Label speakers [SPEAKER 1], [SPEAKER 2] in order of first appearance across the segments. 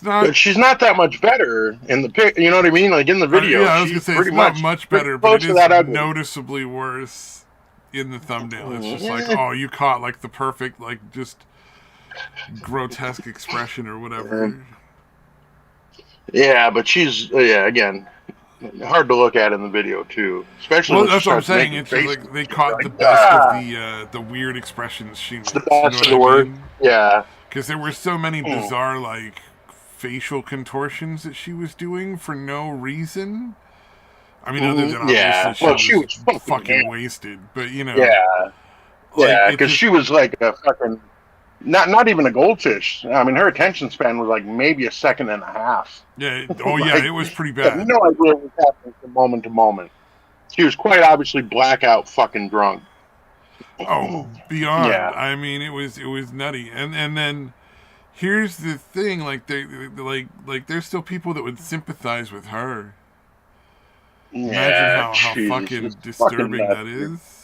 [SPEAKER 1] But she's not that much better in the pic. You know what I mean? Like in the video,
[SPEAKER 2] yeah, I was gonna
[SPEAKER 1] she's
[SPEAKER 2] say it's
[SPEAKER 1] pretty
[SPEAKER 2] not
[SPEAKER 1] much
[SPEAKER 2] much
[SPEAKER 1] pretty
[SPEAKER 2] better, but
[SPEAKER 1] close
[SPEAKER 2] it
[SPEAKER 1] to
[SPEAKER 2] is
[SPEAKER 1] that ugly.
[SPEAKER 2] noticeably worse in the thumbnail. It's just like,
[SPEAKER 1] Yeah.
[SPEAKER 2] oh, you caught like the perfect, like just grotesque expression or whatever.
[SPEAKER 1] Yeah, but she's again hard to look at in the video too, especially
[SPEAKER 2] Well,
[SPEAKER 1] when she
[SPEAKER 2] that's what I'm
[SPEAKER 1] starts
[SPEAKER 2] saying.
[SPEAKER 1] making
[SPEAKER 2] It's just
[SPEAKER 1] faces.
[SPEAKER 2] like they
[SPEAKER 1] You're
[SPEAKER 2] caught the
[SPEAKER 1] like,
[SPEAKER 2] best of
[SPEAKER 1] ah,
[SPEAKER 2] the weird expressions she
[SPEAKER 1] it's the
[SPEAKER 2] makes. You know
[SPEAKER 1] best
[SPEAKER 2] what
[SPEAKER 1] of
[SPEAKER 2] I
[SPEAKER 1] the worst.
[SPEAKER 2] mean?
[SPEAKER 1] Yeah.
[SPEAKER 2] Because there were so many bizarre like facial contortions that she was doing for no reason. I mean, other than obviously
[SPEAKER 1] Yeah.
[SPEAKER 2] she
[SPEAKER 1] Well, she
[SPEAKER 2] was
[SPEAKER 1] was fucking
[SPEAKER 2] fucking
[SPEAKER 1] hammered.
[SPEAKER 2] wasted, but you know,
[SPEAKER 1] Yeah.
[SPEAKER 2] like
[SPEAKER 1] Yeah,
[SPEAKER 2] it
[SPEAKER 1] because
[SPEAKER 2] just
[SPEAKER 1] she was like a fucking not even a goldfish. I mean, her attention span was like maybe a second and a half.
[SPEAKER 2] yeah. Oh yeah,
[SPEAKER 1] Like,
[SPEAKER 2] it was pretty
[SPEAKER 1] you have
[SPEAKER 2] bad.
[SPEAKER 1] no idea what was happening from moment to moment. She was quite obviously blackout fucking drunk.
[SPEAKER 2] Oh, beyond.
[SPEAKER 1] Yeah.
[SPEAKER 2] I mean, it was nutty. And then here's the thing: like like there's still people that would sympathize with her. Imagine
[SPEAKER 1] Yeah,
[SPEAKER 2] how
[SPEAKER 1] Jesus,
[SPEAKER 2] fucking
[SPEAKER 1] it's fucking
[SPEAKER 2] disturbing
[SPEAKER 1] nuts,
[SPEAKER 2] that
[SPEAKER 1] dude.
[SPEAKER 2] is.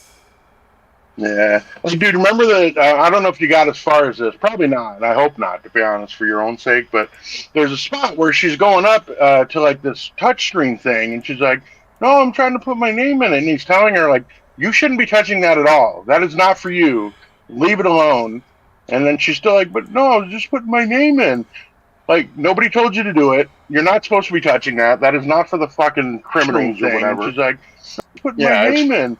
[SPEAKER 1] Yeah, like, dude, remember the? I don't know if you got as far as this. Probably not. I hope not, to be honest, for your own sake. But there's a spot where she's going up to like this touchscreen thing, and she's like, "No, I'm trying to put my name in it." And he's telling her like, "You shouldn't be touching that at all. That is not for you. Leave it alone." And then she's still like, "But no, I was just putting my name in." Like nobody told you to do it. You're not supposed to be touching that. That is not for the fucking criminals or whatever. And she's like, "Put my name in."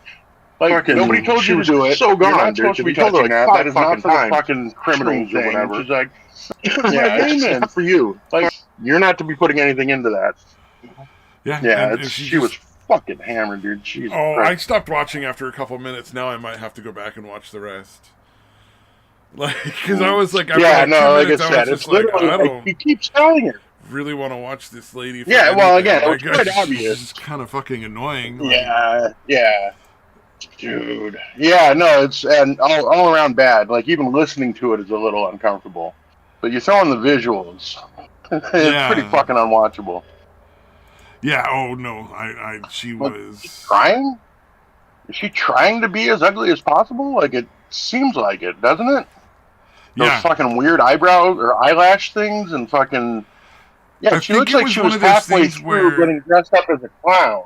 [SPEAKER 1] Like fucking, nobody told you to do it. So gone, you're not supposed to be touching that. That is not for the fucking criminals or whatever. And she's like, "Put my name in." Not for you. Like you're not to be putting anything into that.
[SPEAKER 2] Yeah,
[SPEAKER 1] Yeah,
[SPEAKER 2] and
[SPEAKER 1] she was fucking hammered, dude. Jesus
[SPEAKER 2] Oh, I
[SPEAKER 1] Christ.
[SPEAKER 2] stopped watching after a couple minutes. Now I might have to go back and watch the rest. Like, because I was like, after like 2 minutes, I was just like, I don't
[SPEAKER 1] he keeps telling her.
[SPEAKER 2] really want to watch this lady. For
[SPEAKER 1] Yeah,
[SPEAKER 2] anything.
[SPEAKER 1] well, again, it
[SPEAKER 2] like,
[SPEAKER 1] was quite obvious.
[SPEAKER 2] She's kind of fucking annoying.
[SPEAKER 1] Yeah, yeah. Dude. Yeah, no, it's and all around bad. Like even listening to it is a little uncomfortable. But you throw in the visuals. It's pretty fucking unwatchable.
[SPEAKER 2] Yeah, oh no. She was
[SPEAKER 1] trying? Is she trying to be as ugly as possible? Like it seems like it, doesn't it? Those fucking weird eyebrow or eyelash things and fucking yeah, she looks like she was halfway through getting dressed up as a clown.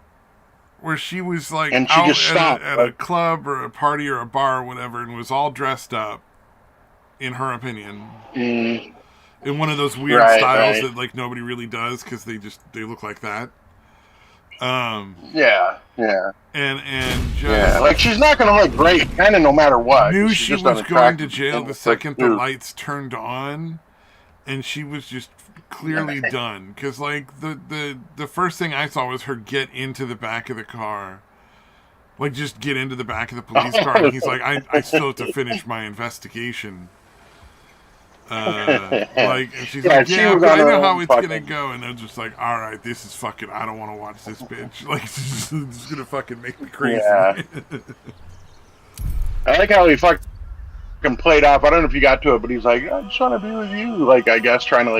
[SPEAKER 2] Where she was like
[SPEAKER 1] and she
[SPEAKER 2] out
[SPEAKER 1] just stopped,
[SPEAKER 2] at a club or a party or a bar or whatever and was all dressed up, in her opinion. In one of those weird styles that like nobody really does because they look like that.
[SPEAKER 1] Yeah.
[SPEAKER 2] And just
[SPEAKER 1] like she's not gonna look great, kind of no matter what.
[SPEAKER 2] Knew she was going to jail the second the lights turned on, and she was just clearly done. Because like the first thing I saw was her get into the back of the car, like just get into the back of the police car. And he's like, I still have to finish my investigation. Like, and she's like, yeah, but I know how it's gonna go, and I'm just like, all right, this is fucking. I don't want to watch this bitch. Like, this is gonna fucking make me crazy.
[SPEAKER 1] Yeah. I like how he fucking played off. I don't know if you got to it, but he's like, I just want to be with you. Like, I guess trying to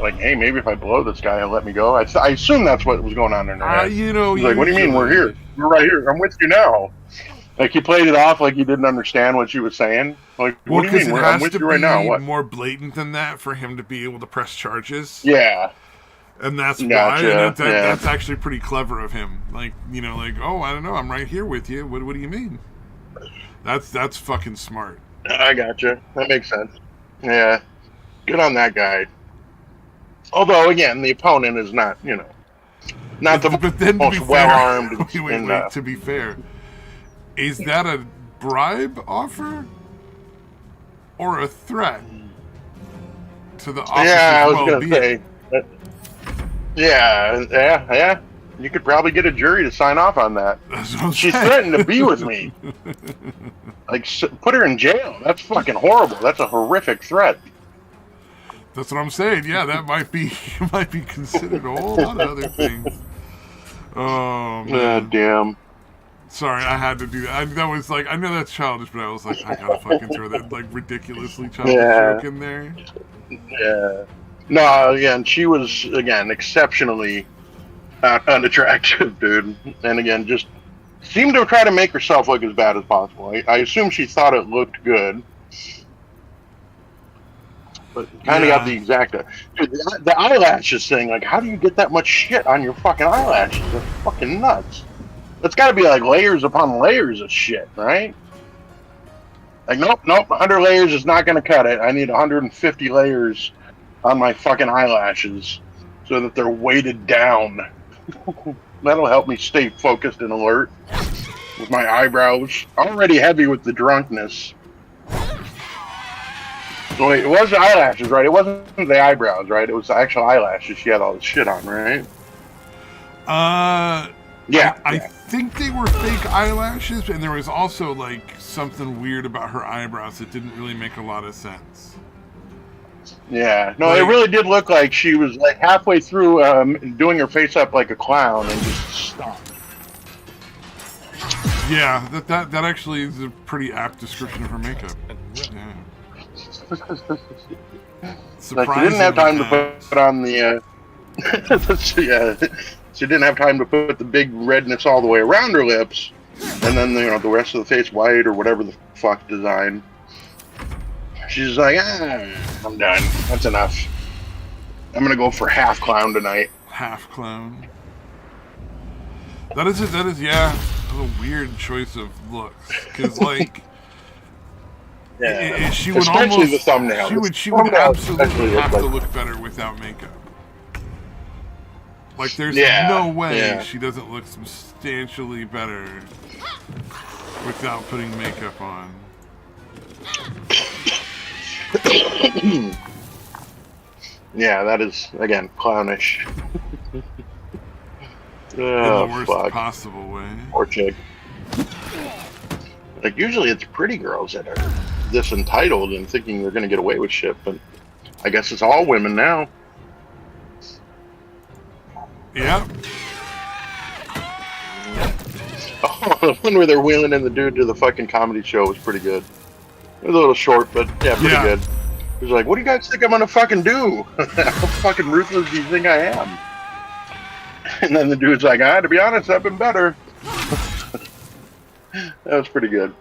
[SPEAKER 1] like, hey, maybe if I blow this guy, he'll let me go. I assume that's what was going on in her head.
[SPEAKER 2] You know,
[SPEAKER 1] he's like, what do you mean we're here? We're right here. I'm with you now. Like he played it off like he didn't understand what she was saying. Like, what do you mean? I'm with you right now. What?
[SPEAKER 2] More blatant than that for him to be able to press charges.
[SPEAKER 1] Yeah,
[SPEAKER 2] and that's why. And that's actually pretty clever of him. Like, you know, like, oh, I don't know, I'm right here with you. What do you mean? That's fucking smart.
[SPEAKER 1] I gotcha. That makes sense. Yeah, good on that guy. Although, again, the opponent is not, you know, not the most well-armed.
[SPEAKER 2] Wait, to be fair. Is that a bribe offer or a threat to the officer's
[SPEAKER 1] yeah, I was going
[SPEAKER 2] well-being?
[SPEAKER 1] to say. Yeah. You could probably get a jury to sign off on that. She threatened to be with me. Like, put her in jail. That's fucking horrible. That's a horrific threat.
[SPEAKER 2] That's what I'm saying. Yeah, that might be considered a whole lot of other things. Oh, man.
[SPEAKER 1] Damn.
[SPEAKER 2] Sorry, I had to do that. That was like, I know that's childish, but I was like, I gotta fucking throw that like ridiculously childish joke in there.
[SPEAKER 1] Yeah. No, again, she was exceptionally unattractive, dude. And again, just seemed to try to make herself look as bad as possible. I assume she thought it looked good. but kind of got the exact. Dude, the eyelashes thing, like, how do you get that much shit on your fucking eyelashes? That's fucking nuts. That's got to be like layers upon layers of shit, right? Like, nope, 100 layers is not going to cut it. I need 150 layers on my fucking eyelashes so that they're weighted down. That'll help me stay focused and alert with my eyebrows already heavy with the drunkenness. Wait, it was the eyelashes, right? It wasn't the eyebrows, right? It was the actual eyelashes she had all this shit on, right? Yeah.
[SPEAKER 2] I think they were fake eyelashes, and there was also, like, something weird about her eyebrows that didn't really make a lot of sense.
[SPEAKER 1] Yeah. No, it really did look like she was, like, halfway through doing her face up like a clown and just stopped.
[SPEAKER 2] Yeah, that actually is a pretty apt description of her makeup. Yeah.
[SPEAKER 1] Like, she didn't have time to put on the... She didn't have time to put the big redness all the way around her lips, and then the rest of the face white or whatever the fuck design. She's like, I'm done. That's enough. I'm gonna go for half clown tonight.
[SPEAKER 2] Half clown. That is a weird choice of looks, because like.
[SPEAKER 1] Yeah.
[SPEAKER 2] She would
[SPEAKER 1] especially
[SPEAKER 2] almost,
[SPEAKER 1] the thumbnail.
[SPEAKER 2] She would absolutely have to look better without makeup. Like, there's no way she doesn't look substantially better without putting makeup on. Yeah,
[SPEAKER 1] that is, again, clownish.
[SPEAKER 2] In the worst possible way.
[SPEAKER 1] Poor chick. Like, usually it's pretty girls that are this entitled and thinking they're going to get away with shit, but I guess it's all women now.
[SPEAKER 2] Yeah.
[SPEAKER 1] Oh, the one where they're wheeling in the dude to the fucking comedy show was pretty good. It was a little short, but pretty good. He was like, what do you guys think I'm going to fucking do? How fucking ruthless do you think I am? And then the dude's like, to be honest, I've been better. That was pretty good.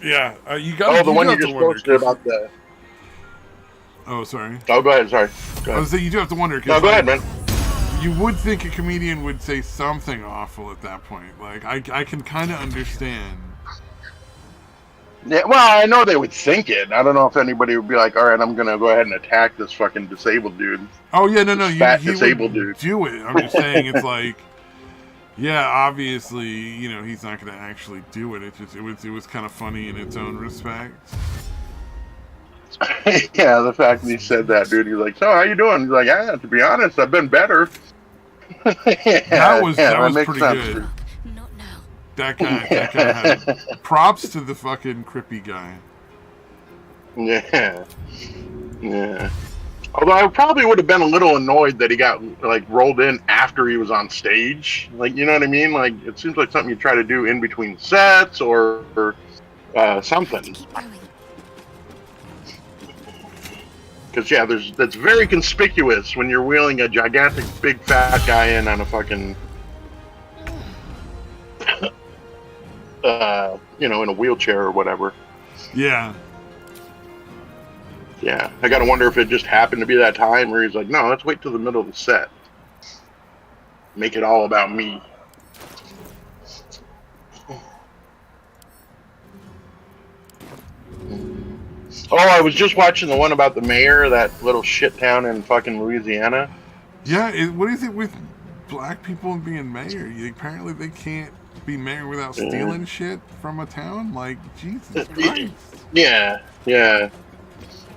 [SPEAKER 2] Yeah, you got.
[SPEAKER 1] The one you just posted about the.
[SPEAKER 2] Oh, sorry.
[SPEAKER 1] Oh, go ahead. Sorry. Go ahead.
[SPEAKER 2] I was saying you do have to wonder.
[SPEAKER 1] No, go ahead, man.
[SPEAKER 2] You would think a comedian would say something awful at that point. Like, I can kind of understand.
[SPEAKER 1] Yeah, well, I know they would think it. I don't know if anybody would be like, all right, I'm going to go ahead and attack this fucking disabled dude.
[SPEAKER 2] Oh, yeah, no.
[SPEAKER 1] He
[SPEAKER 2] disabled
[SPEAKER 1] dude.
[SPEAKER 2] Do it. I'm just saying, it's like, yeah, obviously, he's not going to actually do it. It was kind of funny in its own respect.
[SPEAKER 1] Yeah, the fact that he said that, dude. He's like, so how you doing? He's like, to be honest, I've been better.
[SPEAKER 2] That was pretty
[SPEAKER 1] sense,
[SPEAKER 2] good.
[SPEAKER 1] Dude.
[SPEAKER 2] That guy had props to the fucking Crippy guy.
[SPEAKER 1] Yeah. Although I probably would have been a little annoyed that he got like rolled in after he was on stage. Like, you know what I mean? Like, it seems like something you try to do in between sets or something. Because that's very conspicuous when you're wheeling a gigantic big fat guy in on a fucking in a wheelchair or whatever.
[SPEAKER 2] Yeah.
[SPEAKER 1] Yeah. I gotta wonder if it just happened to be that time where he's like, no, let's wait till the middle of the set. Make it all about me. Oh, I was just watching the one about the mayor of that little shit town in fucking Louisiana.
[SPEAKER 2] Yeah, what do you think with black people being mayor? Apparently they can't be mayor without stealing shit from a town? Like, Jesus Christ.
[SPEAKER 1] Yeah.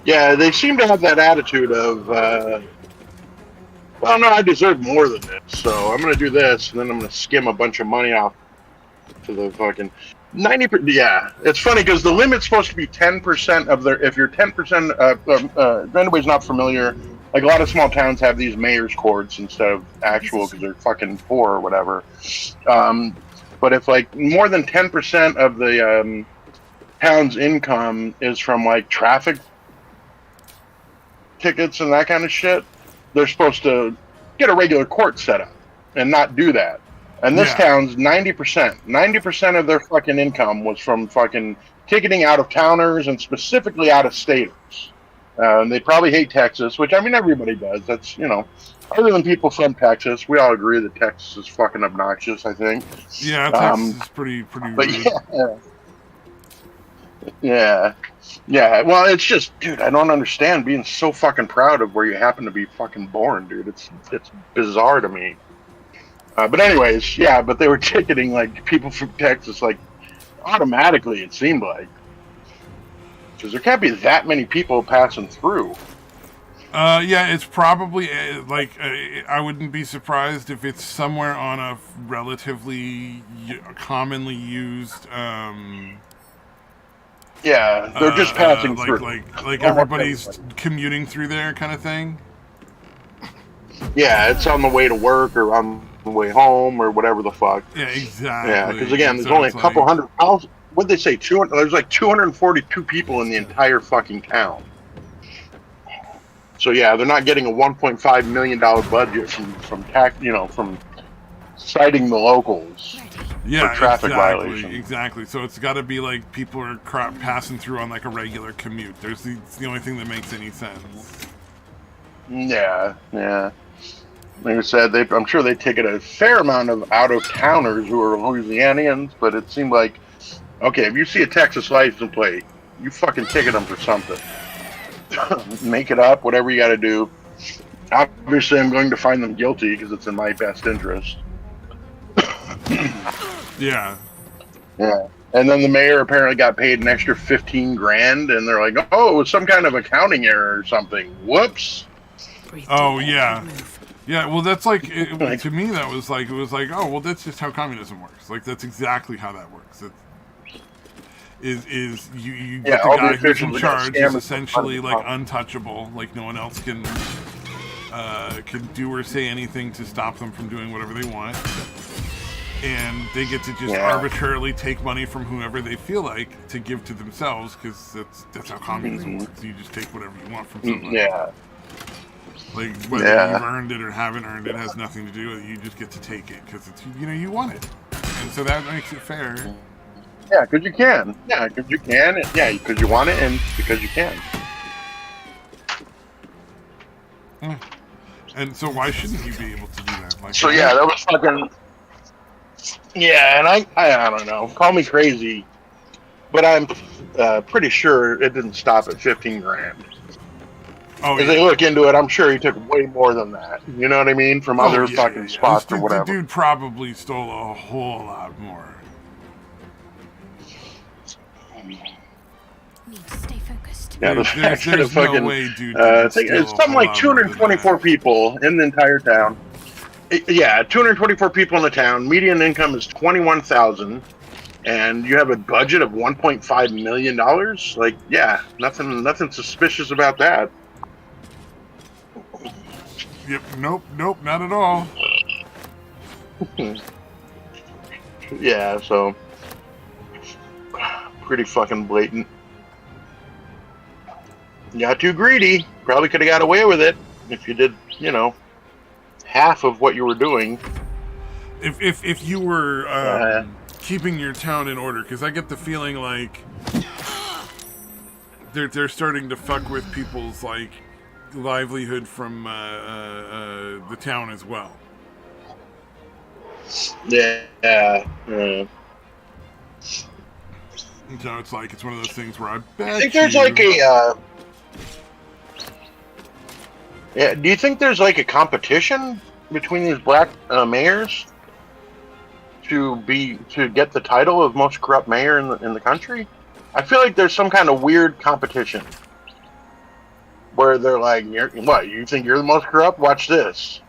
[SPEAKER 1] Yeah, they seem to have that attitude of, well, no, I deserve more than this, so I'm going to do this, and then I'm going to skim a bunch of money off to the fucking 90%. Yeah, it's funny because the limit's supposed to be 10% of their. If you're 10%, if anybody's not familiar, like a lot of small towns have these mayor's courts instead of actual because they're fucking poor or whatever. But if like more than 10% of the town's income is from like traffic tickets and that kind of shit, they're supposed to get a regular court set up and not do that. And this
[SPEAKER 2] Yeah.
[SPEAKER 1] town's 90%. 90% of their fucking income was from fucking ticketing out of towners and specifically out of staters. And they probably hate Texas, which I mean everybody does. That's other than people from Texas, we all agree that Texas is fucking obnoxious. I think.
[SPEAKER 2] Yeah, Texas is pretty
[SPEAKER 1] But
[SPEAKER 2] rude.
[SPEAKER 1] yeah. Well, it's just, dude, I don't understand being so fucking proud of where you happen to be fucking born, dude. It's bizarre to me. But anyways, yeah. But they were ticketing like people from Texas, like automatically. It seemed like because there can't be that many people passing through.
[SPEAKER 2] Yeah, it's probably I wouldn't be surprised if it's somewhere on a relatively commonly used.
[SPEAKER 1] Yeah, they're just passing
[SPEAKER 2] like,
[SPEAKER 1] through.
[SPEAKER 2] Like everybody's commuting through there, kind of thing.
[SPEAKER 1] Yeah, it's on the way to work or on the way home or whatever the fuck.
[SPEAKER 2] Yeah, exactly.
[SPEAKER 1] Yeah, because again, there's only a couple hundred. What'd they say? 200. There's like 242 people in the entire fucking town. So yeah, they're not getting a $1.5 million budget from tax, from citing the locals for traffic violations.
[SPEAKER 2] Exactly. So it's got to be like people are passing through on like a regular commute. It's the only thing that makes any sense.
[SPEAKER 1] Yeah. Like I said, I'm sure they ticket a fair amount of out-of-towners who are Louisianians, but it seemed like, okay, if you see a Texas license plate, you fucking ticket them for something. Make it up, whatever you got to do. Obviously, I'm going to find them guilty because it's in my best interest.
[SPEAKER 2] Yeah.
[SPEAKER 1] And then the mayor apparently got paid an extra $15,000, and they're like, "Oh, it was some kind of accounting error or something." Whoops.
[SPEAKER 2] Oh yeah. Yeah, well, that's like to me. That was like oh, well, that's just how communism works. Like that's exactly how that works. Is you get the guy who's in charge is essentially like untouchable, like no one else can do or say anything to stop them from doing whatever they want, and they get to just arbitrarily take money from whoever they feel like to give to themselves because that's how communism works. You just take whatever you want from somebody.
[SPEAKER 1] Yeah.
[SPEAKER 2] Like whether you've earned it or haven't earned it has nothing to do with it. You just get to take it because it's you want it, and so that makes it fair.
[SPEAKER 1] Yeah, because you can. Yeah, because you can. Yeah, because you want it and because you can.
[SPEAKER 2] And so why shouldn't you be able to do that? Like,
[SPEAKER 1] so yeah, that was fucking. Yeah, and I don't know. Call me crazy, but I'm pretty sure it didn't stop at $15,000.
[SPEAKER 2] Oh,
[SPEAKER 1] As they look into it, I'm sure he took way more than that. You know what I mean? From other fucking spots or whatever.
[SPEAKER 2] The dude probably stole a whole lot more.
[SPEAKER 3] Need to stay focused.
[SPEAKER 1] Yeah, the fact that
[SPEAKER 2] there's
[SPEAKER 1] fucking,
[SPEAKER 2] no way, dude.
[SPEAKER 1] it's something like 224 people in the entire town. 224 people in the town. Median income is $21,000, and you have a budget of $1.5 million. Like, yeah, nothing suspicious about that.
[SPEAKER 2] Yep. Nope. Not at all.
[SPEAKER 1] Yeah. So pretty fucking blatant. Got too greedy. Probably could have got away with it if you did, half of what you were doing.
[SPEAKER 2] If you were keeping your town in order, because I get the feeling like they're starting to fuck with people's like livelihood from the town as well.
[SPEAKER 1] Yeah.
[SPEAKER 2] So it's like it's one of those things where I bet
[SPEAKER 1] I think there's like a. Yeah, do you think there's like a competition between these black mayors to get the title of most corrupt mayor in the country? I feel like there's some kind of weird competition where they're like, you think you're the most corrupt? Watch this.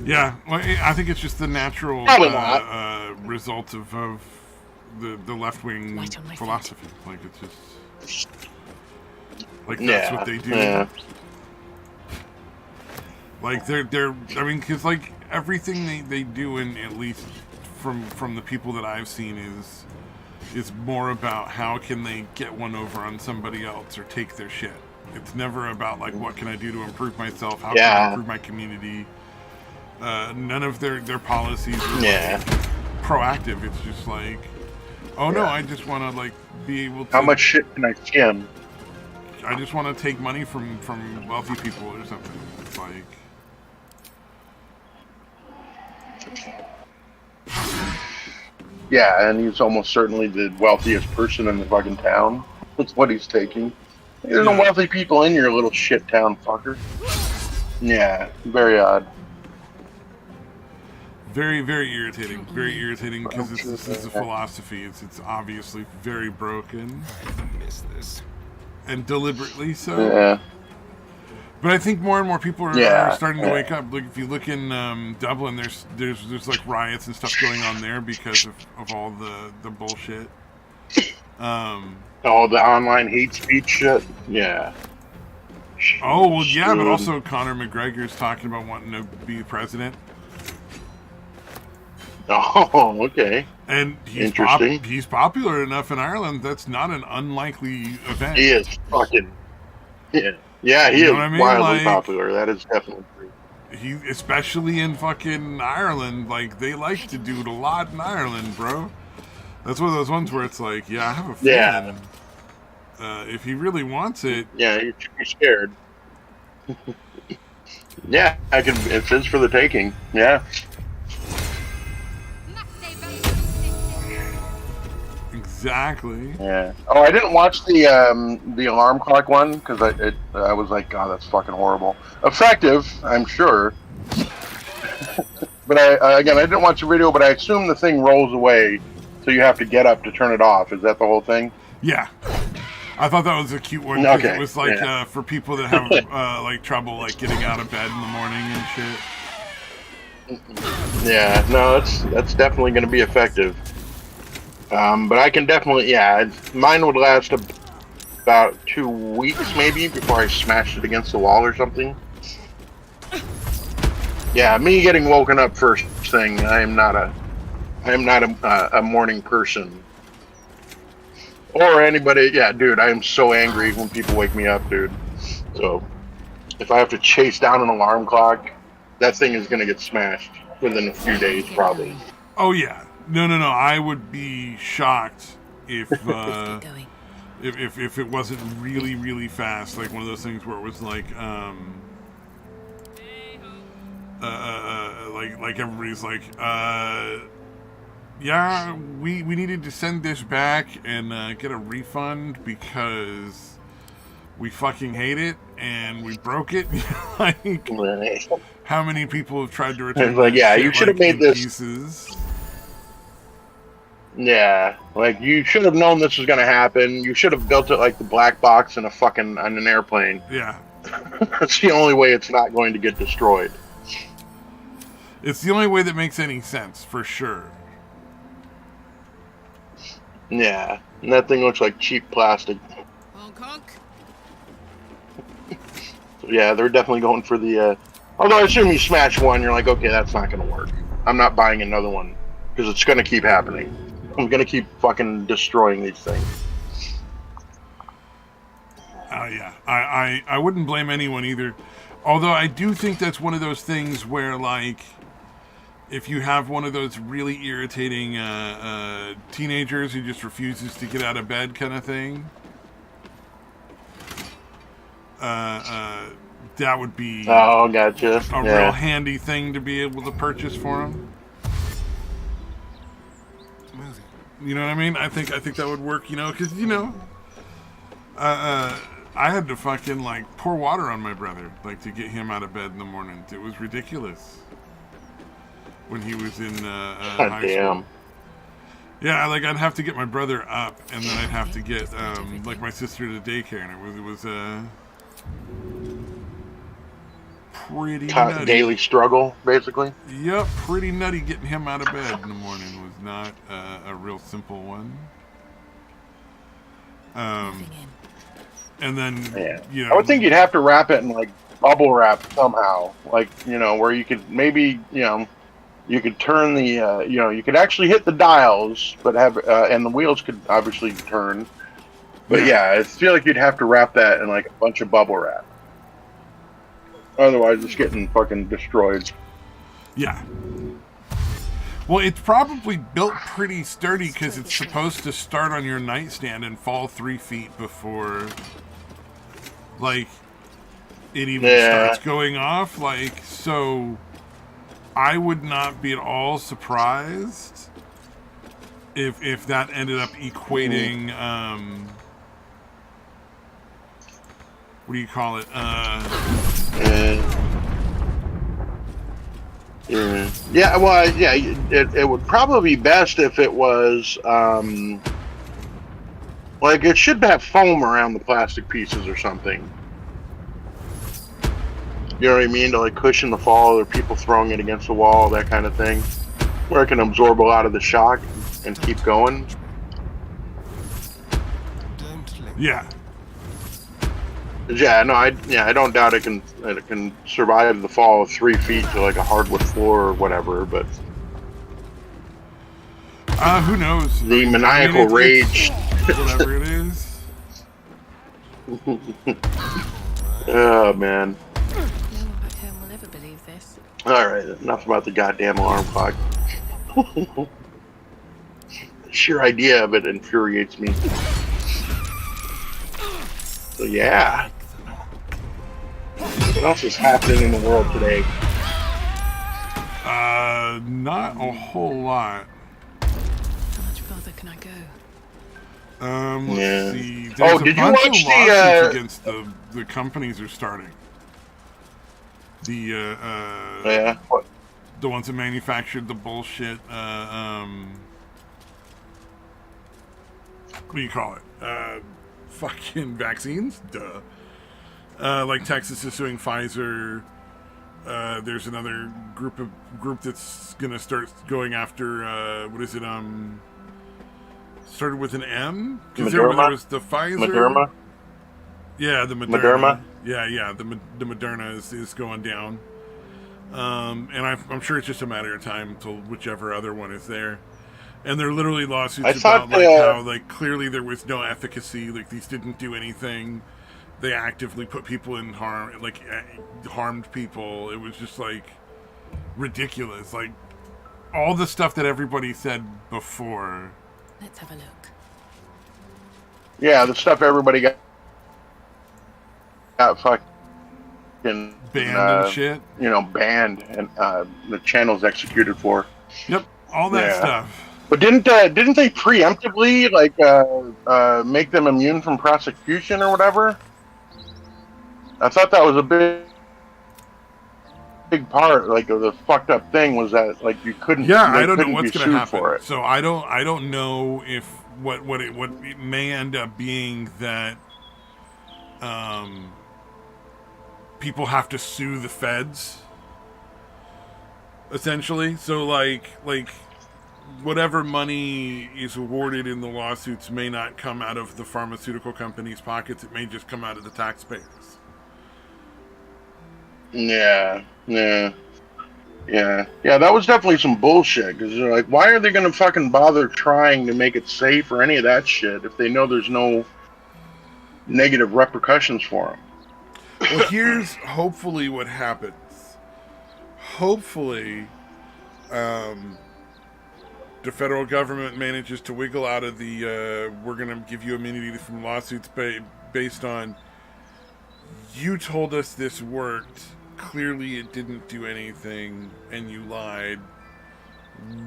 [SPEAKER 2] Yeah, well, I think it's just the natural result of the left-wing philosophy. Like it's just like that's what they do.
[SPEAKER 1] Yeah.
[SPEAKER 2] Like they're I mean, because like everything they do, and at least from the people that I've seen is more about how can they get one over on somebody else or take their shit. It's never about like what can I do to improve myself, how can I improve my community. None of their policies are
[SPEAKER 1] Yeah.
[SPEAKER 2] proactive. It's just like, oh no, I just want to like be able to.
[SPEAKER 1] How much shit can I skim?
[SPEAKER 2] I just want to take money from wealthy people or something. It's like,
[SPEAKER 1] yeah, and he's almost certainly the wealthiest person in the fucking town. That's what he's taking. There's no wealthy people in your little shit town, fucker. Yeah, very odd.
[SPEAKER 2] very, very irritating. Very irritating because this is a philosophy. It's obviously very broken.
[SPEAKER 3] I miss this.
[SPEAKER 2] And deliberately so.
[SPEAKER 1] Yeah.
[SPEAKER 2] But I think more and more people are starting to wake up. Like if you look in Dublin, there's like riots and stuff going on there because of all the bullshit.
[SPEAKER 1] Oh, the online hate speech shit. Yeah.
[SPEAKER 2] Oh well, yeah, but also Conor McGregor's talking about wanting to be president.
[SPEAKER 1] Oh, okay.
[SPEAKER 2] And he's popular enough in Ireland. That's not an unlikely event.
[SPEAKER 1] He is fucking. Yeah, he is wildly popular. That is definitely true.
[SPEAKER 2] He, especially in fucking Ireland, like they like to do it a lot in Ireland, bro. That's one of those ones where it's like, yeah, I have a feeling. If he really wants it,
[SPEAKER 1] yeah, you should be scared. Yeah, I can. It's his for the taking. Yeah.
[SPEAKER 2] Exactly.
[SPEAKER 1] Yeah. Oh, I didn't watch the alarm clock one because I was like, God, that's fucking horrible. Effective, I'm sure. But I didn't watch the video, but I assume the thing rolls away, so you have to get up to turn it off. Is that the whole thing?
[SPEAKER 2] Yeah. I thought that was a cute one.
[SPEAKER 1] Okay.
[SPEAKER 2] It was like for people that have like trouble like getting out of bed in the morning and shit.
[SPEAKER 1] Yeah. No, that's definitely going to be effective. But I can definitely, mine would last about 2 weeks maybe before I smashed it against the wall or something. Yeah, me getting woken up first thing. I am not a morning person. Or anybody. Yeah, dude, I am so angry when people wake me up, dude. So if I have to chase down an alarm clock, that thing is gonna get smashed within a few days, probably.
[SPEAKER 2] Oh yeah. No. I would be shocked if if it wasn't really, really fast, like one of those things where it was like like everybody's like yeah, we needed to send this back and get a refund because we fucking hate it and we broke it. Like, how many people have tried to return?
[SPEAKER 1] It's like, yeah, you should have made this.
[SPEAKER 2] Pieces?
[SPEAKER 1] Yeah, like you should have known this was going to happen. You should have built it like the black box in on an airplane.
[SPEAKER 2] Yeah,
[SPEAKER 1] that's the only way it's not going to get destroyed.
[SPEAKER 2] It's the only way that makes any sense, for sure.
[SPEAKER 1] Yeah, and that thing looks like cheap plastic. So yeah, they're definitely going for the. Although I assume you smash one, you're like, okay, that's not going to work. I'm not buying another one because it's going to keep happening. I'm going to keep fucking destroying these things.
[SPEAKER 2] Yeah, I wouldn't blame anyone either. Although I do think that's one of those things where, like, if you have one of those really irritating teenagers who just refuses to get out of bed kind of thing, that would be
[SPEAKER 1] gotcha.
[SPEAKER 2] a real handy thing to be able to purchase for them. You know what I mean? I think that would work, because, I had to fucking, like, pour water on my brother, like, to get him out of bed in the morning. It was ridiculous. When he was in high school. Yeah, like, I'd have to get my brother up, and then I'd have to get, like, my sister to daycare, and it was pretty nutty.
[SPEAKER 1] Daily struggle, basically?
[SPEAKER 2] Yep, pretty nutty getting him out of bed in the morning was not a real simple one. And then,
[SPEAKER 1] I would think you'd have to wrap it in, like, bubble wrap somehow. Like, where you could maybe, you could turn the, you could actually hit the dials, but and the wheels could obviously turn. But yeah, I feel like you'd have to wrap that in like a bunch of bubble wrap. Otherwise, it's getting fucking destroyed.
[SPEAKER 2] Yeah. Well, it's probably built pretty sturdy because it's supposed to start on your nightstand and fall 3 feet before, like, it even starts going off. Like, so I would not be at all surprised if that ended up equating, what do you call it?
[SPEAKER 1] Yeah, well, yeah, it would probably be best if it was, like, it should have foam around the plastic pieces or something. You know what I mean? To, like, cushion the fall, or people throwing it against the wall, that kind of thing. Where it can absorb a lot of the shock and keep going.
[SPEAKER 2] Yeah.
[SPEAKER 1] Yeah, no, I don't doubt it can survive the fall of 3 feet to, like, a hardwood floor or whatever, but
[SPEAKER 2] who knows?
[SPEAKER 1] The maniacal rage.
[SPEAKER 2] Whatever it is.
[SPEAKER 1] Oh, man.
[SPEAKER 3] No one back home will ever believe this.
[SPEAKER 1] Alright, enough about the goddamn alarm clock. The sheer idea of it infuriates me. So, yeah. What else is happening in the world today?
[SPEAKER 2] Not a whole lot.
[SPEAKER 3] How much further can I go?
[SPEAKER 2] Let's see. There's
[SPEAKER 1] did
[SPEAKER 2] a
[SPEAKER 1] you
[SPEAKER 2] bunch
[SPEAKER 1] watch
[SPEAKER 2] of lawsuits
[SPEAKER 1] the
[SPEAKER 2] against the companies are starting. The
[SPEAKER 1] yeah. What?
[SPEAKER 2] The ones that manufactured the bullshit. What do you call it? Fucking vaccines. Duh. Like Texas is suing Pfizer. There's another group that's gonna start going after what is it? Started with an M. Because there was the Pfizer.
[SPEAKER 1] Moderna?
[SPEAKER 2] Yeah, the Moderna. Yeah. The Moderna is going down. And I'm sure it's just a matter of time until whichever other one is there. And they're literally lawsuits about like how like clearly there was no efficacy, like these didn't do anything. They actively put people in harm, like harmed people. It was just like ridiculous. Like all the stuff that everybody said before.
[SPEAKER 3] Let's have a look.
[SPEAKER 1] Yeah, the stuff everybody got fucking
[SPEAKER 2] banned and shit.
[SPEAKER 1] You know, banned and the channels executed for.
[SPEAKER 2] Yep, all that stuff.
[SPEAKER 1] But didn't they preemptively like make them immune from prosecution or whatever? I thought that was a big part, like, of the fucked up thing was that like you couldn't.
[SPEAKER 2] Yeah, I don't know what's
[SPEAKER 1] going
[SPEAKER 2] to
[SPEAKER 1] to
[SPEAKER 2] happen.
[SPEAKER 1] For it.
[SPEAKER 2] So I don't know if what it may end up being that people have to sue the feds essentially. So like whatever money is awarded in the lawsuits may not come out of the pharmaceutical companies' pockets. It may just come out of the taxpayers.
[SPEAKER 1] Yeah. That was definitely some bullshit. Because they're like, why are they going to fucking bother trying to make it safe or any of that shit if they know there's no negative repercussions for them?
[SPEAKER 2] Well, here's hopefully what happens. Hopefully, the federal government manages to wiggle out of the we're going to give you immunity from lawsuits based on you told us this worked. Clearly it didn't do anything and you lied.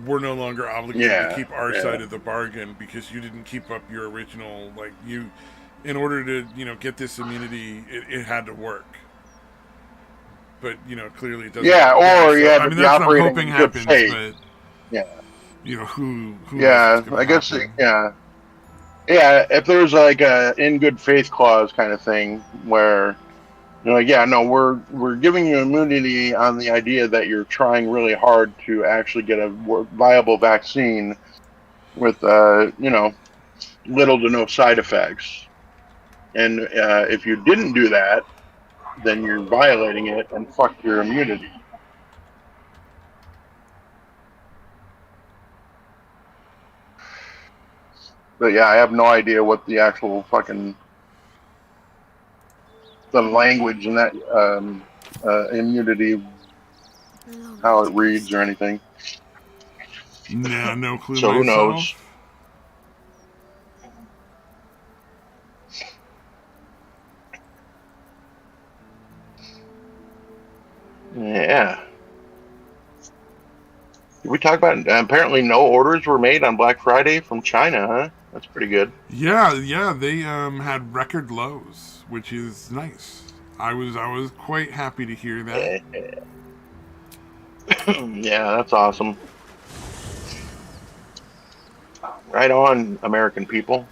[SPEAKER 2] We're no longer obligated to keep our side of the bargain because you didn't keep up your original, like, you, in order to, get this immunity, it had to work. But, clearly it doesn't.
[SPEAKER 1] Yeah, or you had to be
[SPEAKER 2] that's what I'm
[SPEAKER 1] operating
[SPEAKER 2] hoping
[SPEAKER 1] in good
[SPEAKER 2] happens,
[SPEAKER 1] faith.
[SPEAKER 2] but, who
[SPEAKER 1] yeah, I guess, yeah, if there's like a in good faith clause kind of thing where, like, we're giving you immunity on the idea that you're trying really hard to actually get a viable vaccine with, little to no side effects. And if you didn't do that, then you're violating it and fuck your immunity. But yeah, I have no idea what the actual fucking the language in that immunity how it reads or anything.
[SPEAKER 2] Nah, no clue
[SPEAKER 1] So who
[SPEAKER 2] myself.
[SPEAKER 1] knows? Yeah. Did we talk about apparently no orders were made on Black Friday from China, huh? That's pretty good.
[SPEAKER 2] Yeah, they had record lows, which is nice. I was quite happy to hear that.
[SPEAKER 1] Yeah, that's awesome. Right on, American people.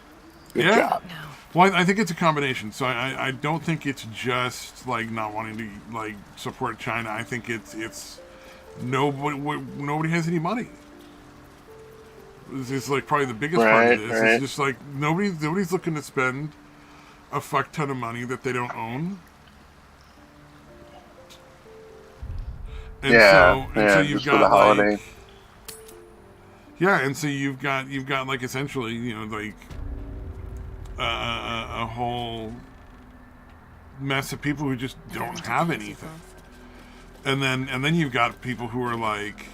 [SPEAKER 1] Good job.
[SPEAKER 3] No.
[SPEAKER 2] Well, I think it's a combination. So I don't think it's just like not wanting to like support China. I think it's nobody has any money. This is like probably the biggest part of this.
[SPEAKER 1] Right.
[SPEAKER 2] It's just like nobody's looking to spend a fuck ton of money that they don't own. And so you've got
[SPEAKER 1] holiday.
[SPEAKER 2] And so you've got like essentially, you know, like a whole mess of people who just don't have anything. And then you've got people who are like,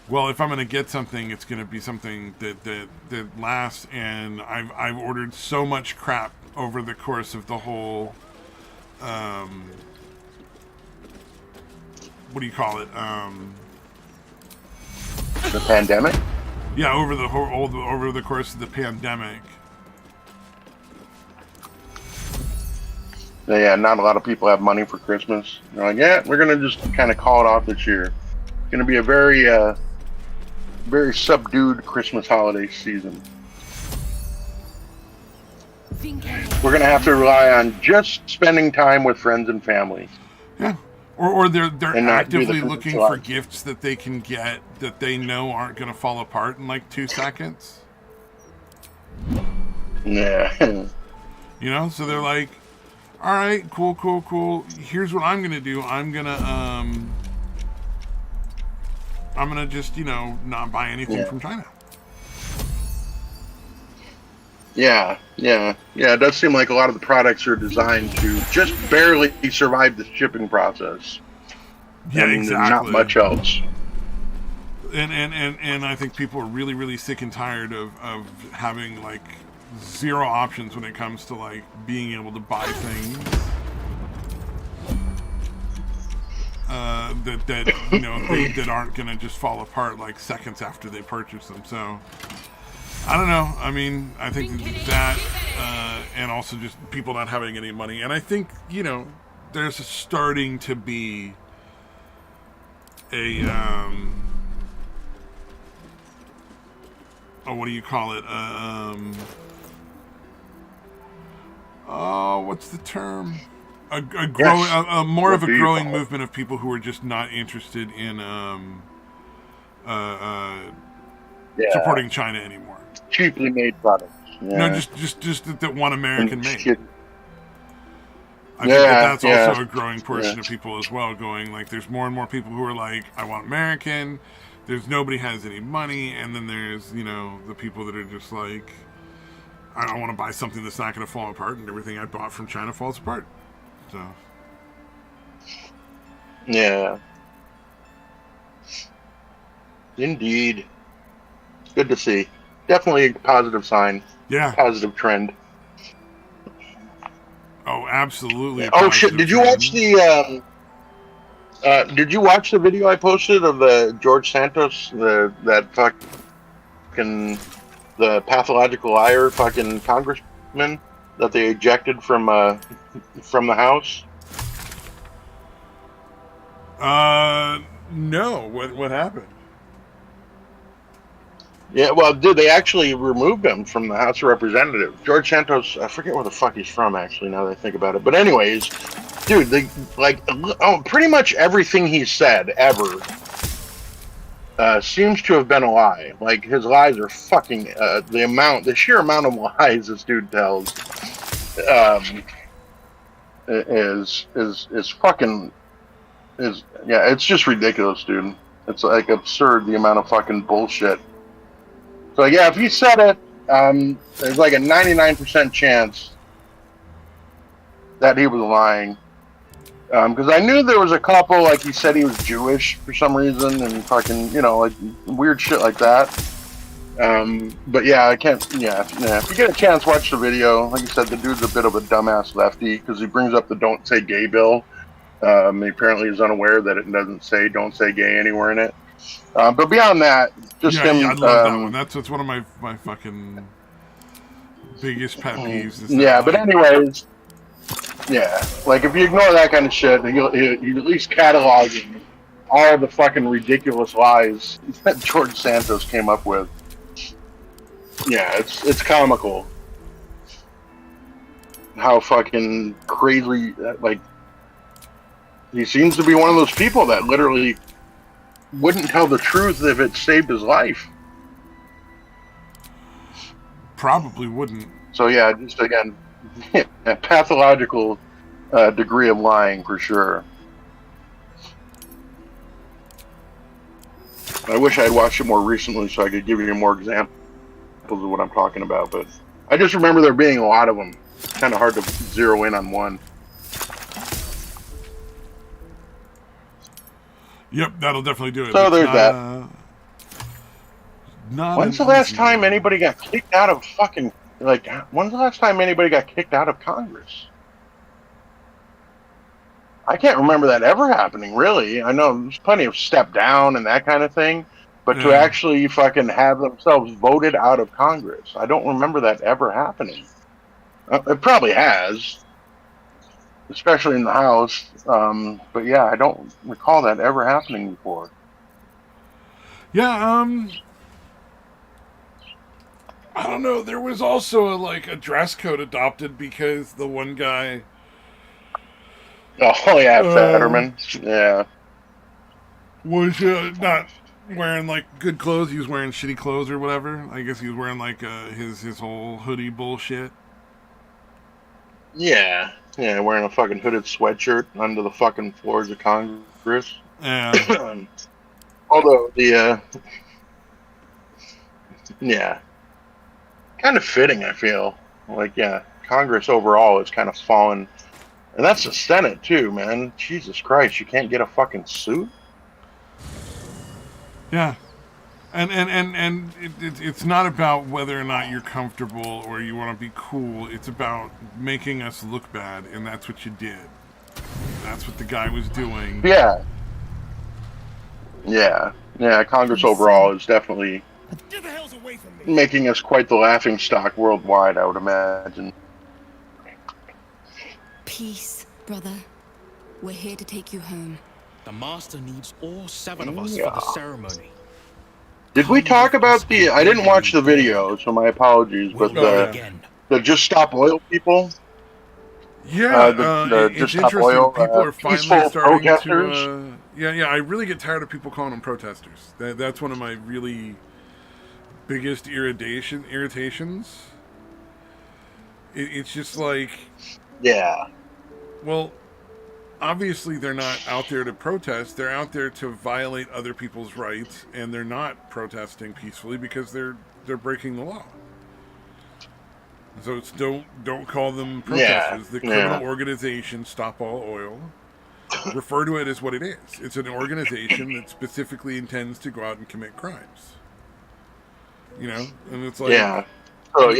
[SPEAKER 2] well, if I'm going to get something, it's going to be something that lasts. And I've ordered so much crap over the course of the whole, what do you call it?
[SPEAKER 1] The pandemic?
[SPEAKER 2] Yeah, over the course of the pandemic.
[SPEAKER 1] Yeah, not a lot of people have money for Christmas. They're like, yeah, we're gonna just kind of call it off this year. It's gonna be a very, very subdued Christmas holiday season. We're gonna have to rely on just spending time with friends and family.
[SPEAKER 2] Yeah. Or they're actively
[SPEAKER 1] the
[SPEAKER 2] looking for gifts that they can get that they know aren't going to fall apart in like 2 seconds.
[SPEAKER 1] Yeah.
[SPEAKER 2] You know, so they're like, all right, cool. Here's what I'm going to do. I'm going to just, you know, not buy anything from China.
[SPEAKER 1] Yeah. It does seem like a lot of the products are designed to just barely survive the shipping process.
[SPEAKER 2] Yeah, exactly.
[SPEAKER 1] Not much else.
[SPEAKER 2] And I think people are really, really sick and tired of having like zero options when it comes to like being able to buy things that you know that aren't gonna just fall apart like seconds after they purchase them. So I don't know. I mean, I think that and also just people not having any money. And I think, you know, there's starting to be a what do you call it? What's the term? More of a growing movement of people who are just not interested in supporting China anymore.
[SPEAKER 1] Cheaply made products. Yeah.
[SPEAKER 2] No, just that one American made.
[SPEAKER 1] Shit.
[SPEAKER 2] I think that's also a growing portion of people as well, going like there's more and more people who are like, I want American. There's nobody has any money, and then there's, you know, the people that are just like, I don't want to buy something that's not going to fall apart, and everything I bought from China falls apart. So
[SPEAKER 1] yeah, indeed, it's good to see. Definitely a positive sign.
[SPEAKER 2] Yeah,
[SPEAKER 1] positive trend.
[SPEAKER 2] Oh, absolutely.
[SPEAKER 1] Oh shit! Did you watch the? Did you watch the video I posted of the George Santos, that fucking the pathological liar fucking congressman that they ejected from the House?
[SPEAKER 2] No. What happened?
[SPEAKER 1] Yeah, well, dude, they actually removed him from the House of Representatives. George Santos, I forget where the fuck he's from, actually, now that I think about it. But anyways, dude, pretty much everything he said ever seems to have been a lie. Like, his lies are fucking, the sheer amount of lies this dude tells it's just ridiculous, dude. It's like absurd, the amount of fucking bullshit. So yeah, if he said it, there's like a 99% chance that he was lying. Because I knew there was a couple, like he said he was Jewish for some reason, and fucking, like weird shit like that. But yeah, I can't. Yeah. If you get a chance, watch the video. Like you said, the dude's a bit of a dumbass lefty because he brings up the "Don't Say Gay" bill. He apparently is unaware that it doesn't say "Don't Say Gay" anywhere in it. But beyond that, just him.
[SPEAKER 2] Yeah, I love that one. That's one of my fucking biggest pet peeves. Is that,
[SPEAKER 1] yeah, but anyways, yeah, like if you ignore that kind of shit, you at least cataloging all the fucking ridiculous lies that George Santos came up with. Yeah, it's comical how fucking crazy, like, he seems to be one of those people that literally wouldn't tell the truth if it saved his life.
[SPEAKER 2] probably wouldn't.
[SPEAKER 1] So yeah, just again, a pathological degree of lying for sure. I wish I had watched it more recently so I could give you more examples of what I'm talking about, but I just remember there being a lot of them. Kind of hard to zero in on one.
[SPEAKER 2] Yep, that'll definitely do it.
[SPEAKER 1] So there's that. When's the last time anybody got kicked out of fucking, like, when's the last time anybody got kicked out of Congress? I can't remember that ever happening, really. I know there's plenty of step down and that kind of thing, but to actually fucking have themselves voted out of Congress, I don't remember that ever happening. It probably has, especially in the House. But yeah, I don't recall that ever happening before.
[SPEAKER 2] Yeah, I don't know. There was also a dress code adopted because the one guy.
[SPEAKER 1] Oh yeah, Fetterman. Yeah,
[SPEAKER 2] was not wearing good clothes. He was wearing shitty clothes or whatever. I guess he was wearing his whole hoodie bullshit.
[SPEAKER 1] Yeah, wearing a fucking hooded sweatshirt under the fucking floors of Congress.
[SPEAKER 2] Yeah.
[SPEAKER 1] Although yeah, kind of fitting. I feel like Congress overall has kind of fallen. And that's the Senate too, man. Jesus Christ, you can't get a fucking suit?
[SPEAKER 2] Yeah. And it's not about whether or not you're comfortable or you want to be cool. It's about making us look bad, and that's what you did. That's what the guy was doing.
[SPEAKER 1] Yeah. Congress overall is definitely making us quite the laughingstock worldwide, I would imagine.
[SPEAKER 4] Peace, brother. We're here to take you home.
[SPEAKER 5] The master needs all 7 of us for the ceremony.
[SPEAKER 1] Did we talk about I didn't watch the video, so my apologies, but the Just Stop Oil people?
[SPEAKER 2] Yeah,
[SPEAKER 1] the
[SPEAKER 2] it's
[SPEAKER 1] Just
[SPEAKER 2] interesting.
[SPEAKER 1] Stop Oil,
[SPEAKER 2] People are finally
[SPEAKER 1] peaceful
[SPEAKER 2] starting
[SPEAKER 1] protesters.
[SPEAKER 2] to. Yeah. I really get tired of people calling them protesters. That's one of my really biggest irritations. It's just like.
[SPEAKER 1] Yeah.
[SPEAKER 2] Well, obviously they're not out there to protest. They're out there to violate other people's rights, and they're not protesting peacefully because they're breaking the law. So it's don't call them protesters. The criminal organization Stop All Oil. Refer to it as what it is. It's an organization that specifically intends to go out and commit crimes. And it's like
[SPEAKER 1] So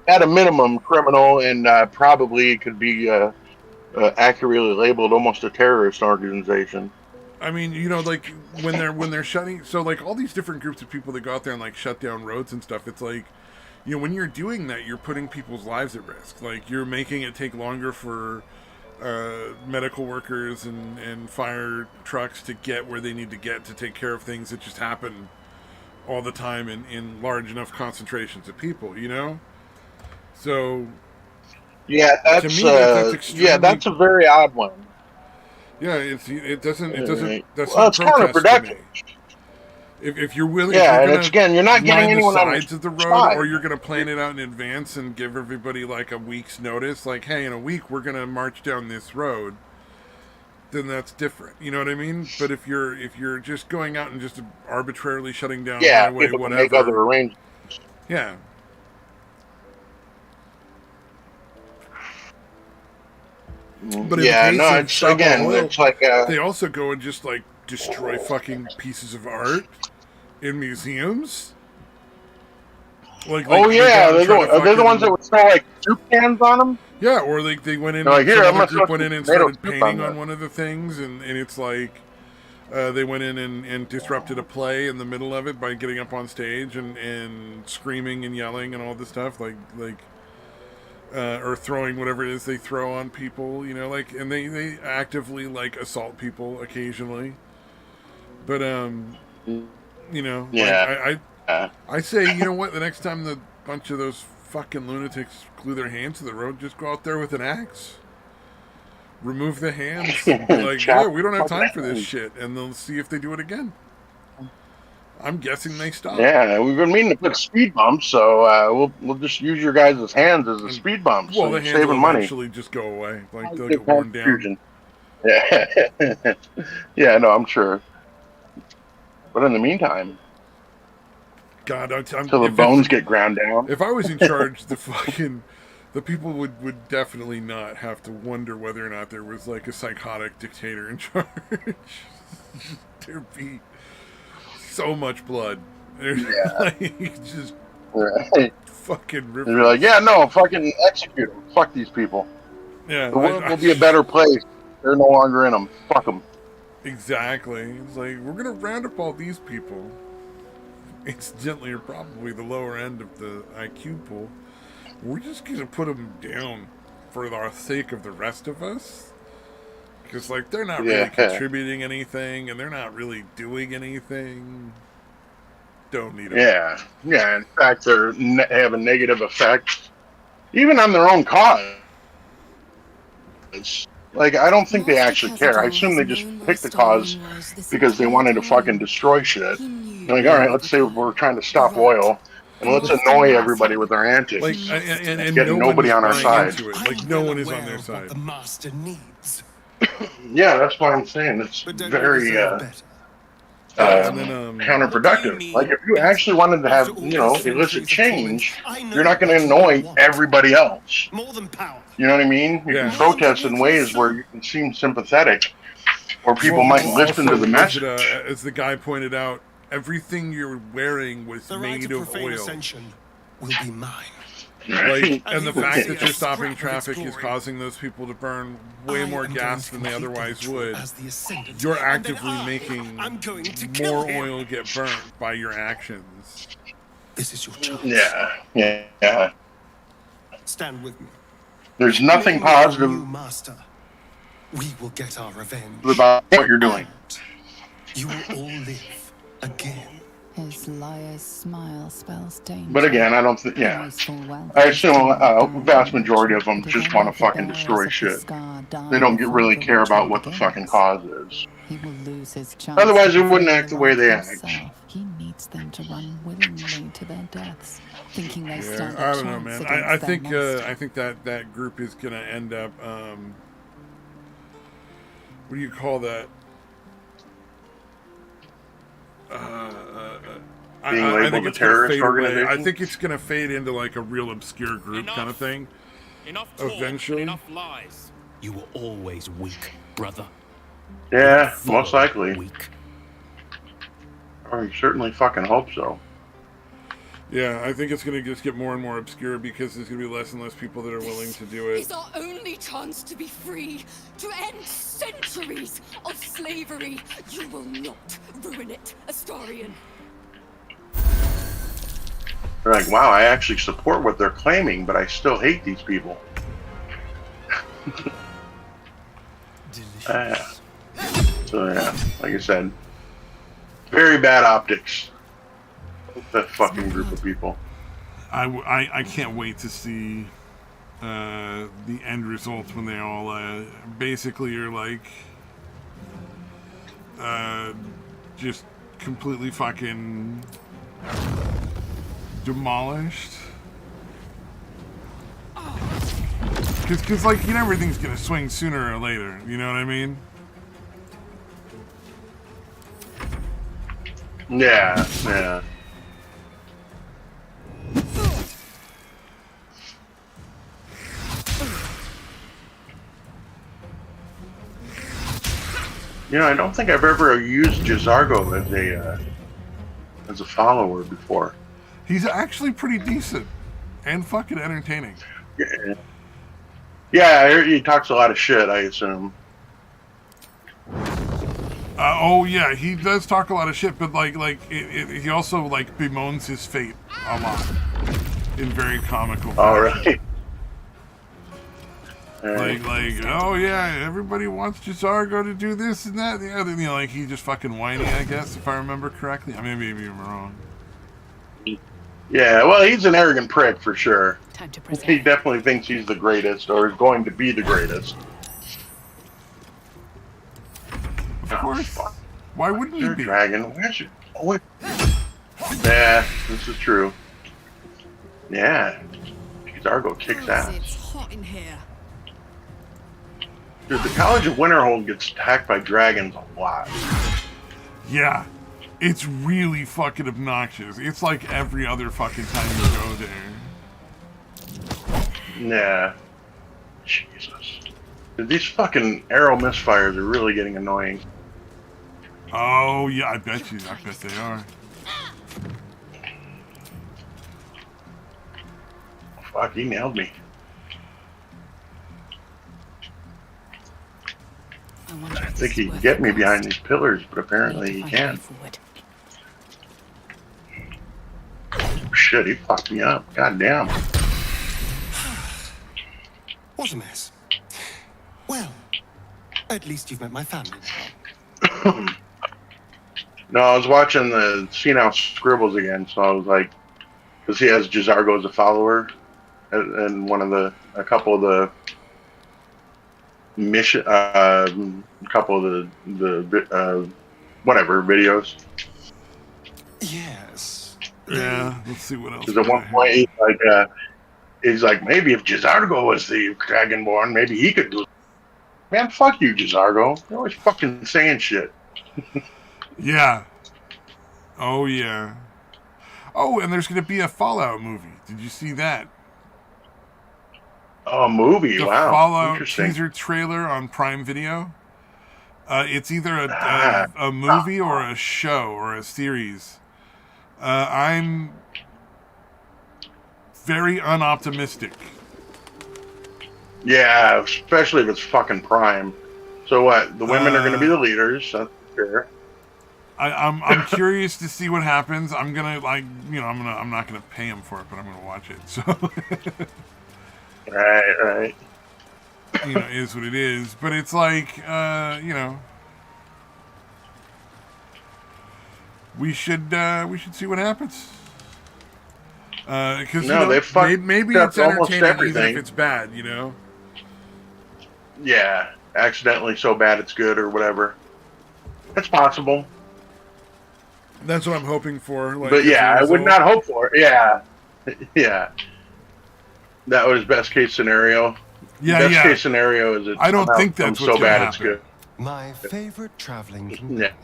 [SPEAKER 1] at a minimum, criminal, and probably could be accurately labeled almost a terrorist organization.
[SPEAKER 2] I mean, when they're shutting, so all these different groups of people that go out there and shut down roads and stuff. It's like, when you're doing that, you're putting people's lives at risk. You're making it take longer for medical workers and fire trucks to get where they need to get to take care of things that just happen all the time in large enough concentrations of people, So
[SPEAKER 1] that's
[SPEAKER 2] to me,
[SPEAKER 1] that's a very odd one.
[SPEAKER 2] Yeah, it doesn't that's
[SPEAKER 1] well,
[SPEAKER 2] not
[SPEAKER 1] it's counterproductive.
[SPEAKER 2] If you're willing,
[SPEAKER 1] and it's you're not getting anyone on
[SPEAKER 2] sides of the road, or you're going to plan it out in advance and give everybody a week's notice, hey, in a week we're going to march down this road. Then that's different. You know what I mean? But if you're just going out and just arbitrarily shutting down highway,
[SPEAKER 1] people
[SPEAKER 2] whatever,
[SPEAKER 1] make other arrangements.
[SPEAKER 2] Yeah. But in
[SPEAKER 1] Yeah,
[SPEAKER 2] the case
[SPEAKER 1] no,
[SPEAKER 2] of
[SPEAKER 1] it's
[SPEAKER 2] Stop All
[SPEAKER 1] again,
[SPEAKER 2] Oil,
[SPEAKER 1] it's like
[SPEAKER 2] they also go and just like destroy fucking pieces of art in museums.
[SPEAKER 1] oh
[SPEAKER 2] they go
[SPEAKER 1] yeah,
[SPEAKER 2] out and try to
[SPEAKER 1] they're the ones that
[SPEAKER 2] fucking
[SPEAKER 1] would throw like soup cans on them.
[SPEAKER 2] yeah, or they went in.
[SPEAKER 1] They're like, here,
[SPEAKER 2] Some
[SPEAKER 1] I'm
[SPEAKER 2] other
[SPEAKER 1] gonna
[SPEAKER 2] group
[SPEAKER 1] throw
[SPEAKER 2] went
[SPEAKER 1] some
[SPEAKER 2] in and
[SPEAKER 1] tomato
[SPEAKER 2] started
[SPEAKER 1] soup
[SPEAKER 2] painting
[SPEAKER 1] on
[SPEAKER 2] on
[SPEAKER 1] this.
[SPEAKER 2] one of the things, and it's like they went in and disrupted a play in the middle of it by getting up on stage and screaming and yelling and all this stuff, or throwing whatever it is they throw on people, and they actively like assault people occasionally. But
[SPEAKER 1] Yeah.
[SPEAKER 2] I say, you know what? The next time the bunch of those fucking lunatics glue their hands to the road, just go out there with an axe, remove the hands, and be like, "Yeah, we don't have time for this shit," and they'll see if they do it again. I'm guessing they stop.
[SPEAKER 1] Yeah, we've been meaning to put speed bumps, so we'll just use your guys' hands as a speed bump.
[SPEAKER 2] Well,
[SPEAKER 1] So
[SPEAKER 2] the
[SPEAKER 1] you're
[SPEAKER 2] hands will
[SPEAKER 1] saving money.
[SPEAKER 2] eventually just go away, like they'll get worn down.
[SPEAKER 1] Fusion. Yeah, yeah, no, I'm sure. But in the meantime,
[SPEAKER 2] God,
[SPEAKER 1] till the bones get ground down.
[SPEAKER 2] If I was in charge, the people would definitely not have to wonder whether or not there was like a psychotic dictator in charge. There'd be so much blood.
[SPEAKER 1] Yeah.
[SPEAKER 2] Just
[SPEAKER 1] Right.
[SPEAKER 2] fucking rivers.
[SPEAKER 1] And you're like, yeah, no, fucking execute them. Fuck these people.
[SPEAKER 2] Yeah,
[SPEAKER 1] The world will be a better place. They're no longer in them. Fuck them.
[SPEAKER 2] Exactly. It's like, we're gonna round up all these people. Incidentally, are probably the lower end of the IQ pool. We're just gonna put them down for the sake of the rest of us, because like they're not really contributing anything, and they're not really doing anything. Don't need them.
[SPEAKER 1] Yeah. In fact, they have a negative effect, even on their own cause. Like, I don't think they actually care. I assume they just picked the cause because they wanted to fucking destroy shit. They're like, all right, let's say we're trying to stop oil, and let's annoy everybody with our antics.
[SPEAKER 2] Like, and
[SPEAKER 1] getting nobody on our side.
[SPEAKER 2] Like, no one is on their side.
[SPEAKER 5] The master needs.
[SPEAKER 1] Yeah, that's why I'm saying it's very counterproductive. Like, if you actually wanted to have, illicit change, you're not going to annoy everybody else.
[SPEAKER 5] More than power.
[SPEAKER 1] You know what I mean? You can protest in ways where you can seem sympathetic, or people might listen to the message.
[SPEAKER 2] As the guy pointed out, everything you're wearing was made of oil.
[SPEAKER 5] Ascension will be mine.
[SPEAKER 2] Like, and the fact that you're stopping traffic is causing those people to burn way more gas than they otherwise would. You're actively making more oil get burnt by your actions.
[SPEAKER 5] This is your chance.
[SPEAKER 1] Yeah.
[SPEAKER 5] Stand with me.
[SPEAKER 1] There's nothing positive
[SPEAKER 5] Master. We will get our revenge.
[SPEAKER 1] about what you're doing.
[SPEAKER 5] You will all live again.
[SPEAKER 4] His liar's smile spells danger.
[SPEAKER 1] But again, I don't think, I assume a vast majority of them just want to fucking destroy shit. They don't really care about what the fucking cause is.
[SPEAKER 4] He will lose his chance.
[SPEAKER 1] Otherwise, they wouldn't act the way they act.
[SPEAKER 4] He needs them to run willingly to their deaths, thinking they stand a
[SPEAKER 2] I don't know, man. I think that group is gonna end up. What do you call that?
[SPEAKER 1] Being labeled a terrorist organization?
[SPEAKER 2] I think it's going to fade into like a real obscure group kind of thing.
[SPEAKER 6] Enough talk,
[SPEAKER 2] eventually.
[SPEAKER 6] Enough lies.
[SPEAKER 5] You were always weak, brother.
[SPEAKER 1] Yeah, most likely.
[SPEAKER 5] Weak.
[SPEAKER 1] Or you certainly fucking hope so.
[SPEAKER 2] Yeah, I think it's going to just get more and more obscure because there's going to be less and less people that are willing to do it.
[SPEAKER 7] It's our only chance to be free, to end centuries of slavery. You will not ruin it, Astarian.
[SPEAKER 1] They're like, wow, I actually support what they're claiming, but I still hate these people. So yeah, like I said, very bad optics. That fucking group of people.
[SPEAKER 2] I can't wait to see the end results when they all basically are like just completely fucking demolished. Because like, everything's gonna swing sooner or later, you know what I mean?
[SPEAKER 1] Yeah. I don't think I've ever used Jizargo as a follower before.
[SPEAKER 2] He's actually pretty decent and fucking entertaining.
[SPEAKER 1] Yeah, he talks a lot of shit, I assume.
[SPEAKER 2] Oh yeah, he does talk a lot of shit, but he also like bemoans his fate a lot in very comical fashion.
[SPEAKER 1] All right.
[SPEAKER 2] Oh yeah, everybody wants Jizargo to do this and that. Yeah, he's just fucking whiny, I guess, if I remember correctly. I mean, maybe I'm wrong.
[SPEAKER 1] Yeah, well, he's an arrogant prick for sure.
[SPEAKER 3] Time to present.
[SPEAKER 1] He definitely thinks he's the greatest, or is going to be the greatest.
[SPEAKER 2] Of course. Why wouldn't he be?
[SPEAKER 1] Dragon, where's your... Oh, yeah, this is true. Yeah. Jizargo kicks ass.
[SPEAKER 7] It's hot in here.
[SPEAKER 1] Dude, the College of Winterhold gets attacked by dragons a lot.
[SPEAKER 2] Yeah. It's really fucking obnoxious. It's like every other fucking time you go there.
[SPEAKER 1] Yeah. Jesus. Dude, these fucking arrow misfires are really getting annoying.
[SPEAKER 2] Oh, yeah, I bet they are.
[SPEAKER 1] Fuck, he nailed me. I think he can get me behind these pillars, but apparently he can't. Oh, shit, he fucked me up. God damn.
[SPEAKER 8] What a mess. Well, at least you've met my family.
[SPEAKER 1] No, I was watching the Senile Scribbles again, so I was like, because he has Jizargo as a follower, and a couple of the mission, a couple of the whatever videos.
[SPEAKER 8] Yes.
[SPEAKER 2] Yeah, let's see what else.
[SPEAKER 1] Because at one point he's like, maybe if Jizargo was the Dragonborn, maybe he could do it. Man, fuck you, Jizargo. You're always fucking saying shit.
[SPEAKER 2] Yeah. Oh yeah. Oh, and there's gonna be a Fallout movie. Did you see that?
[SPEAKER 1] Oh, a movie.
[SPEAKER 2] The
[SPEAKER 1] Wow.
[SPEAKER 2] Fallout teaser trailer on Prime Video. It's either a movie or a show or a series. I'm very unoptimistic.
[SPEAKER 1] Yeah, especially if it's fucking Prime. So what? The women are going to be the leaders. That's sure.
[SPEAKER 2] I'm curious to see what happens. I'm gonna I'm not gonna pay him for it, but I'm gonna watch it. So.
[SPEAKER 1] Right.
[SPEAKER 2] Is what it is. But it's like, we should see what happens. Because maybe it's entertaining even if it's bad.
[SPEAKER 1] Yeah, accidentally so bad it's good or whatever. It's possible.
[SPEAKER 2] That's what I'm hoping for.
[SPEAKER 1] But yeah, I would not hope for it. Yeah. Yeah. That was best case scenario.
[SPEAKER 2] Yeah,
[SPEAKER 1] best case scenario is
[SPEAKER 2] I don't think that's what's
[SPEAKER 1] so bad
[SPEAKER 2] happen.
[SPEAKER 1] It's good.
[SPEAKER 8] My favorite traveling companion.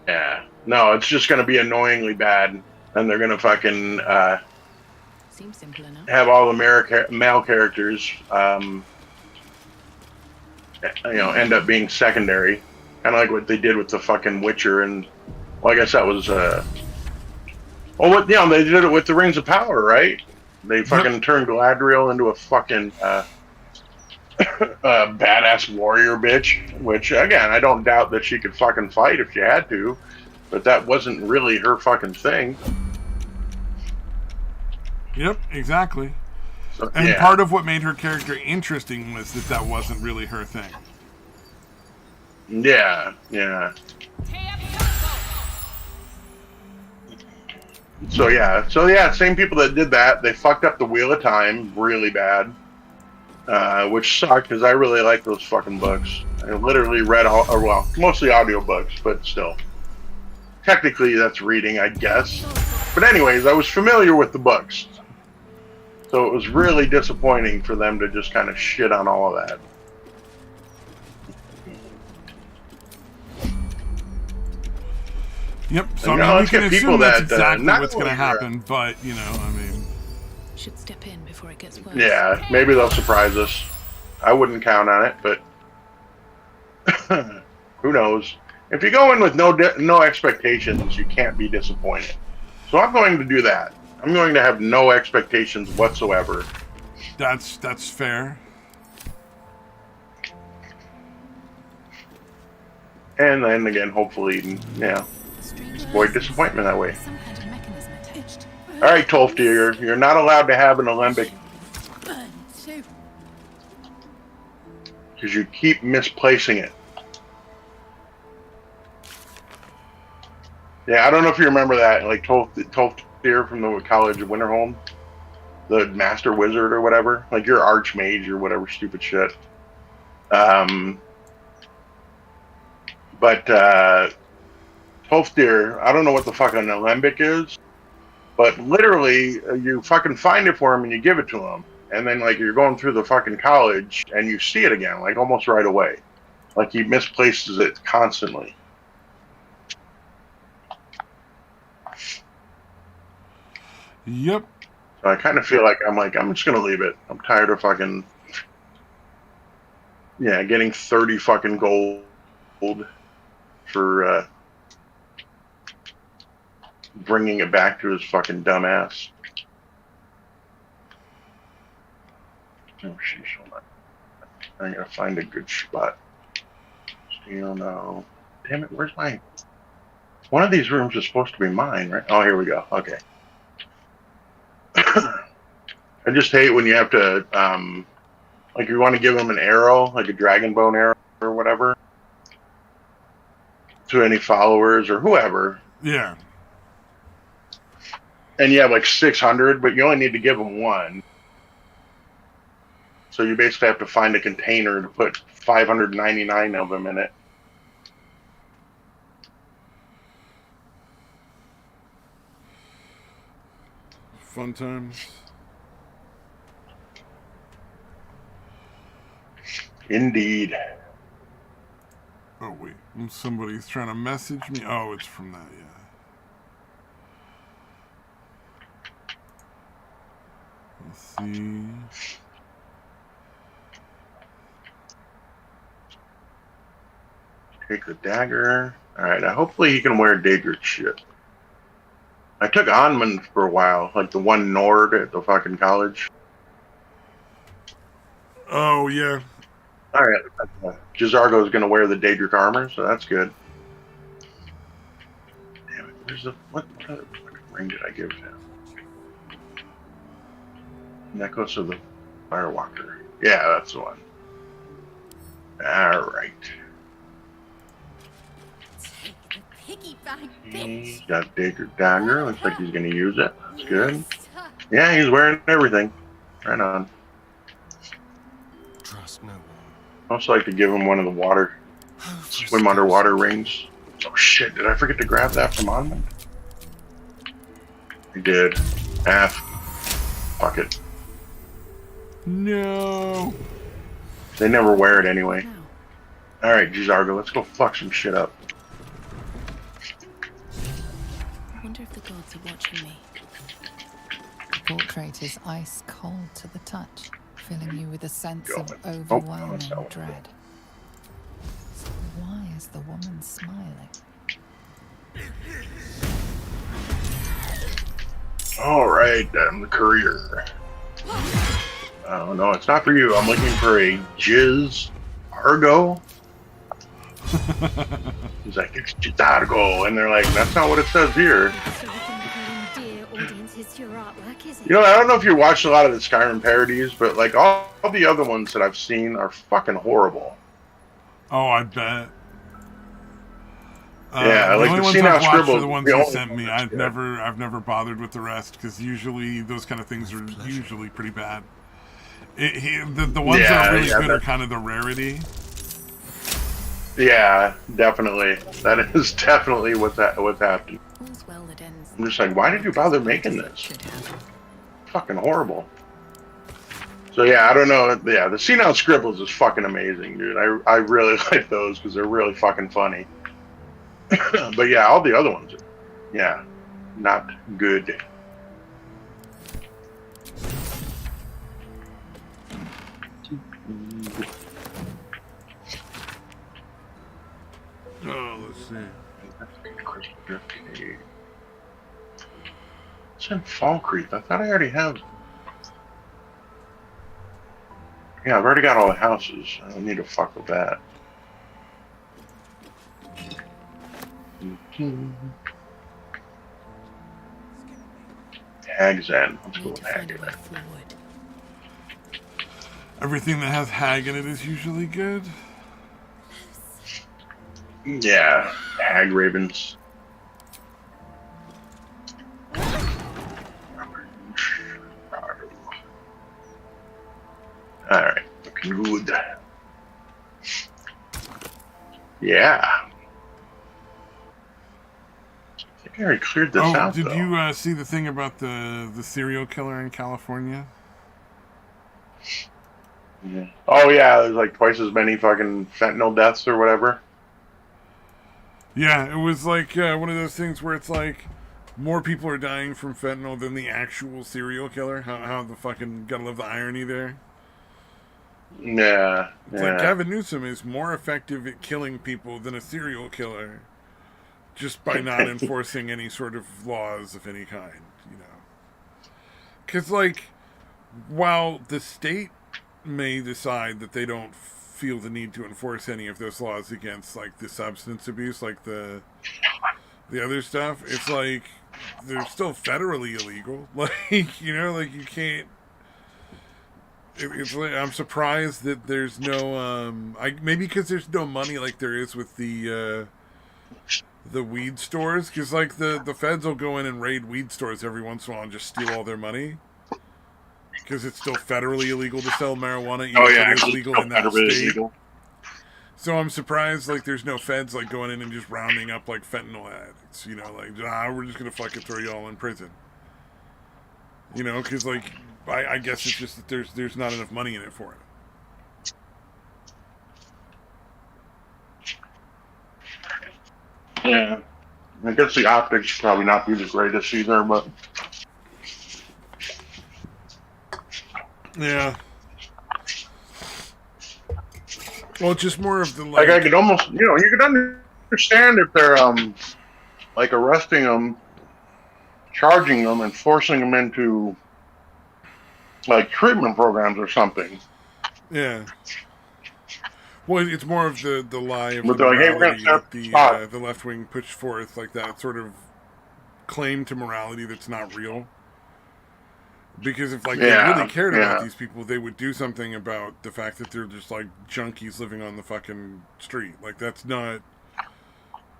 [SPEAKER 1] Yeah. No, it's just going to be annoyingly bad, and they're going to fucking
[SPEAKER 3] Seems simple enough.
[SPEAKER 1] have all the male characters, end up being secondary, kind of like what they did with the fucking Witcher, and well, I guess that was they did it with the Rings of Power, right? They fucking turned Galadriel into a fucking badass warrior bitch, which, again, I don't doubt that she could fucking fight if she had to, but that wasn't really her fucking thing.
[SPEAKER 2] Yep, exactly.
[SPEAKER 1] So,
[SPEAKER 2] and part of what made her character interesting was that wasn't really her thing.
[SPEAKER 1] Yeah. So yeah, same people that did that, they fucked up the Wheel of Time really bad, which sucked because I really like those fucking books. I literally read mostly audiobooks, but still. Technically that's reading, I guess. But anyways, I was familiar with the books. So it was really disappointing for them to just kind of shit on all of that.
[SPEAKER 2] Yep. So we can assume that's exactly what's going to happen, but
[SPEAKER 3] should step in before it gets worse.
[SPEAKER 1] Yeah, maybe they'll surprise us. I wouldn't count on it, but Who knows? If you go in with no expectations, you can't be disappointed. So I'm going to do that. I'm going to have no expectations whatsoever.
[SPEAKER 2] That's fair.
[SPEAKER 1] And then again, hopefully, avoid disappointment that way.
[SPEAKER 4] Some kind of mechanism attached.
[SPEAKER 1] All right, Tolfdir, you're not allowed to have an alembic because you keep misplacing it. Yeah, I don't know if you remember that, like Tolfdir from the College of Winterholm, the Master Wizard or whatever, like your Archmage or whatever stupid shit. But Tolfdir, I don't know what the fuck an alembic is, but literally you fucking find it for him and you give it to him, and then like you're going through the fucking college and you see it again, like almost right away, like he misplaces it constantly.
[SPEAKER 2] Yep.
[SPEAKER 1] So I kind of feel like I'm just gonna leave it. I'm tired of fucking getting 30 fucking gold for bringing it back to his fucking dumbass. Oh, sheesh, hold on. I gotta find a good spot. Steel, no. Damn it, where's my... One of these rooms is supposed to be mine, right? Oh, here we go. Okay. I just hate when you have to, like you want to give him an arrow, like a dragon bone arrow or whatever, to any followers or whoever.
[SPEAKER 2] Yeah.
[SPEAKER 1] And you have like 600, but you only need to give them one. So you basically have to find a container to put 599 of them in it.
[SPEAKER 2] Fun times.
[SPEAKER 1] Indeed.
[SPEAKER 2] Oh, wait. Somebody's trying to message me. Oh, it's from that, yeah. Let's see.
[SPEAKER 1] Take the dagger. Alright, now hopefully he can wear Daedric shit. I took Onmund for a while, like the one Nord at the fucking college.
[SPEAKER 2] Oh, yeah.
[SPEAKER 1] Alright, Jizargo's gonna wear the Daedric armor, so that's good. Damn it, where's the... What other fucking ring did I give him? Necklace of the Firewalker. Yeah, that's the one. Alright.
[SPEAKER 7] Piggyback,
[SPEAKER 1] He
[SPEAKER 7] bitch.
[SPEAKER 1] got Daedric dagger. Looks like he's gonna use it. That's good. Yeah, he's wearing everything. Right on.
[SPEAKER 8] Trust no one.
[SPEAKER 1] I also like to give him one of the swim underwater rings. Oh shit, did I forget to grab that from Onmund? I did. Fuck it.
[SPEAKER 2] No.
[SPEAKER 1] They never wear it anyway.
[SPEAKER 4] Now,
[SPEAKER 1] Alright, Jizargo, let's go fuck some shit up.
[SPEAKER 3] I wonder if the gods are watching me.
[SPEAKER 4] the portrait is ice cold to the touch, filling you with a sense of
[SPEAKER 1] that's
[SPEAKER 4] overwhelming
[SPEAKER 1] not what
[SPEAKER 4] dread. So why is the woman smiling?
[SPEAKER 1] Alright, I'm the courier. Oh no, it's not for you. I'm looking for a Jizargo. He's like, it's Jizargo. And they're like, that's not what it says here. You know, I don't know if you watched a lot of the Skyrim parodies, but like all the other ones that I've seen are fucking horrible.
[SPEAKER 2] Oh, I bet.
[SPEAKER 1] Yeah,
[SPEAKER 2] the
[SPEAKER 1] like
[SPEAKER 2] only
[SPEAKER 1] the
[SPEAKER 2] ones
[SPEAKER 1] See Now
[SPEAKER 2] I've watched
[SPEAKER 1] Scribble,
[SPEAKER 2] are the ones
[SPEAKER 1] the
[SPEAKER 2] you
[SPEAKER 1] only
[SPEAKER 2] sent me.
[SPEAKER 1] one that's
[SPEAKER 2] I've
[SPEAKER 1] good.
[SPEAKER 2] never bothered with the rest because usually those kind of things are usually pretty bad. The ones that are really good are kind of the rarity.
[SPEAKER 1] Yeah, definitely. That is definitely what's happening.
[SPEAKER 3] All's well that ends.
[SPEAKER 1] I'm just like, why did you bother making this?
[SPEAKER 3] Should have.
[SPEAKER 1] Fucking horrible. So yeah, I don't know. Yeah, the See Now Scribbles is fucking amazing, dude. I really like those because they're really fucking funny. But yeah, all the other ones, yeah, not good.
[SPEAKER 2] see.
[SPEAKER 1] It's in Fall Creek. I thought I already have. Yeah, I've already got all the houses. I don't need to fuck with that. Hag's End. Let's go
[SPEAKER 3] Need
[SPEAKER 1] with
[SPEAKER 3] to find
[SPEAKER 1] Hag's
[SPEAKER 3] a way
[SPEAKER 1] End.
[SPEAKER 3] forward.
[SPEAKER 2] Everything that has hag in it is usually good.
[SPEAKER 1] Yeah, Hag Ravens. Alright, looking good. Yeah. I think I already cleared this out,
[SPEAKER 2] Did
[SPEAKER 1] though.
[SPEAKER 2] you see the thing about the serial killer in California?
[SPEAKER 1] Yeah. Oh, yeah, there's like twice as many fucking fentanyl deaths or whatever.
[SPEAKER 2] Yeah, it was like one of those things where it's like more people are dying from fentanyl than the actual serial killer. How the fucking gotta love the irony there.
[SPEAKER 1] Yeah,
[SPEAKER 2] It's like
[SPEAKER 1] yeah.
[SPEAKER 2] Gavin Newsom is more effective at killing people than a serial killer, just by not enforcing any sort of laws of any kind, you know. Because like, while the state may decide that they don't feel the need to enforce any of those laws against like the substance abuse, like the other stuff, it's like they're still federally illegal. Like, you know, like you can't. It's like I'm surprised that there's no maybe because there's no money like there is with the weed stores, because like the feds will go in and raid weed stores every once in a while and just steal all their money because it's still federally illegal to sell marijuana even if it is legal in that state. Illegal. So I'm surprised like there's no feds like going in and just rounding up like fentanyl addicts, you know, like we're just gonna fucking throw you all in prison, you know, because like I guess it's just that there's not enough money in it for it.
[SPEAKER 1] Yeah. I guess the optics probably not be the greatest either, but
[SPEAKER 2] yeah. Well, it's just more of the
[SPEAKER 1] like I could almost, you know, you could understand if they're like arresting them, charging them, and forcing them into like treatment programs or something.
[SPEAKER 2] Yeah. Well, it's more of the lie of
[SPEAKER 1] But
[SPEAKER 2] the
[SPEAKER 1] they're like, hey, we're gonna
[SPEAKER 2] morality
[SPEAKER 1] set
[SPEAKER 2] that the left wing push forth, like that sort of claim to morality that's not real. Because if like they really cared about these people, they would do something about the fact that they're just like junkies living on the fucking street. Like that's not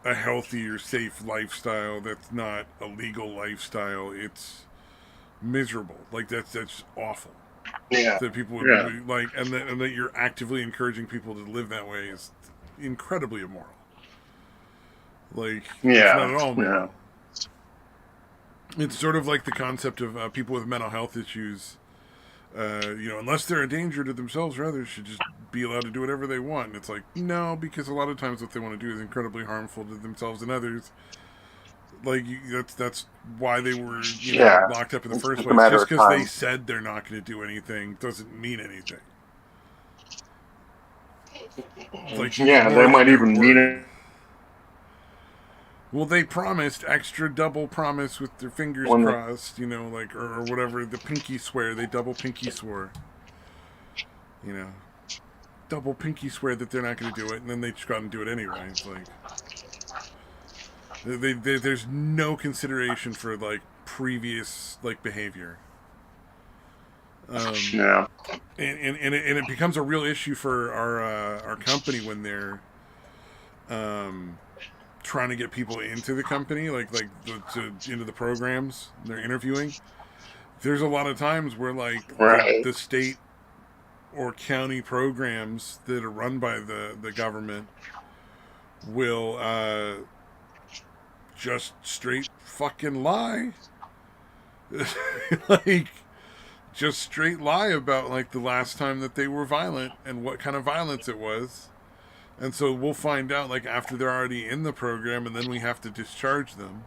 [SPEAKER 2] a healthy or safe lifestyle. That's not a legal lifestyle. It's miserable. Like that's awful.
[SPEAKER 1] Yeah.
[SPEAKER 2] That people would like, and that you're actively encouraging people to live that way is incredibly immoral. Like, it's not at all moral. It's sort of like the concept of people with mental health issues. You know, unless they're a danger to themselves or others, should just be allowed to do whatever they want. And it's like, no, because a lot of times what they want to do is incredibly harmful to themselves and others. Like that's why they were locked up in the first place. Just because they said they're not going to do anything doesn't mean anything. Like
[SPEAKER 1] they might even mean it.
[SPEAKER 2] Well, they promised extra double promise with their fingers crossed, you know, like or whatever, the pinky swear. They double pinky swore. You know, double pinky swear that they're not going to do it, and then they just go out and do it anyway. It's like. There's no consideration for like previous like behavior. And it becomes a real issue for our company when they're trying to get people into the company, into the programs they're interviewing. There's a lot of times where like the state or county programs that are run by the government will just straight fucking lie. Like, just straight lie about, like, the last time that they were violent and what kind of violence it was. And so we'll find out, like, after they're already in the program, and then we have to discharge them.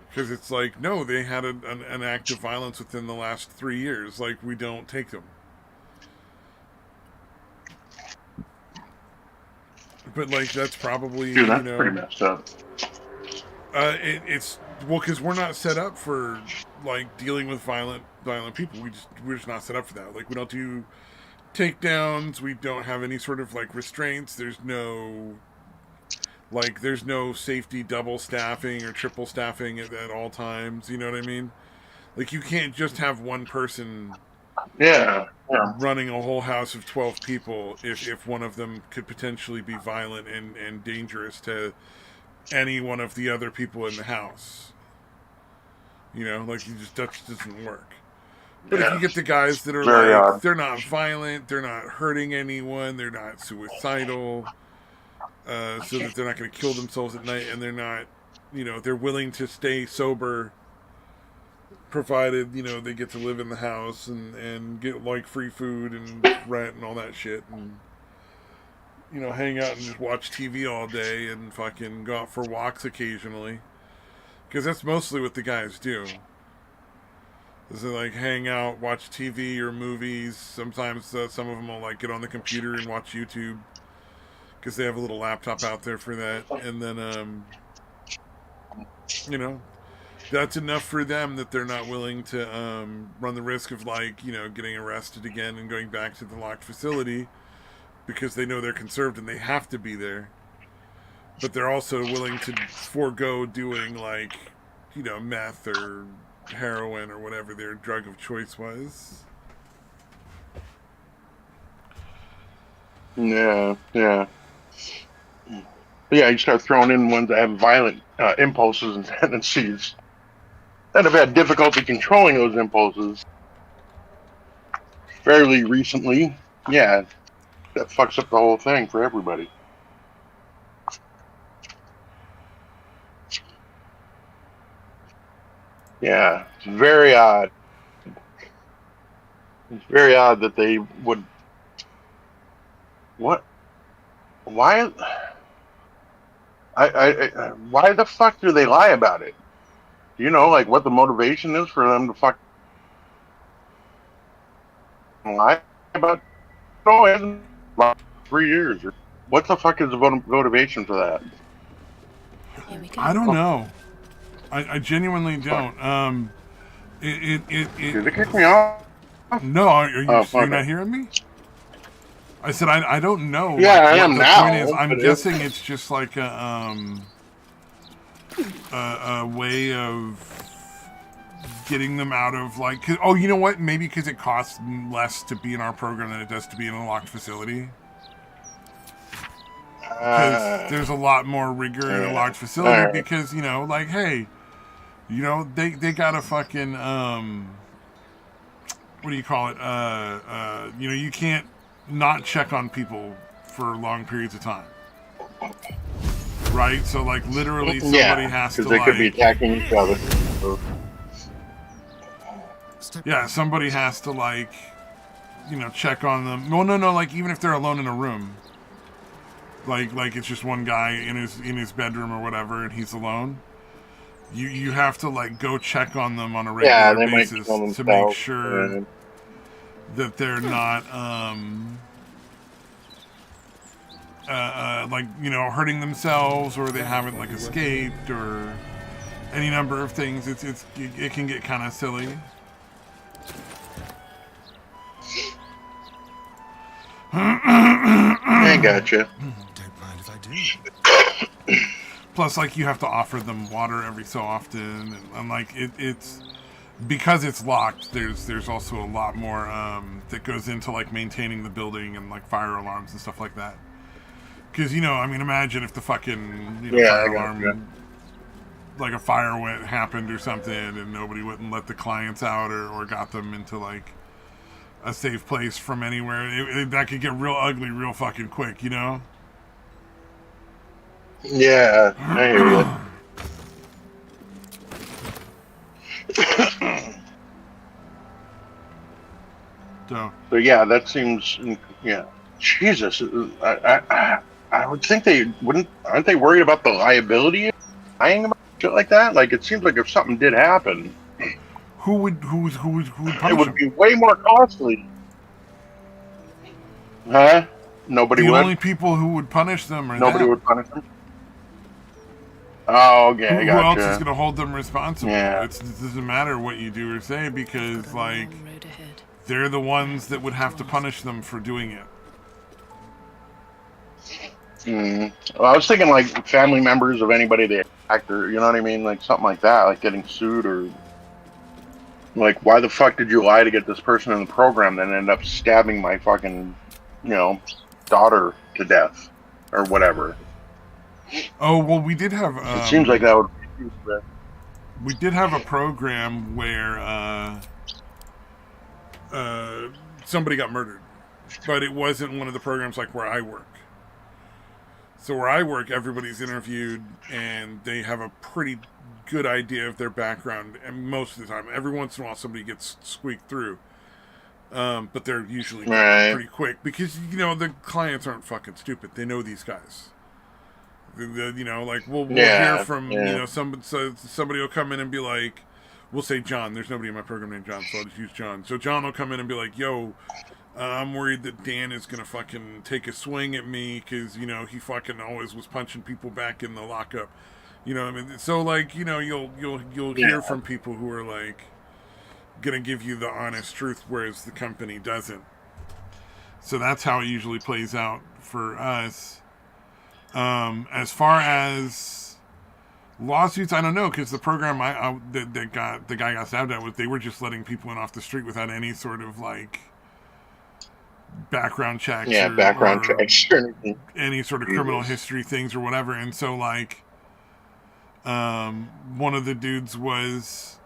[SPEAKER 2] Because it's like, no, they had an act of violence within the last 3 years. Like, we don't take them. But like that's probably
[SPEAKER 1] Dude, that's pretty messed up.
[SPEAKER 2] It's well because we're not set up for like dealing with violent people. We're just not set up for that. Like we don't do takedowns. We don't have any sort of like restraints. There's no safety double staffing or triple staffing at all times. You know what I mean? Like you can't just have one person running a whole house of 12 people if one of them could potentially be violent and dangerous to any one of the other people in the house. You know, like that just doesn't work. But if you get the guys that are they're not violent, they're not hurting anyone, they're not suicidal, so that they're not going to kill themselves at night, and they're not, they're willing to stay sober, provided, they get to live in the house and get like free food and rent and all that shit, and hang out and just watch TV all day and fucking go out for walks occasionally. Because that's mostly what the guys do. Is they like hang out, watch TV or movies. Sometimes some of them will like get on the computer and watch YouTube. Because they have a little laptop out there for that. And then, that's enough for them that they're not willing to run the risk of like, getting arrested again and going back to the locked facility. Because they know they're conserved and they have to be there. But they're also willing to forego doing like, meth or heroin or whatever their drug of choice was.
[SPEAKER 1] Yeah. But yeah, you start throwing in ones that have violent impulses and tendencies that have had difficulty controlling those impulses fairly recently. Yeah, that fucks up the whole thing for everybody. Yeah, it's very odd. It's very odd that they would. What? Why? Why the fuck do they lie about it? Do you know, like, what the motivation is for them to fuck lie about? No, it hasn't about 3 years. What the fuck is the motivation for that?
[SPEAKER 3] Here we go.
[SPEAKER 2] I don't know. I genuinely don't.
[SPEAKER 1] Did it kick me off?
[SPEAKER 2] No, are you
[SPEAKER 1] okay.
[SPEAKER 2] not hearing me? I said I don't know.
[SPEAKER 1] Yeah,
[SPEAKER 2] like,
[SPEAKER 1] I am
[SPEAKER 2] the
[SPEAKER 1] now.
[SPEAKER 2] Point is, I'm guessing it's just like a way of getting them out of like. Oh, you know what? Maybe because it costs less to be in our program than it does to be in a locked facility. Because there's a lot more rigor in a locked facility. Because like, hey, they got a fucking what do you call it? You can't not check on people for long periods of time, right? So like literally somebody has to,
[SPEAKER 1] because they could be attacking each other.
[SPEAKER 2] Yeah, somebody has to like check on them. Well, no, like even if they're alone in a room, like it's just one guy in his bedroom or whatever, and he's alone. You have to like go check on them on a regular basis to make sure that they're not like hurting themselves, or they haven't like escaped, or any number of things. It can get kind of silly.
[SPEAKER 1] I gotcha.
[SPEAKER 8] Don't mind if I do.
[SPEAKER 2] Plus, like, you have to offer them water every so often, and like it's because it's locked. There's also a lot more that goes into like maintaining the building and like fire alarms and stuff like that. Because imagine if the fucking fire alarm, like a fire happened or something, and nobody wouldn't let the clients out or got them into like a safe place from anywhere. That could get real ugly real fucking quick,
[SPEAKER 1] Yeah, I hear you.
[SPEAKER 2] So
[SPEAKER 1] yeah, that seems. Yeah, Jesus. I would think they wouldn't. Aren't they worried about the liability of lying about shit like that? Like, it seems like if something did happen,
[SPEAKER 2] who would punish
[SPEAKER 1] it would
[SPEAKER 2] them?
[SPEAKER 1] be way more costly. Huh? Nobody
[SPEAKER 2] the
[SPEAKER 1] would.
[SPEAKER 2] only people who would punish them are
[SPEAKER 1] Nobody
[SPEAKER 2] them.
[SPEAKER 1] would punish them. Oh, okay, I
[SPEAKER 2] Who
[SPEAKER 1] gotcha.
[SPEAKER 2] else is going to hold them responsible?
[SPEAKER 1] Yeah.
[SPEAKER 2] It doesn't matter what you do or say because,
[SPEAKER 3] Got a
[SPEAKER 2] like,
[SPEAKER 3] long road ahead.
[SPEAKER 2] they're the ones that would have to punish them for doing it.
[SPEAKER 1] Well, I was thinking like family members of anybody they attacked, or you know what I mean, like something like that, like getting sued, or like why the fuck did you lie to get this person in the program, then end up stabbing my fucking, daughter to death, or whatever.
[SPEAKER 2] Oh well, we did have.
[SPEAKER 1] It seems like that would.
[SPEAKER 2] We did have a program where somebody got murdered, but it wasn't one of the programs like where I work. So where I work, everybody's interviewed, and they have a pretty good idea of their background. And most of the time, every once in a while, somebody gets squeaked through, but they're usually pretty quick because the clients aren't fucking stupid. They know these guys. We'll hear from somebody will come in and be like, we'll say John. There's nobody in my program named John, so I'll just use John. So John will come in and be like, yo, I'm worried that Dan is gonna fucking take a swing at me because he fucking always was punching people back in the lockup. I mean, so like you'll hear from people who are like gonna give you the honest truth, whereas the company doesn't. So that's how it usually plays out for us. As far as lawsuits, I don't know, because the program the guy got stabbed at, they were just letting people in off the street without any sort of like background checks.
[SPEAKER 1] Yeah, background checks or anything.
[SPEAKER 2] Any sort of criminal history things or whatever. And so like, one of the dudes was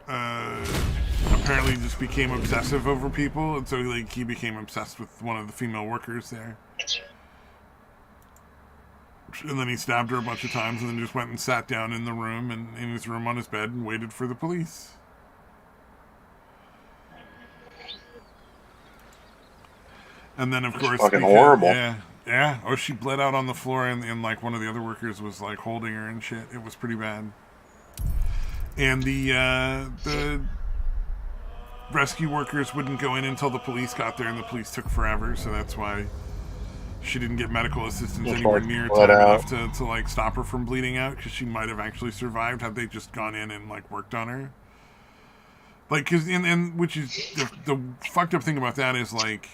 [SPEAKER 2] apparently just became obsessive over people, and so like he became obsessed with one of the female workers there. And then he stabbed her a bunch of times and then just went and sat down in his room on his bed and waited for the police. And then, of course...
[SPEAKER 1] fucking horrible.
[SPEAKER 2] Yeah. Oh, she bled out on the floor and like, one of the other workers was, like, holding her and shit. It was pretty bad. And the rescue workers wouldn't go in until the police got there, and the police took forever, so that's why she didn't get medical assistance anywhere near time enough to like stop her from bleeding out, because she might have actually survived had they just gone in and like worked on her. Like, cause which is the fucked up thing about that is like,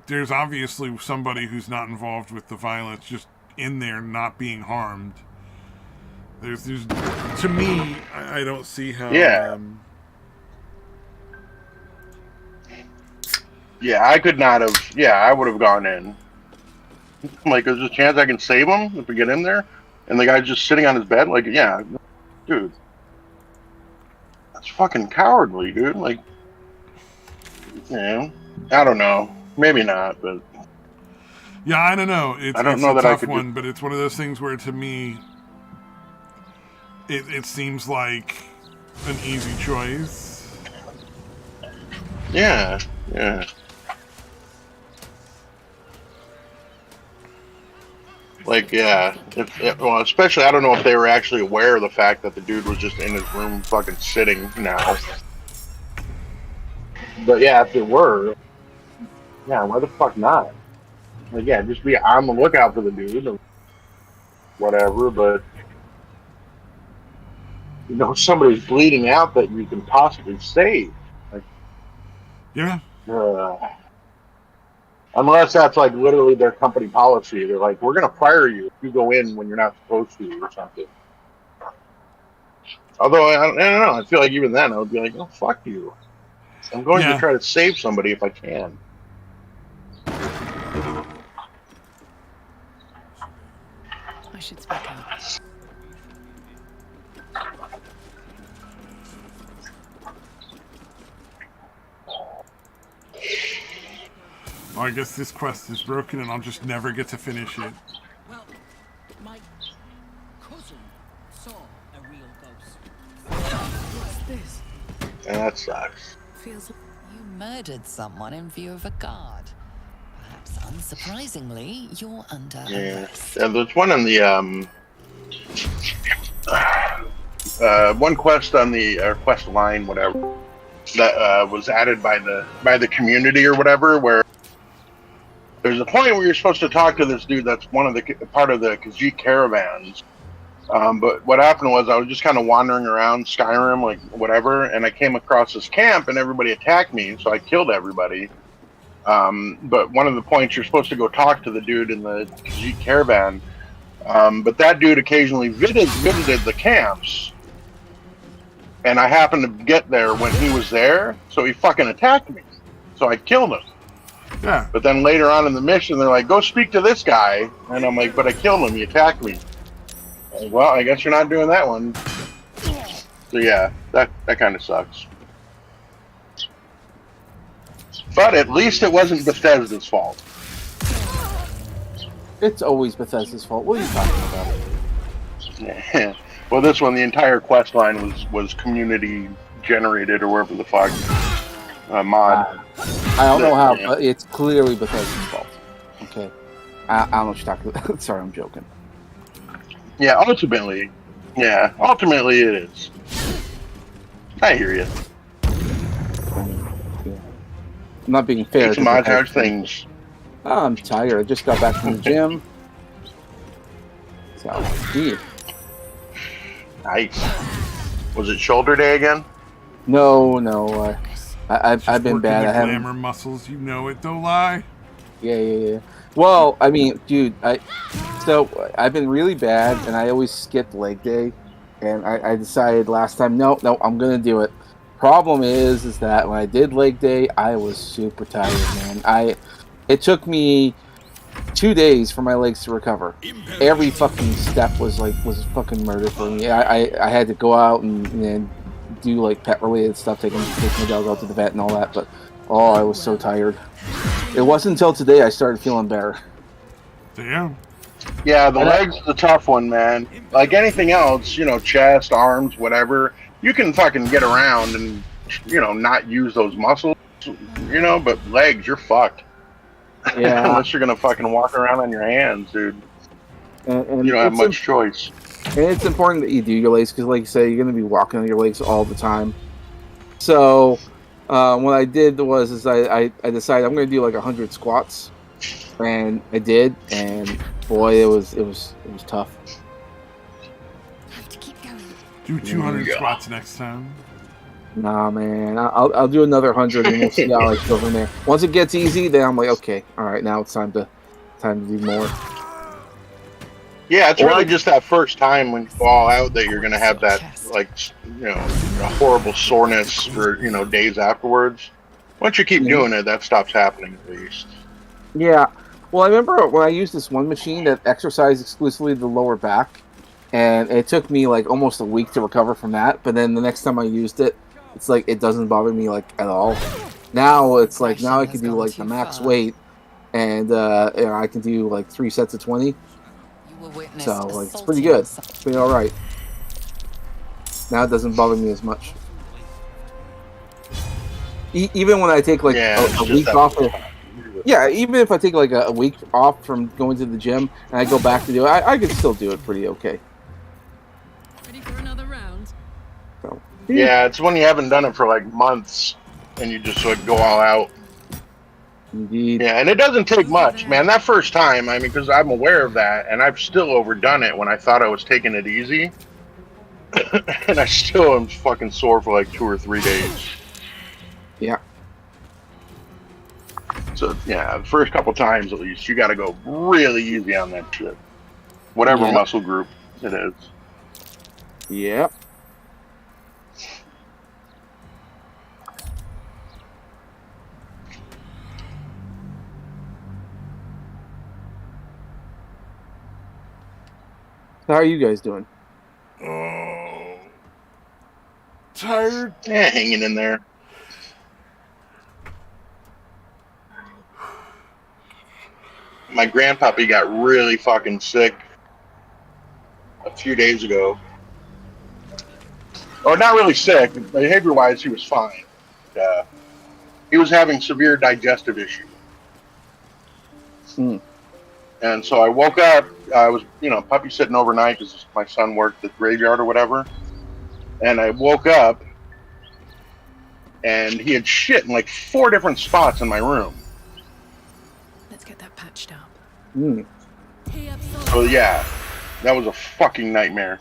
[SPEAKER 2] there's obviously somebody who's not involved with the violence just in there not being harmed. There's to me, I don't see how.
[SPEAKER 1] Yeah. I could not have. Yeah, I would have gone in. Like, there's a chance I can save him if we get in there, and the guy's just sitting on his bed. Like, yeah, dude, that's fucking cowardly, dude. Like, I don't know, maybe not, but
[SPEAKER 2] yeah, I don't know. I don't know that I could. But it's one of those things where, to me, it seems like an easy choice.
[SPEAKER 1] Yeah. Like, yeah. Well, especially, I don't know if they were actually aware of the fact that the dude was just in his room fucking sitting now. But yeah, if they were, yeah, why the fuck not? Like, yeah, just be on the lookout for the dude or whatever, but somebody's bleeding out that you can possibly save. Like,
[SPEAKER 2] yeah.
[SPEAKER 1] Unless that's like literally their company policy. They're like, we're going to fire you if you go in when you're not supposed to or something. Although, I don't know. I feel like even then I would be like, oh, fuck you. I'm going to try to save somebody if I can.
[SPEAKER 3] I should speak out.
[SPEAKER 2] Oh, I guess this quest is broken and I'll just never get to finish it.
[SPEAKER 5] Well, my cousin saw a real ghost.
[SPEAKER 3] What's this?
[SPEAKER 1] And that sucks.
[SPEAKER 3] Feels like
[SPEAKER 4] You murdered someone in view of a guard. Perhaps unsurprisingly, you're under arrest.
[SPEAKER 1] Yeah, there's one on the one quest on the quest line, whatever, that was added by the community or whatever, where there's a point where you're supposed to talk to this dude that's part of the Khajiit caravans. But what happened was I was just kind of wandering around Skyrim, like whatever, and I came across this camp and everybody attacked me, so I killed everybody. But one of the points you're supposed to go talk to the dude in the Khajiit caravan. But that dude occasionally visited the camps, and I happened to get there when he was there, so he fucking attacked me. So I killed him.
[SPEAKER 2] Yeah.
[SPEAKER 1] But then later on in the mission, they're like, go speak to this guy. And I'm like, but I killed him. He attacked me. Like, well, I guess you're not doing that one. So yeah, that kind of sucks. But at least it wasn't Bethesda's fault.
[SPEAKER 9] It's always Bethesda's fault. What are you talking about?
[SPEAKER 1] Well, this one, the entire quest line was community generated or whatever the fuck mod.
[SPEAKER 9] I don't know how, but it's clearly Bethesda's fault. Okay. I don't know what you're talking about. Sorry, I'm joking.
[SPEAKER 1] Yeah, ultimately it is. I hear you.
[SPEAKER 9] I'm not being fair.
[SPEAKER 1] Some odd things.
[SPEAKER 9] Oh, I'm tired. I just got back from the gym. So, yeah.
[SPEAKER 1] Nice. Was it shoulder day again?
[SPEAKER 9] No. I've been bad. I haven't.
[SPEAKER 2] Glamour muscles, you know it. Don't lie.
[SPEAKER 9] Yeah. Well, I mean, dude, so I've been really bad, and I always skip leg day, and I decided last time, no, I'm gonna do it. Problem is that when I did leg day, I was super tired, man. It took me 2 days for my legs to recover. Every fucking step was fucking murder for me. I had to go out and do like pet related stuff, take my dog out to the vet and all that, but I was so tired. It wasn't until today I started feeling better.
[SPEAKER 2] Damn.
[SPEAKER 1] Yeah, the leg's the tough one, man. Like anything else, chest, arms, whatever, you can fucking get around and, not use those muscles, but legs, you're fucked.
[SPEAKER 9] Yeah.
[SPEAKER 1] Unless you're going to fucking walk around on your hands, dude.
[SPEAKER 9] And
[SPEAKER 1] you don't have much choice.
[SPEAKER 9] And it's important that you do your legs, because like you say, you're going to be walking on your legs all the time. So, what I did was I decided I'm going to do like 100 squats. And I did, and boy, it was tough.
[SPEAKER 7] Have to keep going.
[SPEAKER 2] Do 200 squats next time.
[SPEAKER 9] Nah, man, I'll do another 100, and we'll see how I go from there. Once it gets easy, then I'm like, okay, all right, now it's time to do more.
[SPEAKER 1] Yeah, it's really just that first time when you fall out that you're gonna have that a horrible soreness for days afterwards. Once you keep doing it, that stops happening at least.
[SPEAKER 9] Yeah. Well, I remember when I used this one machine that exercised exclusively the lower back, and it took me like almost a week to recover from that. But then the next time I used it, it's like it doesn't bother me like at all. Now it's like now I can do like the max weight, and I can do like 3 sets of 20. So like it's pretty good. It's pretty all right. Now it doesn't bother me as much. Even when I take like a week off. Yeah, even if I take like a week off from going to the gym and I go back to do it, I can still do it pretty okay.
[SPEAKER 7] Ready for another round?
[SPEAKER 9] So,
[SPEAKER 1] yeah, it's when you haven't done it for like months and you just like go all out.
[SPEAKER 9] Indeed.
[SPEAKER 1] Yeah, and it doesn't take much, man. That first time, I mean, because I'm aware of that, and I've still overdone it when I thought I was taking it easy, and I still am fucking sore for like 2 or 3 days.
[SPEAKER 9] Yeah.
[SPEAKER 1] So, yeah, the first couple times at least, you got to go really easy on that shit. Whatever muscle group it is.
[SPEAKER 9] Yep. How are you guys doing?
[SPEAKER 2] Oh. Tired.
[SPEAKER 1] Yeah, hanging in there. My grandpappy got really fucking sick a few days ago. Or not really sick, behavior-wise he was fine. He was having severe digestive issues. And so I woke up, I was, puppy sitting overnight because my son worked at the graveyard or whatever. And I woke up and he had shit in like 4 different spots in my room.
[SPEAKER 3] Let's get get that patched up.
[SPEAKER 1] So yeah, that was a fucking nightmare.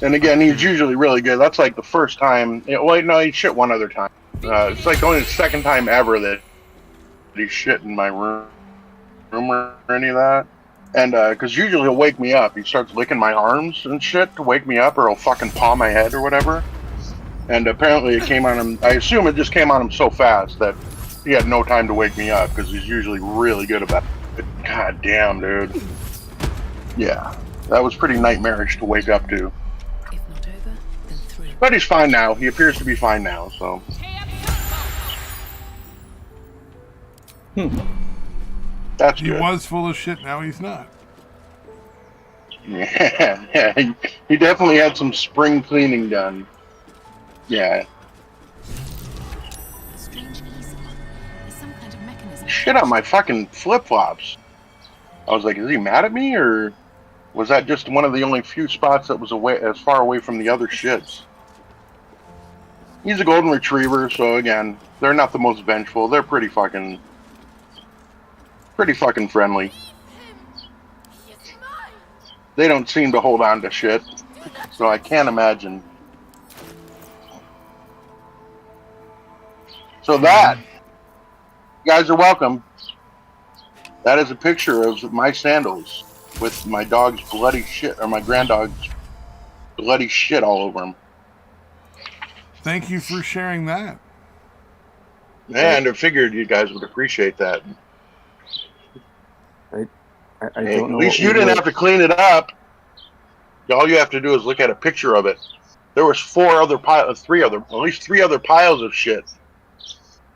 [SPEAKER 1] And again, he's usually really good. That's like the first time. Well, no, he shit one other time. It's like only the second time ever that he shit in my room or any of that. And because usually he'll wake me up. He starts licking my arms and shit to wake me up, or he'll fucking paw my head or whatever. And apparently it came on him. I assume it just came on him so fast that he had no time to wake me up, because he's usually really good about it. God damn, dude. Yeah, that was pretty nightmarish to wake up to.
[SPEAKER 3] If not over, then through.
[SPEAKER 1] But he's fine now. He appears to be fine now, so. That's
[SPEAKER 2] He
[SPEAKER 1] good.
[SPEAKER 2] was full of shit, now he's not.
[SPEAKER 1] Yeah, he definitely had some spring cleaning done. Yeah.
[SPEAKER 3] A strange easy. There's some kind of mechanism.
[SPEAKER 1] Shit on my fucking flip-flops. I was like, is he mad at me, or was that just one of the only few spots that was away, as far away from the other shits? He's a golden retriever, so again, they're not the most vengeful. They're pretty fucking friendly. They don't seem to hold on to shit, so I can't imagine. So that, you guys are welcome. That is a picture of my sandals with my dog's bloody shit, or my granddog's bloody shit all over him.
[SPEAKER 2] Thank you for sharing that.
[SPEAKER 1] And I figured you guys would appreciate that.
[SPEAKER 9] I
[SPEAKER 1] Hey,
[SPEAKER 9] don't know.
[SPEAKER 1] at least you didn't have to clean it up. All you have to do is look at a picture of it. There was at least three other piles of shit.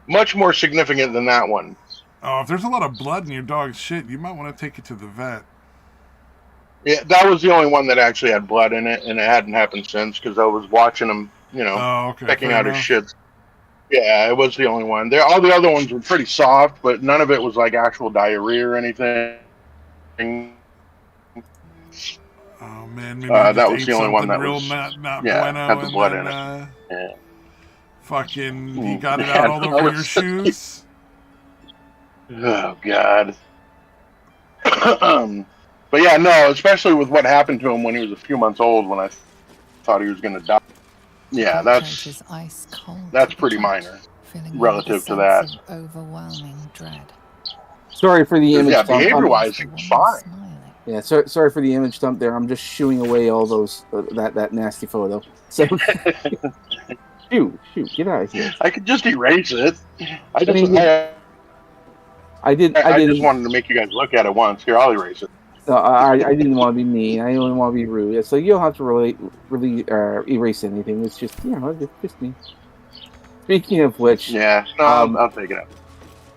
[SPEAKER 1] Much more significant than that one.
[SPEAKER 2] Oh, if there's a lot of blood in your dog's shit, you might want to take it to the vet.
[SPEAKER 1] Yeah, that was the only one that actually had blood in it, and it hadn't happened since, because I was watching him, checking out his shit. Yeah, it was the only one. All the other ones were pretty soft, but none of it was like actual diarrhea or anything.
[SPEAKER 2] Oh man, maybe
[SPEAKER 1] that was the only one that
[SPEAKER 2] real
[SPEAKER 1] was
[SPEAKER 2] not
[SPEAKER 1] yeah,
[SPEAKER 2] bueno,
[SPEAKER 1] had the blood
[SPEAKER 2] and
[SPEAKER 1] in
[SPEAKER 2] then,
[SPEAKER 1] it. Yeah.
[SPEAKER 2] Fucking, you got it out all
[SPEAKER 1] that
[SPEAKER 2] over
[SPEAKER 1] was
[SPEAKER 2] your shoes.
[SPEAKER 1] Oh God. But yeah, no, especially with what happened to him when he was a few months old, when I thought he was going to die. Yeah, that's pretty minor relative to that.
[SPEAKER 4] Overwhelming dread.
[SPEAKER 9] Sorry for the image.
[SPEAKER 1] Yeah,
[SPEAKER 9] dump.
[SPEAKER 1] behavior-wise, he was fine.
[SPEAKER 9] Yeah, sorry for the image dump there. I'm just shooing away all those that nasty photo. So shoot, get out of here.
[SPEAKER 1] I could just erase it. I just wanted to make you guys look at it once. Here, I'll erase it.
[SPEAKER 9] I didn't want to be mean. I didn't want to be rude. It's like you don't have to really erase anything. It's just it's just me. Speaking of which,
[SPEAKER 1] yeah, no, I'll take it out.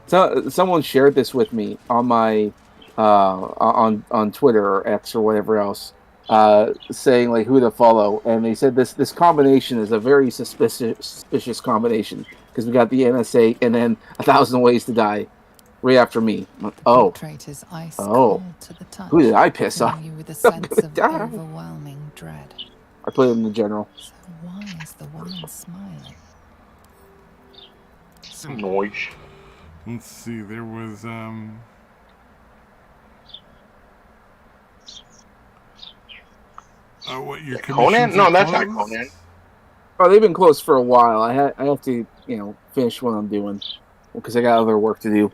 [SPEAKER 9] So someone shared this with me on my on Twitter or X or whatever else, saying like who to follow, and they said this combination is a very suspicious combination, because we got the NSA and then 1,000 Ways to Die right after me. Oh, who did I piss off?
[SPEAKER 4] You with a sense of overwhelming dread.
[SPEAKER 9] I put it in the general.
[SPEAKER 4] So why is the woman smiling?
[SPEAKER 1] Noise.
[SPEAKER 2] Let's see, there was what your
[SPEAKER 1] Conan? No, that's not Conan.
[SPEAKER 9] Oh, they've been closed for a while. I have to finish what I'm doing because I got other work to do.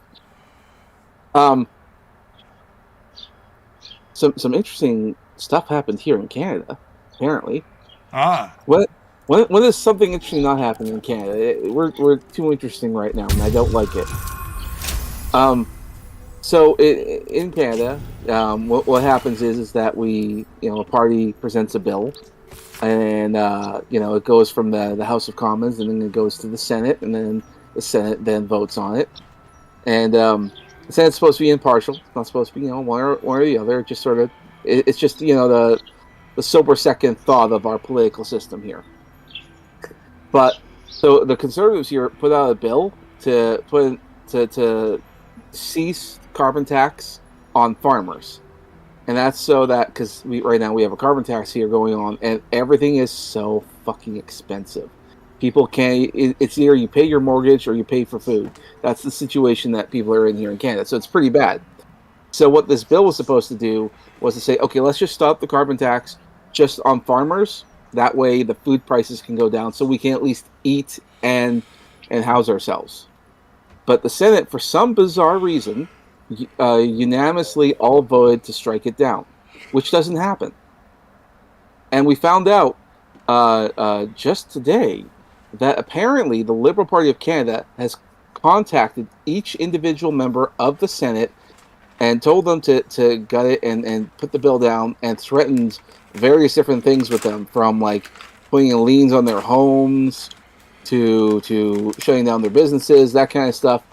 [SPEAKER 9] Some interesting stuff happened here in Canada, apparently. When is something interesting not happening in Canada? We're too interesting right now, and I don't like it. So in Canada, what happens is that we, a party presents a bill, and it goes from the House of Commons, and then it goes to the Senate, and then the Senate then votes on it, and the Senate's supposed to be impartial. It's not supposed to be one or the other. Just sort of, it's just the sober second thought of our political system here. But so the Conservatives here put out a bill to cease carbon tax on farmers, and that's so that because right now we have a carbon tax here going on, and everything is so fucking expensive. People can't. It's either you pay your mortgage or you pay for food. That's the situation that people are in here in Canada. So it's pretty bad. So what this bill was supposed to do was to say, okay, let's just stop the carbon tax just on farmers. That way, the food prices can go down, so we can at least eat and house ourselves. But the Senate, for some bizarre reason, unanimously all voted to strike it down, which doesn't happen. And we found out just today that apparently the Liberal Party of Canada has contacted each individual member of the Senate and told them to gut it and put the bill down, and threatened various different things with them, from like putting liens on their homes to shutting down their businesses, that kind of stuff.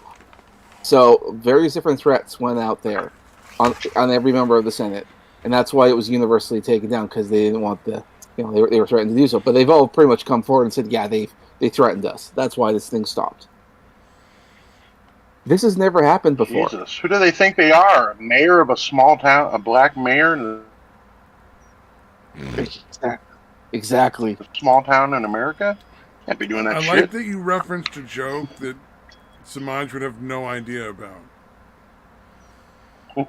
[SPEAKER 9] So various different threats went out there on every member of the Senate, and that's why it was universally taken down, because they didn't want they were threatened to do so. But they've all pretty much come forward and said, yeah, they threatened us. That's why this thing stopped. This has never happened before.
[SPEAKER 1] Jesus, who do they think they are? A mayor of a small town, a black mayor in
[SPEAKER 9] Exactly.
[SPEAKER 1] a small town in America? Can't be doing that shit.
[SPEAKER 2] I like that you referenced a joke that Samaj would have no idea about.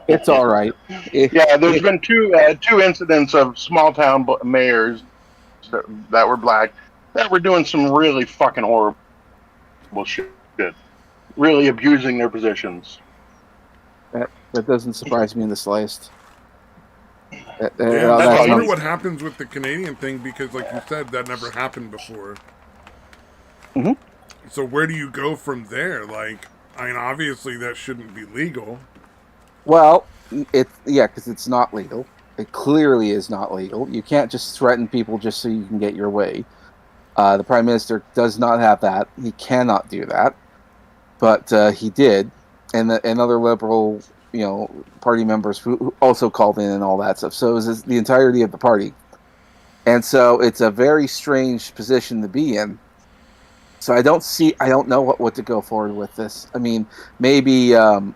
[SPEAKER 9] It's all right.
[SPEAKER 1] Yeah, there's been two incidents of small town mayors that were black that were doing some really fucking horrible shit. Really abusing their positions.
[SPEAKER 9] That doesn't surprise me in the slightest.
[SPEAKER 2] I wonder what happens with the Canadian thing, because, like you said, that never happened before.
[SPEAKER 9] Mm-hmm.
[SPEAKER 2] So where do you go from there? Like, I mean, obviously that shouldn't be legal.
[SPEAKER 9] Well, because it's not legal. It clearly is not legal. You can't just threaten people just so you can get your way. The Prime Minister does not have that. He cannot do that. But he did, and other Liberal, party members who also called in and all that stuff. So it was the entirety of the party, and so it's a very strange position to be in. So I don't know what to go forward with this. I mean, maybe when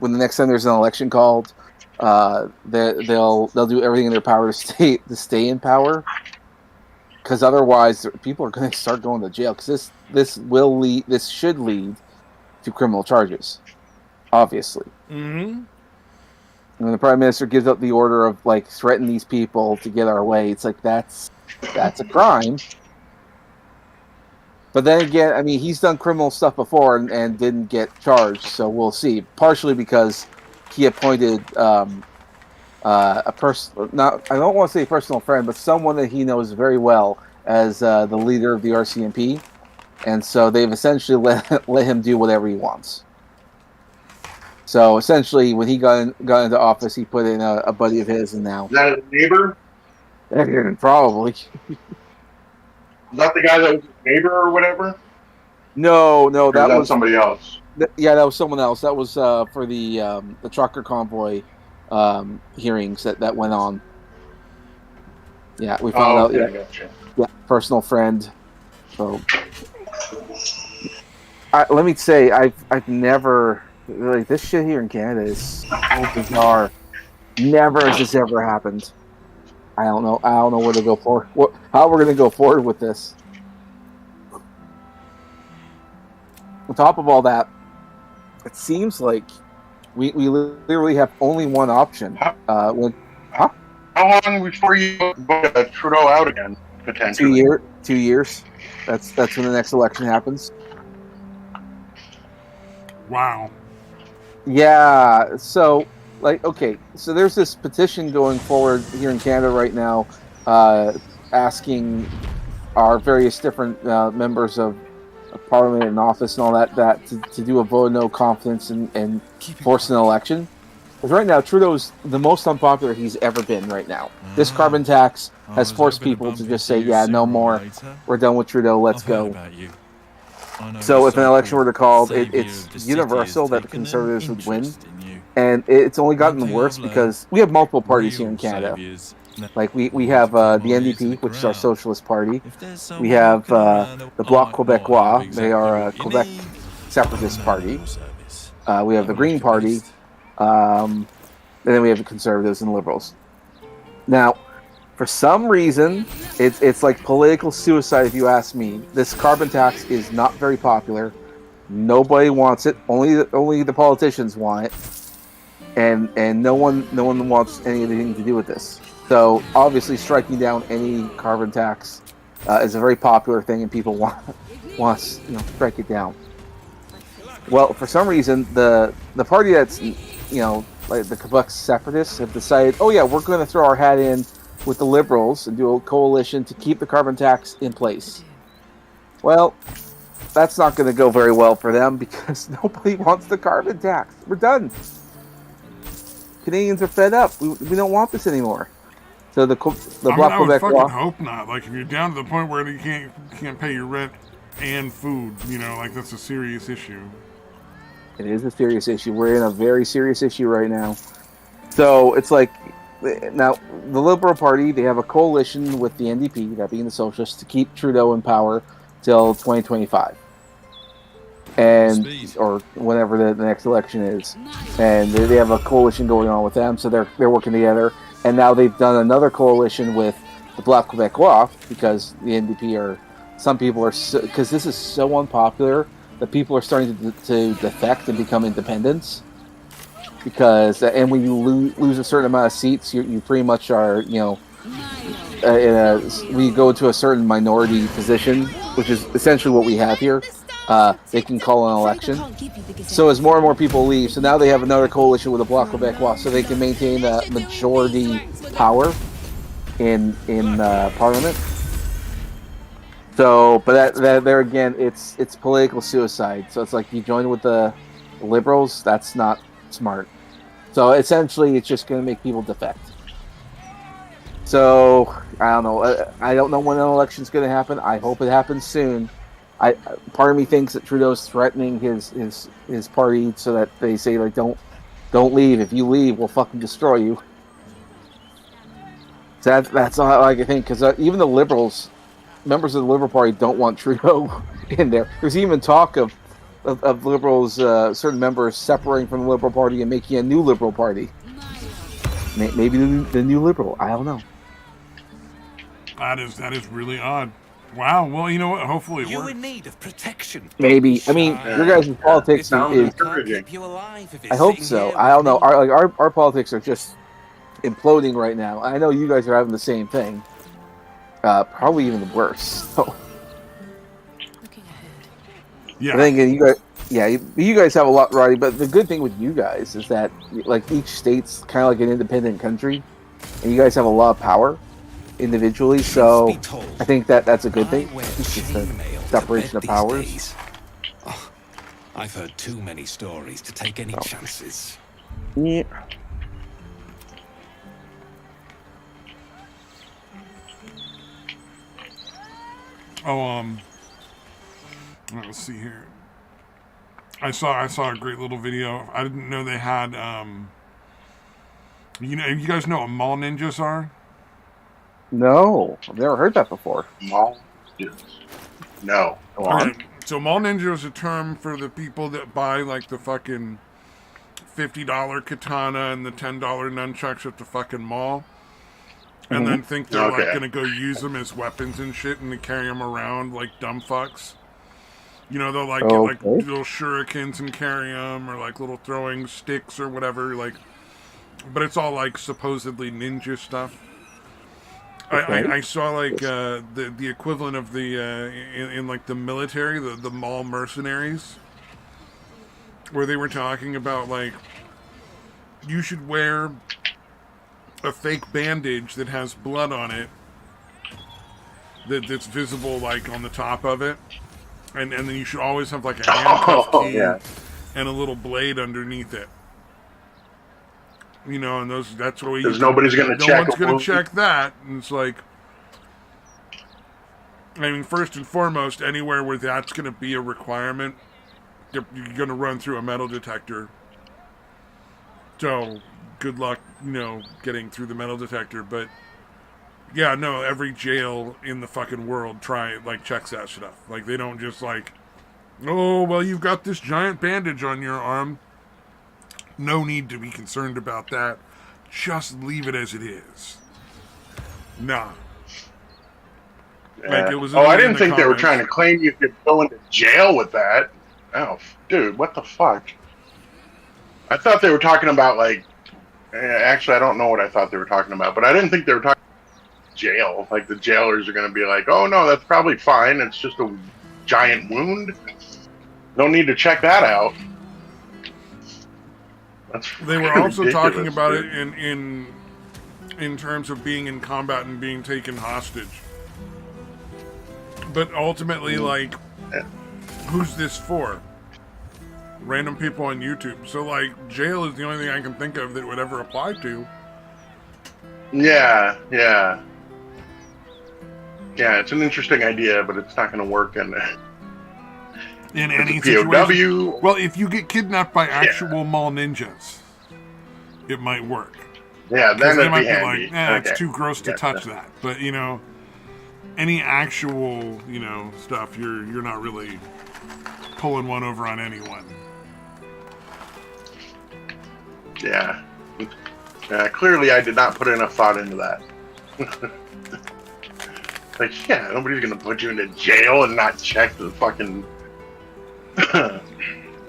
[SPEAKER 9] the next time there's an election called, they'll do everything in their power to stay in power. Because otherwise, people are going to start going to jail. Because this should lead to criminal charges, obviously.
[SPEAKER 2] Mm-hmm.
[SPEAKER 9] When the Prime Minister gives out the order of threaten these people to get our way, it's like that's a crime. But then again, I mean, he's done criminal stuff before and didn't get charged, so we'll see. Partially because he appointed a person, I don't want to say a personal friend, but someone that he knows very well as the leader of the RCMP, and so they've essentially let him do whatever he wants. So essentially, when he got into office, he put in a buddy of his, and now
[SPEAKER 1] is that his neighbor?
[SPEAKER 9] Probably.
[SPEAKER 1] Is that the guy that was his neighbor or whatever?
[SPEAKER 9] No, that was
[SPEAKER 1] somebody else.
[SPEAKER 9] Yeah, that was someone else. That was for the trucker convoy hearings that went on. Yeah, we found out.
[SPEAKER 1] Okay, gotcha.
[SPEAKER 9] Yeah, personal friend. So, let me say, I've never this shit here in Canada is so bizarre. Never has this ever happened. I don't know where to go forward. How we're gonna go forward with this. On top of all that, it seems like we literally have only one option.
[SPEAKER 1] How long before you vote Trudeau out again? Potentially
[SPEAKER 9] 2 years. That's when the next election happens.
[SPEAKER 2] Wow.
[SPEAKER 9] Yeah. So so there's this petition going forward here in Canada right now, asking our various different members of Parliament and office and all that to do a vote of no confidence and force an election. Because right now, Trudeau's the most unpopular he's ever been right now. This carbon tax has forced people to just say, yeah, no more. We're done with Trudeau. Let's go. So if an election were to call, it's universal that the Conservatives would win. And it's only gotten worse because we have multiple parties here in Canada. Like we have the NDP, which is our socialist party. We have the Bloc Québécois. They are a Quebec separatist party. We have the Green Party. And then we have the Conservatives and Liberals. Now, for some reason, It's like political suicide, if you ask me. This carbon tax is not very popular. Nobody wants it. Only the politicians want it, and no one wants anything to do with this. So obviously, striking down any carbon tax is a very popular thing, and people wants strike it down. Well, for some reason, the party that's like the Quebec separatists have decided, oh yeah, we're going to throw our hat in with the Liberals and do a coalition to keep the carbon tax in place. Well, that's not going to go very well for them because nobody wants the carbon tax. We're done. Canadians are fed up. We don't want this anymore. So the Bloc
[SPEAKER 2] I would
[SPEAKER 9] Quebec
[SPEAKER 2] fucking
[SPEAKER 9] law.
[SPEAKER 2] hope not. Like, if you're down to the point where you can't pay your rent and food, like that's a serious issue.
[SPEAKER 9] It is a serious issue. We're in a very serious issue right now. So it's like, now the Liberal Party, they have a coalition with the NDP, that being the Socialists, to keep Trudeau in power till 2025, or whenever the next election is. And they have a coalition going on with them, so they're working together. And now they've done another coalition with the Bloc Québécois because the NDP some people are, because this is so unpopular that people are starting to defect and become independents. Because and when you lose a certain amount of seats, you pretty much are we go to a certain minority position, which is essentially what we have here. They can call an election. So as more and more people leave, so now they have another coalition with the Bloc Québécois, so they can maintain a majority power in Parliament. So, but that there again, it's political suicide. So it's like you join with the Liberals. That's not smart. So essentially, it's just going to make people defect. So I don't know. I don't know when an election's going to happen. I hope it happens soon. Part of me thinks that Trudeau's threatening his party so that they say like don't leave. If you leave, we'll fucking destroy you. So that's all I can think, because even the Liberals, members of the Liberal Party, don't want Trudeau in there. There's even talk of Liberals, certain members separating from the Liberal Party and making a new Liberal Party. Maybe the new Liberal. I don't know.
[SPEAKER 2] That is really odd. Wow. Well, you know what? Hopefully it
[SPEAKER 5] You
[SPEAKER 2] works.
[SPEAKER 5] in need of protection.
[SPEAKER 9] Maybe. I mean, your guys' politics is. I hope so. I don't know. Our politics are just imploding right now. I know you guys are having the same thing. Probably even worse. So.
[SPEAKER 3] Looking ahead.
[SPEAKER 2] Yeah.
[SPEAKER 9] I think you guys have a lot riding, but the good thing with you guys is that like each state's kind of like an independent country, and you guys have a lot of power individually. So I think that's a good thing. It's just a separation of powers.
[SPEAKER 5] Oh, I've heard too many stories to take any chances.
[SPEAKER 9] Yeah.
[SPEAKER 2] Let's see here. I saw a great little video. I didn't know they had you guys know what mall ninjas are?
[SPEAKER 9] No, I've never heard that before.
[SPEAKER 1] Mall? Yes. No.
[SPEAKER 9] Go on.
[SPEAKER 2] Okay, so mall ninja is a term for the people that buy like the fucking $50 katana and the $10 nunchucks at the fucking mall, and then think they're like gonna go use them as weapons and shit, and to carry them around like dumb fucks. They'll like get like little shurikens and carry them, or like little throwing sticks or whatever. Like, but it's all like supposedly ninja stuff. I saw like the equivalent of the in like the military, the mall mercenaries, where they were talking about like you should wear a fake bandage that has blood on it that's visible like on the top of it. And then you should always have like a handcuff key and a little blade underneath it. And that's what
[SPEAKER 1] because nobody's going to check.
[SPEAKER 2] No one's going to check that. And it's like, I mean, first and foremost, anywhere where that's going to be a requirement, you're going to run through a metal detector. So, good luck, getting through the metal detector. But yeah, no, every jail in the fucking world checks that stuff. Like, they don't just like, oh, well, you've got this giant bandage on your arm. No need to be concerned about that. Just leave it as it is. Nah. Like, it was
[SPEAKER 1] I
[SPEAKER 2] in
[SPEAKER 1] didn't
[SPEAKER 2] the
[SPEAKER 1] think they were
[SPEAKER 2] comments.
[SPEAKER 1] trying to claim you could go into jail with that. Oh, dude, what the fuck? I thought they were talking about, like, actually, I don't know what I thought they were talking about, but I didn't think they were talking about jail. Like, the jailers are going to be like, oh, no, that's probably fine. It's just a giant wound. No need to check that out. That's
[SPEAKER 2] They were also
[SPEAKER 1] ridiculous,
[SPEAKER 2] talking about
[SPEAKER 1] dude.
[SPEAKER 2] it in terms of being in combat and being taken hostage. But ultimately, like, who's this for? Random people on YouTube. So, like, jail is the only thing I can think of that would ever apply to.
[SPEAKER 1] Yeah. Yeah, it's an interesting idea, but it's not going to work in
[SPEAKER 2] any
[SPEAKER 1] situation.
[SPEAKER 2] POW. Well, if you get kidnapped by actual mall ninjas, it might work.
[SPEAKER 1] Yeah, then
[SPEAKER 2] they
[SPEAKER 1] it'd
[SPEAKER 2] might
[SPEAKER 1] be
[SPEAKER 2] be
[SPEAKER 1] handy.
[SPEAKER 2] like, it's too gross to touch that. But, you know, any actual, you know, stuff, you're not really pulling one over on anyone.
[SPEAKER 1] Yeah. Clearly I did not put enough thought into that. Like, yeah, nobody's gonna put you into jail and not check the fucking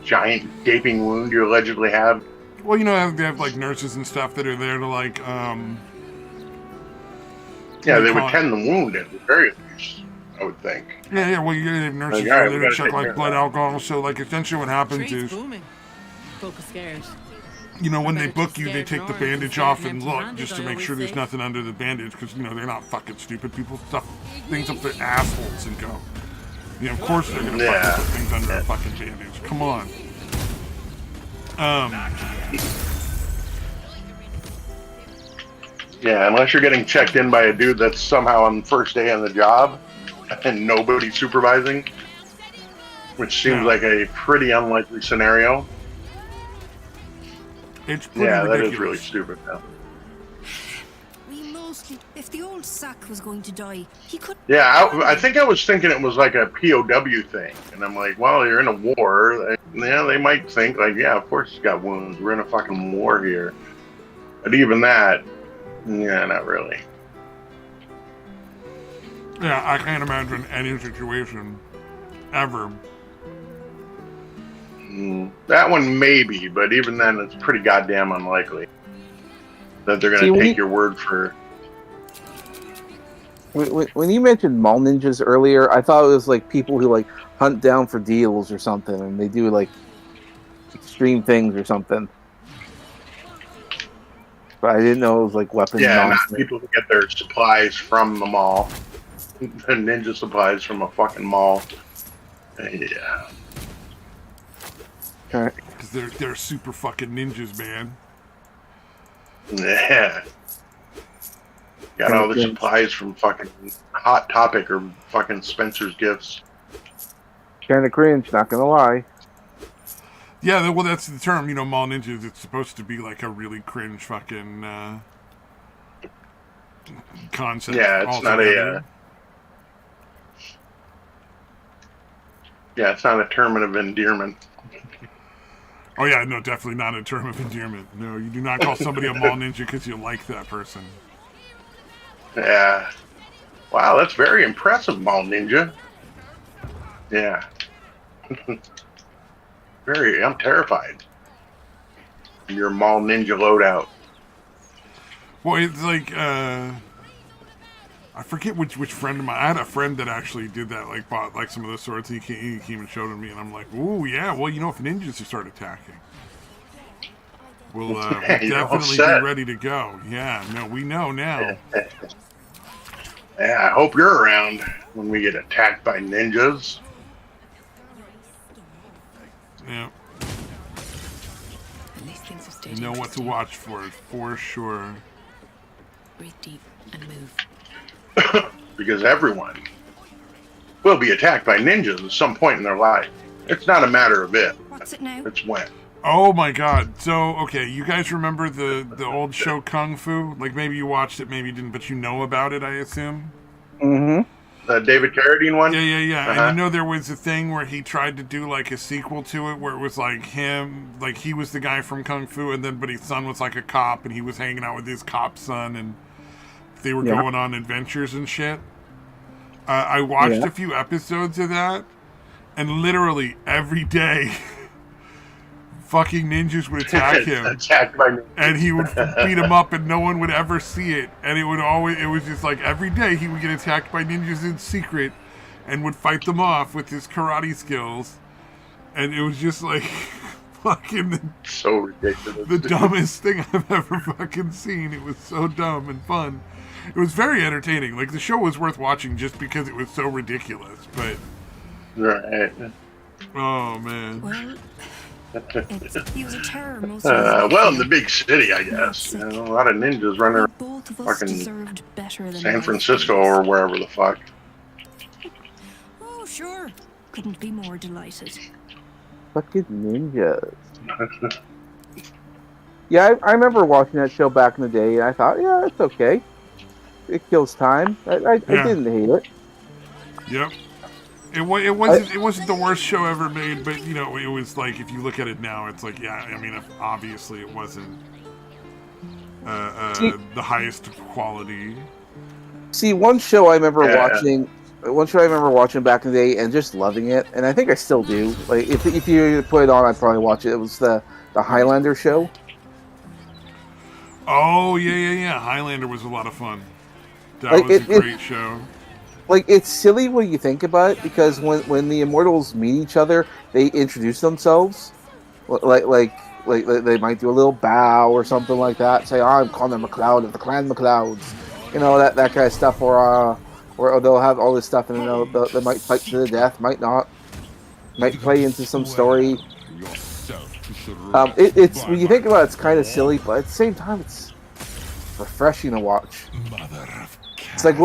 [SPEAKER 1] giant gaping wound you allegedly have.
[SPEAKER 2] Well, you know, they have, like, nurses and stuff that are there to, like,
[SPEAKER 1] yeah, they would tend the wound at the very least, I would think.
[SPEAKER 2] Yeah, well, you have nurses
[SPEAKER 1] Like, all right,
[SPEAKER 2] there
[SPEAKER 1] we
[SPEAKER 2] to
[SPEAKER 1] gotta
[SPEAKER 2] check,
[SPEAKER 1] take
[SPEAKER 2] like,
[SPEAKER 1] care of
[SPEAKER 2] blood
[SPEAKER 1] that.
[SPEAKER 2] alcohol. So, like, essentially what happens
[SPEAKER 10] Trade's
[SPEAKER 2] is,
[SPEAKER 10] booming. Folk are scared.
[SPEAKER 2] you know, when they
[SPEAKER 10] Better
[SPEAKER 2] book
[SPEAKER 10] too
[SPEAKER 2] you, they
[SPEAKER 10] scared
[SPEAKER 2] take the
[SPEAKER 10] than orange
[SPEAKER 2] bandage
[SPEAKER 10] and
[SPEAKER 2] off
[SPEAKER 10] scared
[SPEAKER 2] and
[SPEAKER 10] and
[SPEAKER 2] look,
[SPEAKER 10] empty-handed,
[SPEAKER 2] just to
[SPEAKER 10] I
[SPEAKER 2] make sure
[SPEAKER 10] always
[SPEAKER 2] there's
[SPEAKER 10] say.
[SPEAKER 2] nothing under the bandage, because, you know, they're not fucking stupid. People stuff things up their assholes and go. You know, of course they're gonna
[SPEAKER 1] Yeah.
[SPEAKER 2] fucking put things under a fucking bandage. Come on.
[SPEAKER 1] Yeah, unless you're getting checked in by a dude that's somehow on the first day on the job and nobody supervising, which seems like a pretty unlikely scenario.
[SPEAKER 2] It's pretty
[SPEAKER 1] that
[SPEAKER 2] ridiculous.
[SPEAKER 1] is really stupid now.
[SPEAKER 11] We mostly, if the old sack was going to die, he could.
[SPEAKER 1] Yeah, I think I was thinking it was like a POW thing, and I'm like, well, you're in a war. Yeah, they might think like, yeah, of course he's got wounds. We're in a fucking war here. But even that, yeah, not really.
[SPEAKER 2] Yeah, I can't imagine any situation ever.
[SPEAKER 1] That one maybe, but even then, it's pretty goddamn unlikely that they're going to take your word for.
[SPEAKER 9] When you mentioned mall ninjas earlier, I thought it was like people who like hunt down for deals or something, and they do like extreme things or something. But I didn't know it was like weapons.
[SPEAKER 1] Yeah,
[SPEAKER 9] nonsense.
[SPEAKER 1] not people who get their supplies from the mall. The ninja supplies from a fucking mall. Yeah.
[SPEAKER 2] Because they're super fucking ninjas, man.
[SPEAKER 1] Yeah. Got all the supplies from fucking Hot Topic or fucking Spencer's Gifts.
[SPEAKER 9] Kind of cringe, not gonna lie.
[SPEAKER 2] Yeah, well, that's the term, you know, mall ninjas. It's supposed to be like a really cringe fucking concept.
[SPEAKER 1] Yeah, it's not a. Yeah, it's not a term of endearment.
[SPEAKER 2] Oh yeah, no, definitely not a term of endearment. No, you do not call somebody a mall ninja because you like that person.
[SPEAKER 1] Yeah. Wow, that's very impressive, Mall Ninja. Yeah. I'm terrified. Your Mall Ninja loadout.
[SPEAKER 2] Well, it's like, I forget which friend of mine. I had a friend that actually did that, like, bought, like, some of those swords. He came and showed them me, and I'm like, ooh, yeah, well, you know, if ninjas start attacking, we'll definitely be ready to go. Yeah, no, we know now.
[SPEAKER 1] Yeah, I hope you're around when we get attacked by ninjas.
[SPEAKER 2] Yeah. You know what to watch for sure.
[SPEAKER 3] Breathe deep and move.
[SPEAKER 1] Because everyone will be attacked by ninjas at some point in their life. It's not a matter of if.
[SPEAKER 11] What's it now?
[SPEAKER 1] It's when.
[SPEAKER 2] Oh my god. So, okay, you guys remember the old show Kung Fu? Like, maybe you watched it, maybe you didn't, but you know about it, I assume?
[SPEAKER 9] Mm-hmm.
[SPEAKER 1] The David Carradine one?
[SPEAKER 2] Yeah.
[SPEAKER 1] Uh-huh.
[SPEAKER 2] And you know there was a thing where he tried to do, like, a sequel to it, where it was, like, him, like, he was the guy from Kung Fu, and then, but his son was, like, a cop, and he was hanging out with his cop son, and they were going on adventures and shit. I watched a few episodes of that, and literally every day, fucking ninjas would attack him.
[SPEAKER 1] Attacked by ninjas.
[SPEAKER 2] And he would beat him up, and no one would ever see it. And it was just like every day he would get attacked by ninjas in secret, and would fight them off with his karate skills. And it was just like fucking
[SPEAKER 1] so ridiculous.
[SPEAKER 2] The dumbest thing I've ever fucking seen. It was so dumb and fun. It was very entertaining. Like, the show was worth watching just because it was so ridiculous. But
[SPEAKER 1] right.
[SPEAKER 2] Oh man.
[SPEAKER 11] Well, he was a terror most
[SPEAKER 1] well, in the big city, I guess. You know, a lot of ninjas running around
[SPEAKER 11] both of us
[SPEAKER 1] fucking
[SPEAKER 11] deserved better than
[SPEAKER 1] San Francisco or wherever the fuck.
[SPEAKER 11] Oh, sure. Couldn't be more delighted.
[SPEAKER 9] Fucking ninjas. Yeah, I remember watching that show back in the day, and I thought, yeah, it's okay. It kills time. I didn't hate it.
[SPEAKER 2] Yep. It wasn't the worst show ever made, but you know, it was like, if you look at it now, it's like, yeah, I mean, obviously it wasn't the highest quality.
[SPEAKER 9] See, one show I remember watching back in the day and just loving it, and I think I still do. Like, if you put it on, I'd probably watch it. It was the Highlander show.
[SPEAKER 2] Oh yeah. Highlander was a lot of fun. That was a great show.
[SPEAKER 9] Like, it's silly when you think about it, because when the Immortals meet each other, they introduce themselves. Like they might do a little bow or something like that. Say, I'm Connor MacLeod of the Clan MacLeods. You know, that kind of stuff. Or they'll have all this stuff, and they might fight to the death, might not. Might play into some story. It's when you think about it, it's kind of silly, but at the same time, it's refreshing to watch. It's like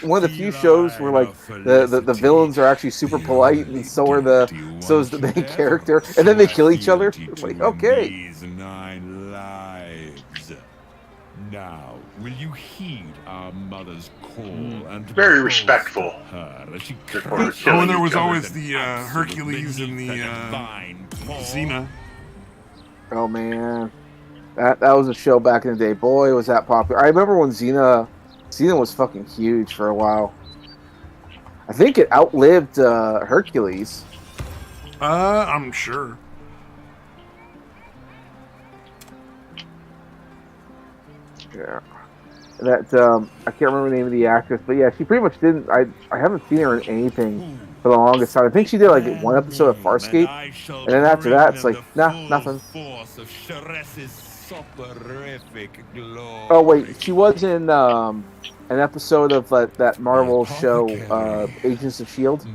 [SPEAKER 9] one of the few shows where like the villains are actually super polite, and so is the main character, and then they kill each other. It's like, okay.
[SPEAKER 5] These 9 lives. Now, will you heed our mother's call and
[SPEAKER 1] very respectful?
[SPEAKER 2] And there was always the Hercules and the Xena.
[SPEAKER 9] Oh man, that was a show back in the day. Boy, was that popular! I remember when Xena was fucking huge for a while. I think it outlived Hercules.
[SPEAKER 2] I'm sure.
[SPEAKER 9] Yeah. That I can't remember the name of the actress, but yeah, she pretty much didn't. I haven't seen her in anything for the longest time. I think she did like one episode of Farscape, and then after that, it's like, nah, nothing. Oh wait, she was in an episode of that Marvel show, Agents of S.H.I.E.L.D.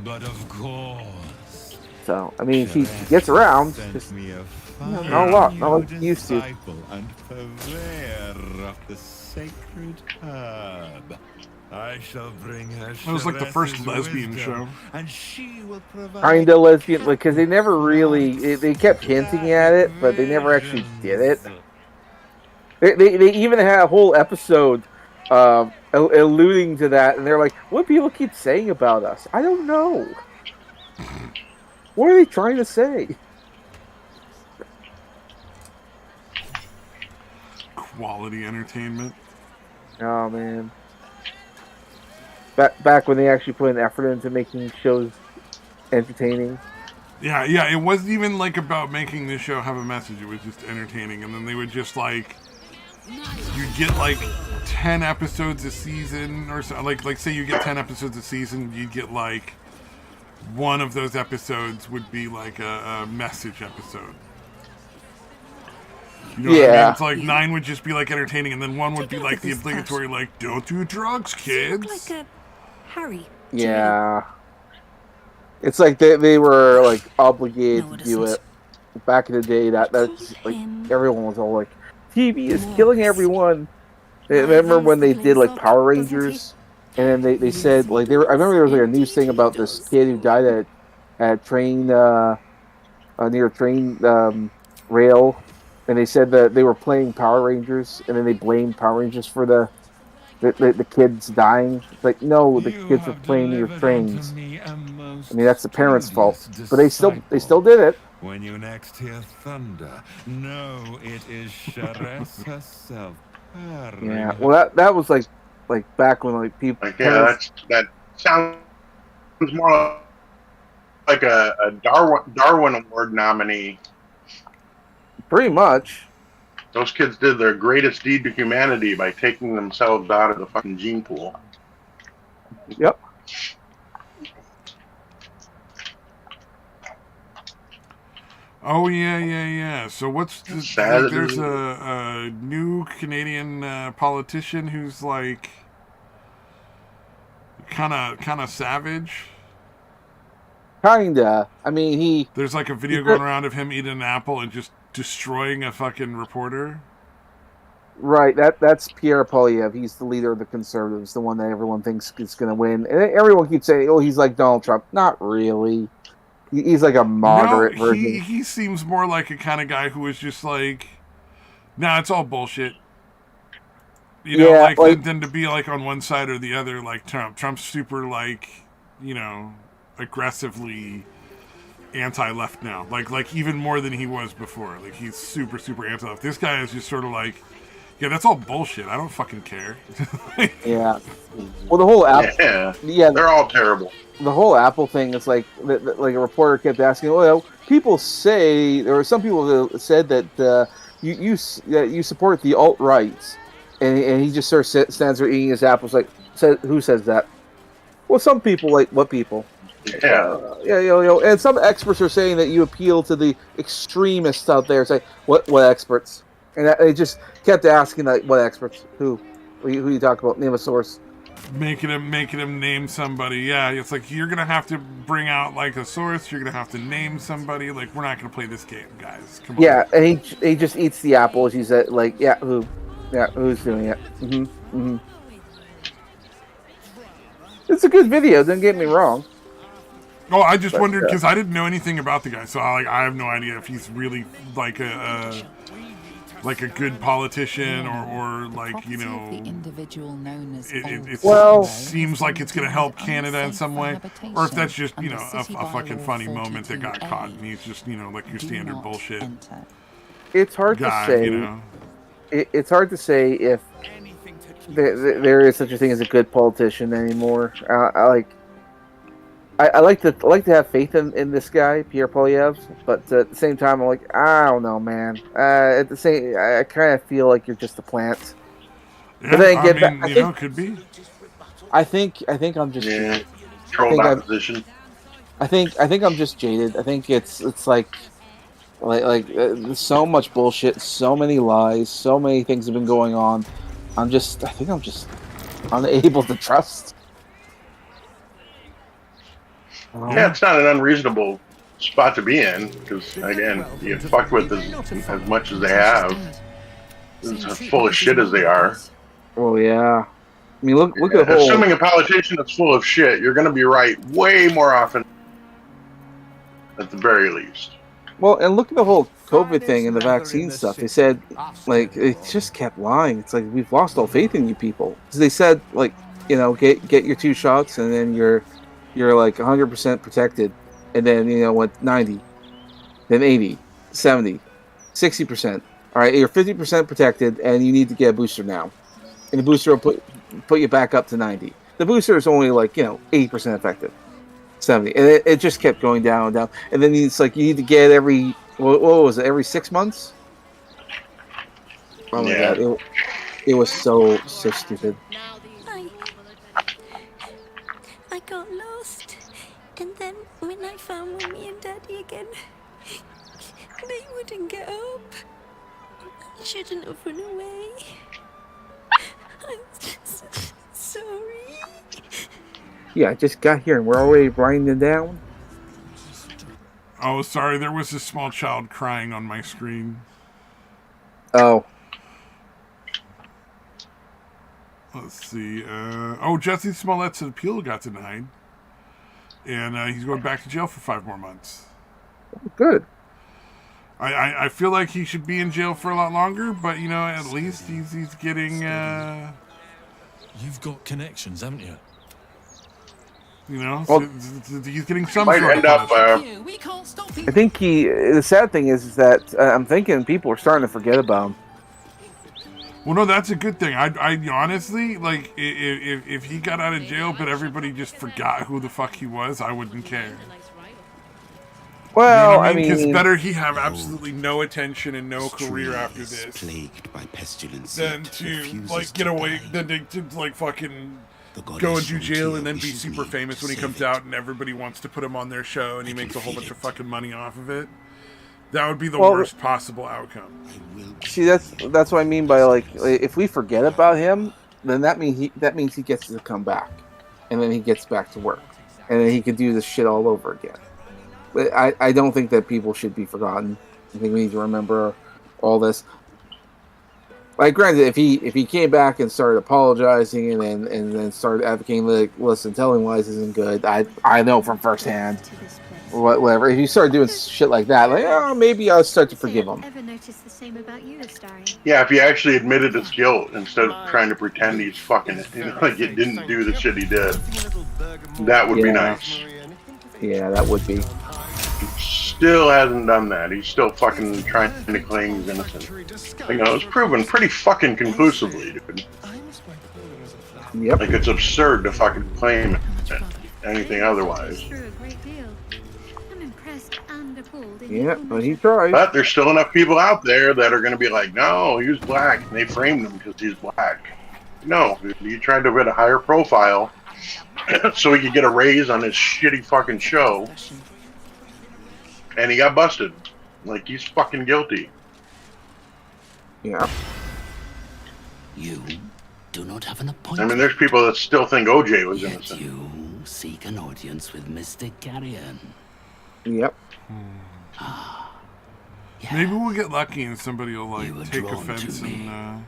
[SPEAKER 9] So I mean, she gets around, just not a lot, not like she used to.
[SPEAKER 5] Sacred herb. I shall bring her.
[SPEAKER 2] It was like the first lesbian show.
[SPEAKER 5] And she will provide
[SPEAKER 9] Kinda lesbian, because they never really. They kept hinting at it, but they never actually did it. They even had a whole episode alluding to that, and they're like, "What people keep saying about us? I don't know. What are they trying to say?"
[SPEAKER 2] Quality entertainment.
[SPEAKER 9] Oh man. Back when they actually put an effort into making shows entertaining.
[SPEAKER 2] Yeah, it wasn't even like about making this show have a message. It was just entertaining, and then they would just like, you'd get like 10 episodes a season, or so. Like say you get 10 episodes a season, you'd get like one of those episodes would be like a message episode. You know what I mean? It's like 9 would just be like entertaining, and then 1 would be like the obligatory, like, don't do drugs, kids.
[SPEAKER 11] Like a Harry.
[SPEAKER 9] Yeah. It's like they were like obligated to do it. Back in the day, that's like everyone was all like, TV is killing everyone. I remember when they did like Power Rangers, and then they said like I remember there was like a news thing about this kid who died at train near a train rail. And they said that they were playing Power Rangers, and then they blamed Power Rangers for the kids dying. It's like, no, the kids were playing near trains. I mean, that's the parents' fault, but they still did it.
[SPEAKER 5] When you next hear thunder, know it is Charisse herself.
[SPEAKER 9] Yeah, well, that was like back when like people.
[SPEAKER 1] Yeah, that sounds It's more like a Darwin Award nominee.
[SPEAKER 9] Pretty much.
[SPEAKER 1] Those kids did their greatest deed to humanity by taking themselves out of the fucking gene pool.
[SPEAKER 9] Yep.
[SPEAKER 2] Oh yeah. So what's there's a new Canadian politician who's like kind of savage.
[SPEAKER 9] Kinda. I mean,
[SPEAKER 2] there's like a video going around of him eating an apple and just destroying a fucking reporter.
[SPEAKER 9] Right. That's Pierre Poilievre. He's the leader of the Conservatives, the one that everyone thinks is going to win. And everyone keeps saying, "Oh, he's like Donald Trump." Not really. He's like a moderate version.
[SPEAKER 2] He seems more like a kind of guy who is just like, nah, it's all bullshit. You know, like than to be like on one side or the other, like Trump. Trump's super like, you know, aggressively anti-left now. Like even more than he was before. Like he's super anti-left. This guy is just sort of like, yeah, that's all bullshit. I don't fucking care.
[SPEAKER 9] Yeah. Well, the whole Apple. Yeah,
[SPEAKER 1] they're all terrible.
[SPEAKER 9] The whole Apple thing is like a reporter kept asking. Well, people say there were some people that said that you support the alt-right, and he just sort of stands there eating his apples. Like, who says that? Well, some people. Like, what people?
[SPEAKER 1] Yeah.
[SPEAKER 9] And some experts are saying that you appeal to the extremists out there. It's like, what experts? And they just kept asking, like, what experts? Who you talk about? Name a source.
[SPEAKER 2] Making him name somebody. Yeah, it's like you're gonna have to bring out like a source. You're gonna have to name somebody. Like, we're not gonna play this game, guys. Come on.
[SPEAKER 9] Yeah, and he just eats the apples. He said, like, yeah, who? Yeah, who's doing it? It's a good video. Don't get me wrong.
[SPEAKER 2] Oh, I just wondered because I didn't know anything about the guy, so I have no idea if he's really like a good politician or like, you know, it seems like it's going to help Canada in some way, or if that's just, you know, a fucking funny moment that got caught and he's just, you know, like your standard bullshit.
[SPEAKER 9] It's hard to say.
[SPEAKER 2] You know?
[SPEAKER 9] It's hard to say if there is such a thing as a good politician anymore. I like to have faith in this guy, Pierre Poilievre, but at the same time, I'm like, I don't know, man. I kind of feel like you're just a plant.
[SPEAKER 2] Yeah, but then I think, could be.
[SPEAKER 9] I think I'm just.
[SPEAKER 1] Yeah. Troll opposition.
[SPEAKER 9] I think I'm just jaded. I think it's like so much bullshit, so many lies, so many things have been going on. I think I'm just unable to trust.
[SPEAKER 1] Yeah, it's not an unreasonable spot to be in, because, again, you get fucked with as much as they have, as full of shit as they are.
[SPEAKER 9] Oh, yeah. I mean, look at the whole...
[SPEAKER 1] Assuming a politician that's full of shit, you're going to be right way more often, at the very least.
[SPEAKER 9] Well, and look at the whole COVID thing and the vaccine stuff. They said, like, it just kept lying. It's like, we've lost all faith in you people. Because they said, like, you know, get your 2 shots, and then you're like 100% protected, and then, you know, went 90, then 80, 70, 60%. All right, you're 50% protected, and you need to get a booster now, and the booster will put you back up to 90. The booster is only like, you know, 80% effective, 70, and it just kept going down and down. And then it's like you need to get every what was it, every 6 months? Oh my god, it was so stupid.
[SPEAKER 11] I got lost, and then when I found Mommy and Daddy again, they wouldn't get up. I shouldn't have run away. I'm just sorry.
[SPEAKER 9] Yeah, I just got here and we're already grinding down.
[SPEAKER 2] Oh, sorry, there was a small child crying on my screen.
[SPEAKER 9] Oh.
[SPEAKER 2] Let's see. Jesse Smollett's appeal got denied. And he's going back to jail for 5 more months.
[SPEAKER 9] Good.
[SPEAKER 2] I feel like he should be in jail for a lot longer, but, you know, at least he's getting...
[SPEAKER 12] You've got connections, haven't you?
[SPEAKER 2] You know,
[SPEAKER 9] well,
[SPEAKER 2] he's getting some
[SPEAKER 1] might
[SPEAKER 2] sort
[SPEAKER 1] end
[SPEAKER 2] of
[SPEAKER 1] up.
[SPEAKER 9] I think the sad thing is that I'm thinking people are starting to forget about him.
[SPEAKER 2] Well, no, that's a good thing. I honestly, like, if he got out of jail, but everybody just forgot who the fuck he was, I wouldn't care.
[SPEAKER 9] Well,
[SPEAKER 2] you know what I mean, because
[SPEAKER 9] mean,
[SPEAKER 2] better he have absolutely no attention and no career after this,
[SPEAKER 8] plagued by pestilence,
[SPEAKER 2] than to like get away, than to like fucking go into jail and then be super famous when he comes out, and everybody wants to put him on their show, and he makes a whole bunch of fucking money off of it. That would be the worst possible outcome.
[SPEAKER 9] See, that's what I mean by like, if we forget about him, then that means he gets to come back, and then he gets back to work, and then he can do this shit all over again. But I don't think that people should be forgotten. I think we need to remember all this. Like, granted, if he came back and started apologizing and then started advocating, like, listen, telling lies isn't good. I know from firsthand. Whatever. If you start doing shit like that, like, oh, maybe I'll start to forgive him.
[SPEAKER 11] Ever noticed the same about you, Astarion?
[SPEAKER 1] Yeah, if he actually admitted his guilt instead of trying to pretend he's fucking, like he didn't do the shit he did, that would be nice.
[SPEAKER 9] Yeah, that would be.
[SPEAKER 1] He still hasn't done that. He's still fucking trying to claim he's innocent. You know, it's proven pretty fucking conclusively, dude.
[SPEAKER 9] Yep.
[SPEAKER 1] Like, it's absurd to fucking claim anything otherwise.
[SPEAKER 9] Yeah, but he tried.
[SPEAKER 1] But there's still enough people out there that are going to be like, no, he was black, and they framed him because he's black. No, he tried to get a higher profile so he could get a raise on his shitty fucking show, and he got busted. Like, he's fucking guilty.
[SPEAKER 9] Yeah.
[SPEAKER 13] You do not have an appointment.
[SPEAKER 1] I mean, there's people that still think OJ was innocent.
[SPEAKER 13] You seek an audience with Mr. Carrion.
[SPEAKER 9] Yep.
[SPEAKER 2] Maybe we'll get lucky and somebody will like take offense and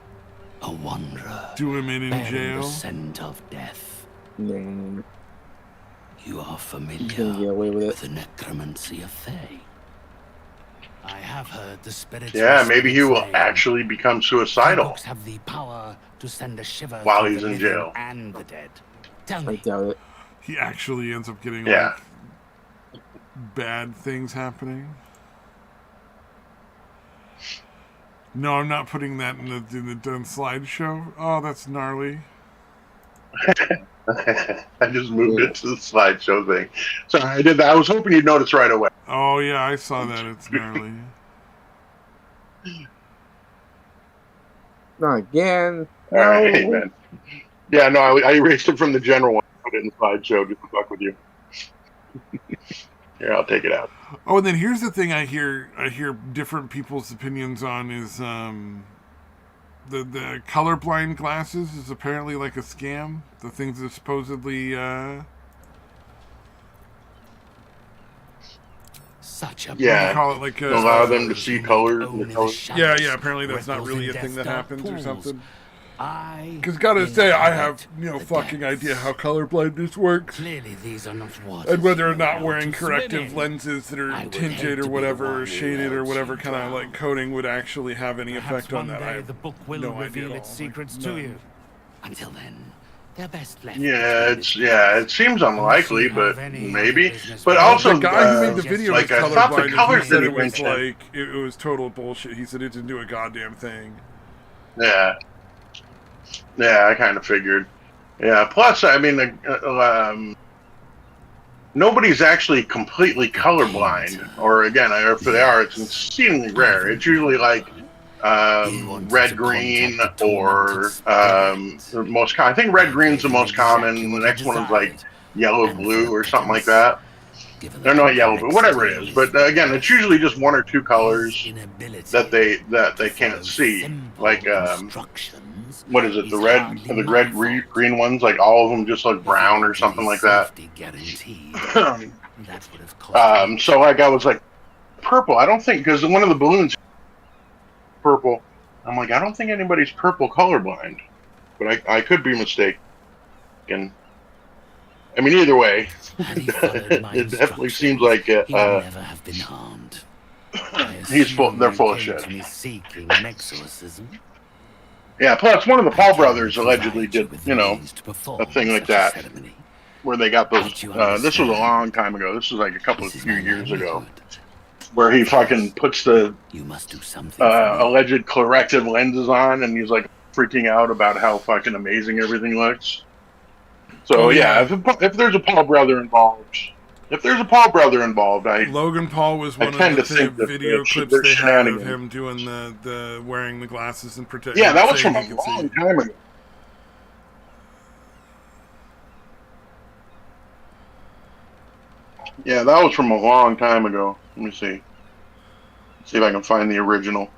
[SPEAKER 13] a wanderer,
[SPEAKER 2] do him in jail.
[SPEAKER 13] The scent of death.
[SPEAKER 9] Mm.
[SPEAKER 13] You are familiar
[SPEAKER 9] get away with
[SPEAKER 13] the necromancy of Fae. I have heard the spirits.
[SPEAKER 1] Yeah, maybe he will actually become suicidal
[SPEAKER 13] Chatterbox have the power to send a shiver
[SPEAKER 1] while he's in jail.
[SPEAKER 13] And the dead. Tell me.
[SPEAKER 9] I doubt it.
[SPEAKER 2] He actually ends up getting like bad things happening. No, I'm not putting that in the done slideshow. Oh, that's gnarly.
[SPEAKER 1] I just moved it to the slideshow thing. So I did that. I was hoping you'd notice right away.
[SPEAKER 2] Oh yeah, I saw that. It's gnarly.
[SPEAKER 9] Not again.
[SPEAKER 1] All right, man. Yeah, no, I erased it from the general one. Put it in the slideshow just to fuck with you. Here, I'll take it out.
[SPEAKER 2] Oh, and then here's the thing I hear different people's opinions on is the colorblind glasses is apparently like a scam. The things that supposedly
[SPEAKER 13] such a
[SPEAKER 2] call it like
[SPEAKER 1] allow them to see colors.
[SPEAKER 2] Yeah, apparently that's not really a thing that happens or something. Because gotta say, I have no fucking idea how colorblindness works.
[SPEAKER 13] Clearly, these are not
[SPEAKER 2] and whether or not wearing corrective lenses that are tinted or whatever, or shaded or whatever kind of like coating would actually have any effect on that. I have
[SPEAKER 13] the book will
[SPEAKER 2] no
[SPEAKER 13] reveal
[SPEAKER 2] idea
[SPEAKER 13] its secrets to you. Until then, they're best left.
[SPEAKER 1] It seems unlikely, but maybe. But also,
[SPEAKER 2] the guy who made the video
[SPEAKER 1] like,
[SPEAKER 2] was
[SPEAKER 1] I thought the
[SPEAKER 2] colorblind,
[SPEAKER 1] colors
[SPEAKER 2] and he said
[SPEAKER 1] that
[SPEAKER 2] it
[SPEAKER 1] he
[SPEAKER 2] was
[SPEAKER 1] mentioned.
[SPEAKER 2] like it was total bullshit. He said it didn't do a goddamn thing.
[SPEAKER 1] Yeah, I kind of figured. Yeah, plus, I mean, nobody's actually completely colorblind. Or, again, if they are, it's exceedingly rare. It's usually like red-green or most common. I think red-green's the most common. The next one is like yellow-blue or something like that. They're not yellow, but whatever it is. But again, it's usually just one or two colors that they can't see. Like what is it? The green ones, like all of them just look brown or something like that. So like I was like purple. I don't think because one of the balloons purple. I'm like I don't think anybody's purple colorblind, but I could be mistaken. I mean, either way, it definitely seems like they're full of shit. Yeah, plus one of the Paul brothers allegedly did, a thing like that, where they got those. This was a long time ago. This was like a few years ago, where he fucking puts the alleged corrective lenses on, and he's like freaking out about how fucking amazing everything looks. So
[SPEAKER 2] Oh,
[SPEAKER 1] yeah,
[SPEAKER 2] yeah.
[SPEAKER 1] if there's a Paul brother involved,
[SPEAKER 2] Logan Paul was
[SPEAKER 1] I
[SPEAKER 2] one
[SPEAKER 1] tend
[SPEAKER 2] of
[SPEAKER 1] to
[SPEAKER 2] the
[SPEAKER 1] think that
[SPEAKER 2] video clips
[SPEAKER 1] there's
[SPEAKER 2] they had of
[SPEAKER 1] shenanigans.
[SPEAKER 2] him doing the wearing the glasses and protect.
[SPEAKER 1] Yeah, that was
[SPEAKER 2] saying
[SPEAKER 1] from a
[SPEAKER 2] he could
[SPEAKER 1] long
[SPEAKER 2] see.
[SPEAKER 1] time ago. Yeah, that was from a long time ago. Let me see. See if I can find the original.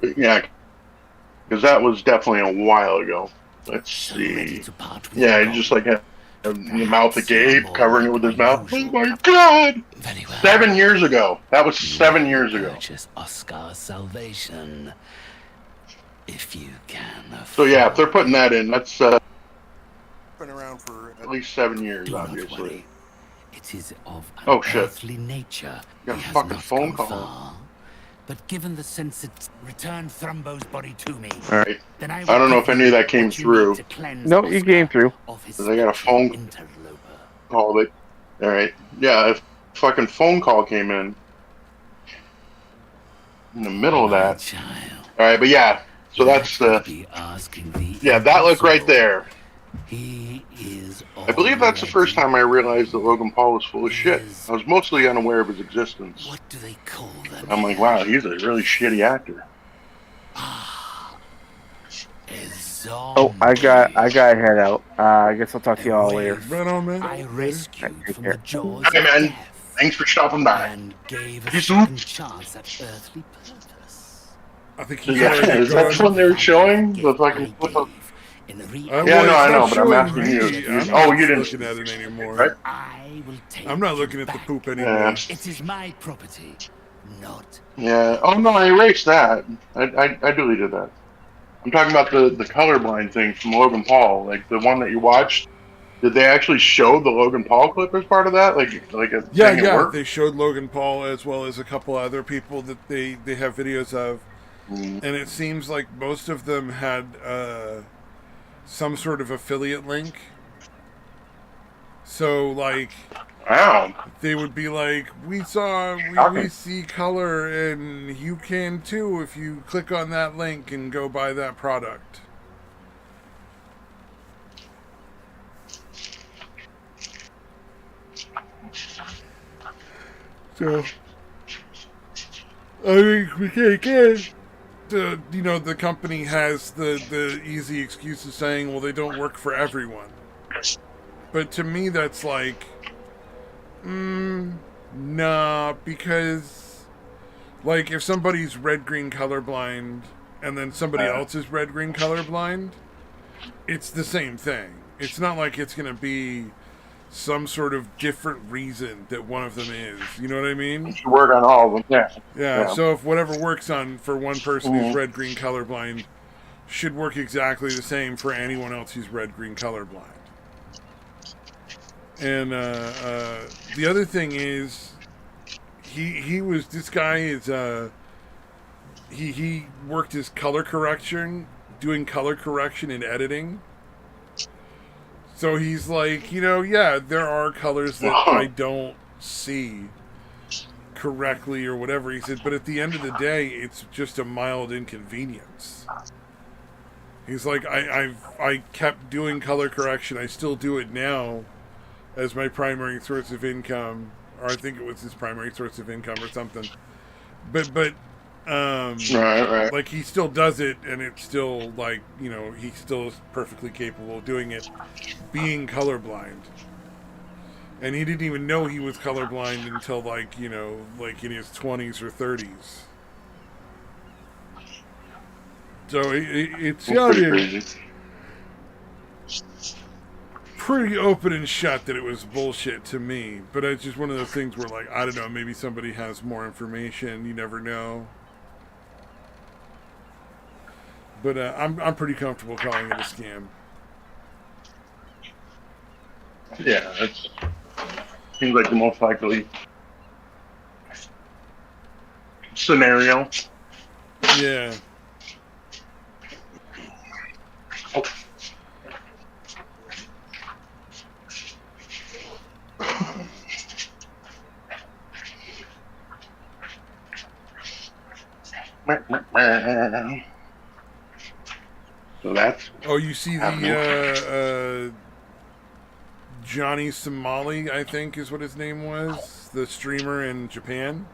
[SPEAKER 1] But yeah, because that was definitely a while ago. Let's see. Yeah, he just like had the mouth agape, covering it with his mouth. Oh my god! 7 years ago. That was 7 years ago.
[SPEAKER 13] Purchase Oscar's salvation. If you can afford.
[SPEAKER 1] So yeah, if they're putting that in, that's been around for at least 7 years, obviously.
[SPEAKER 13] It is of an
[SPEAKER 1] Oh shit!
[SPEAKER 13] earthly nature.
[SPEAKER 1] You got
[SPEAKER 13] He
[SPEAKER 1] a
[SPEAKER 13] has
[SPEAKER 1] fucking
[SPEAKER 13] not
[SPEAKER 1] phone
[SPEAKER 13] gone
[SPEAKER 1] call.
[SPEAKER 13] far. But given the sensitive return Thrumbo's body to me.
[SPEAKER 1] All right.
[SPEAKER 13] Then
[SPEAKER 1] I don't know if any of that came through.
[SPEAKER 9] No, you came through.
[SPEAKER 1] Because I got a phone call that. All right. Yeah, a fucking phone call came in the middle of that. All right, but yeah. So that's the. Yeah, that look right there.
[SPEAKER 13] He is.
[SPEAKER 1] I believe that's the first time I realized that Logan Paul was full of shit. I was mostly unaware of his existence.
[SPEAKER 13] What do they call them?
[SPEAKER 1] I'm like, wow, he's a really shitty actor.
[SPEAKER 9] Oh, I got to head out. I guess I'll talk to you all later.
[SPEAKER 2] Right on, man.
[SPEAKER 13] I rescued
[SPEAKER 9] Take
[SPEAKER 13] from
[SPEAKER 9] care.
[SPEAKER 13] the jaws
[SPEAKER 1] Hey,
[SPEAKER 13] of
[SPEAKER 1] man.
[SPEAKER 13] death
[SPEAKER 1] Thanks for stopping by.
[SPEAKER 13] and gave a
[SPEAKER 1] Peace
[SPEAKER 13] second
[SPEAKER 1] out.
[SPEAKER 13] chance at earthly purpose.
[SPEAKER 2] I think
[SPEAKER 1] So,
[SPEAKER 2] he's
[SPEAKER 1] yeah,
[SPEAKER 2] already
[SPEAKER 1] is that
[SPEAKER 2] gone.
[SPEAKER 1] one they were showing? The fucking flip up.
[SPEAKER 13] In
[SPEAKER 1] Yeah, no, I know, but I'm asking you.
[SPEAKER 2] I'm
[SPEAKER 1] Oh,
[SPEAKER 2] not
[SPEAKER 1] you didn't.
[SPEAKER 2] looking at it anymore.
[SPEAKER 1] Right?
[SPEAKER 13] I will take
[SPEAKER 2] I'm not
[SPEAKER 13] you
[SPEAKER 2] looking at the
[SPEAKER 13] back.
[SPEAKER 2] poop anymore.
[SPEAKER 1] Yeah.
[SPEAKER 13] It is my property, not.
[SPEAKER 1] Yeah. Oh no, I erased that. I deleted that. I'm talking about the colorblind thing from Logan Paul, like the one that you watched. Did they actually show the Logan Paul clip as part of that? Like a
[SPEAKER 2] Yeah,
[SPEAKER 1] thing at
[SPEAKER 2] yeah.
[SPEAKER 1] work?
[SPEAKER 2] They showed Logan Paul as well as a couple other people that they have videos of, and it seems like most of them had some sort of affiliate link. So like,
[SPEAKER 1] wow,
[SPEAKER 2] they would be like, we see color, and you can too if you click on that link and go buy that product. So, I mean, again, the company has the easy excuse of saying, well, they don't work for everyone. But to me, that's like, nah, because, like, if somebody's red-green colorblind and then somebody else is red-green colorblind, it's the same thing. It's not like it's going to be some sort of different reason that one of them is. You know what I mean?
[SPEAKER 1] You should work on all of them. Yeah.
[SPEAKER 2] Yeah. So if whatever works on for one person who's
[SPEAKER 1] Mhm.
[SPEAKER 2] red-green colorblind should work exactly the same for anyone else who's red-green colorblind. And the other thing is, he worked his color correction, doing color correction and editing. So he's like, yeah, there are colors that I don't see correctly or whatever. He said, but at the end of the day, it's just a mild inconvenience. He's like, I kept doing color correction. I still do it now as my primary source of income, or I think it was his primary source of income or something. But
[SPEAKER 1] right.
[SPEAKER 2] like, he still does it, and it's still like, he still is perfectly capable of doing it, being colorblind. And he didn't even know he was colorblind until like in his 20s or 30s. So it's pretty open and shut that it was bullshit to me. But it's just one of those things where, like, I don't know, maybe somebody has more information. You never know. But I'm pretty comfortable calling it a scam.
[SPEAKER 1] Yeah, that seems like the most likely scenario.
[SPEAKER 2] Yeah.
[SPEAKER 1] Oh. So that's.
[SPEAKER 2] Oh, you see the Johnny Somali, I think is what his name was, the streamer in Japan.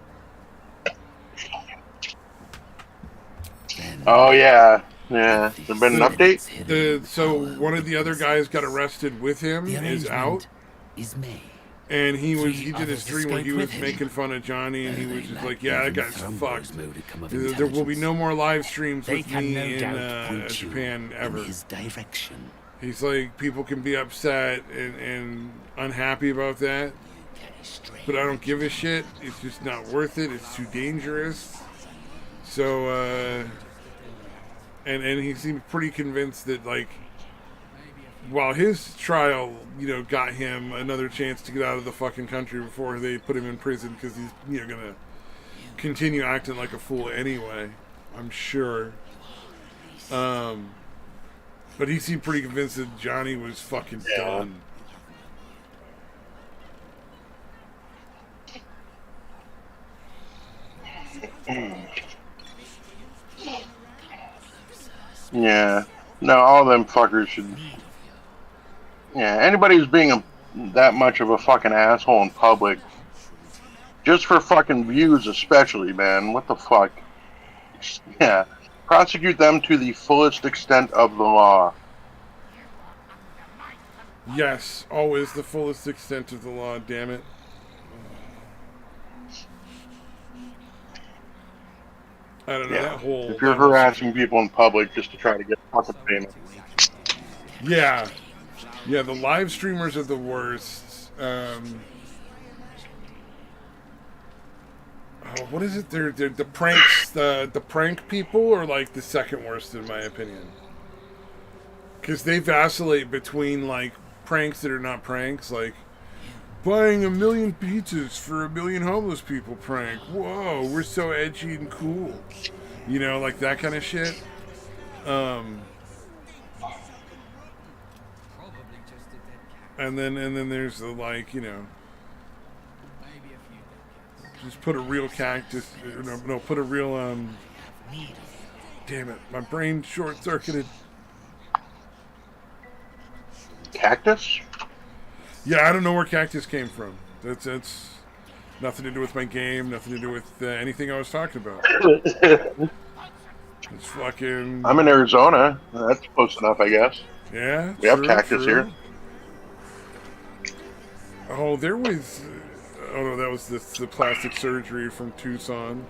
[SPEAKER 1] Oh yeah. There been an update?
[SPEAKER 2] So one of the other guys got arrested with him is out.
[SPEAKER 13] Is me.
[SPEAKER 2] And he did a
[SPEAKER 13] others
[SPEAKER 2] stream where he
[SPEAKER 13] escaped
[SPEAKER 2] was
[SPEAKER 13] with him.
[SPEAKER 2] making fun of Johnny, and he was just like, "Yeah, that
[SPEAKER 13] even
[SPEAKER 2] guy's
[SPEAKER 13] Thumbo's
[SPEAKER 2] fucked.
[SPEAKER 13] modicum of
[SPEAKER 2] There will be no more live streams
[SPEAKER 13] They
[SPEAKER 2] with
[SPEAKER 13] can
[SPEAKER 2] me
[SPEAKER 13] no
[SPEAKER 2] in
[SPEAKER 13] doubt point you
[SPEAKER 2] Japan ever."
[SPEAKER 13] in his direction.
[SPEAKER 2] He's like, people can be upset and unhappy about that, but I don't give a shit. It's just not worth it. It's too dangerous. So, and he seemed pretty convinced that, like, while his trial, got him another chance to get out of the fucking country before they put him in prison, because he's, gonna continue acting like a fool anyway, I'm sure. But he seemed pretty convinced that Johnny was fucking done.
[SPEAKER 1] Yeah. No, all them fuckers should. Yeah, anybody who's being that much of a fucking asshole in public, just for fucking views especially, man, what the fuck? Yeah. Prosecute them to the fullest extent of the law.
[SPEAKER 2] Yes, always the fullest extent of the law, damn it. I don't know, that whole...
[SPEAKER 1] If you're harassing people in public just to try to get fucking payment.
[SPEAKER 2] Yeah. Yeah, the live streamers are the worst. What is it? They're the pranks. The prank people are like the second worst in my opinion, because they vacillate between like pranks that are not pranks, like buying 1 million pizzas for 1 million homeless people prank. Whoa, we're so edgy and cool, like that kind of shit. And then there's the like, just put a real cactus. No, put a real damn it, my brain short-circuited.
[SPEAKER 1] Cactus?
[SPEAKER 2] Yeah, I don't know where cactus came from. That's nothing to do with my game. Nothing to do with anything I was talking about. It's fucking.
[SPEAKER 1] I'm in Arizona. That's close enough, I guess.
[SPEAKER 2] Yeah,
[SPEAKER 1] we have cactus here.
[SPEAKER 2] Oh, there was. Oh no, that was the plastic surgery from Tucson.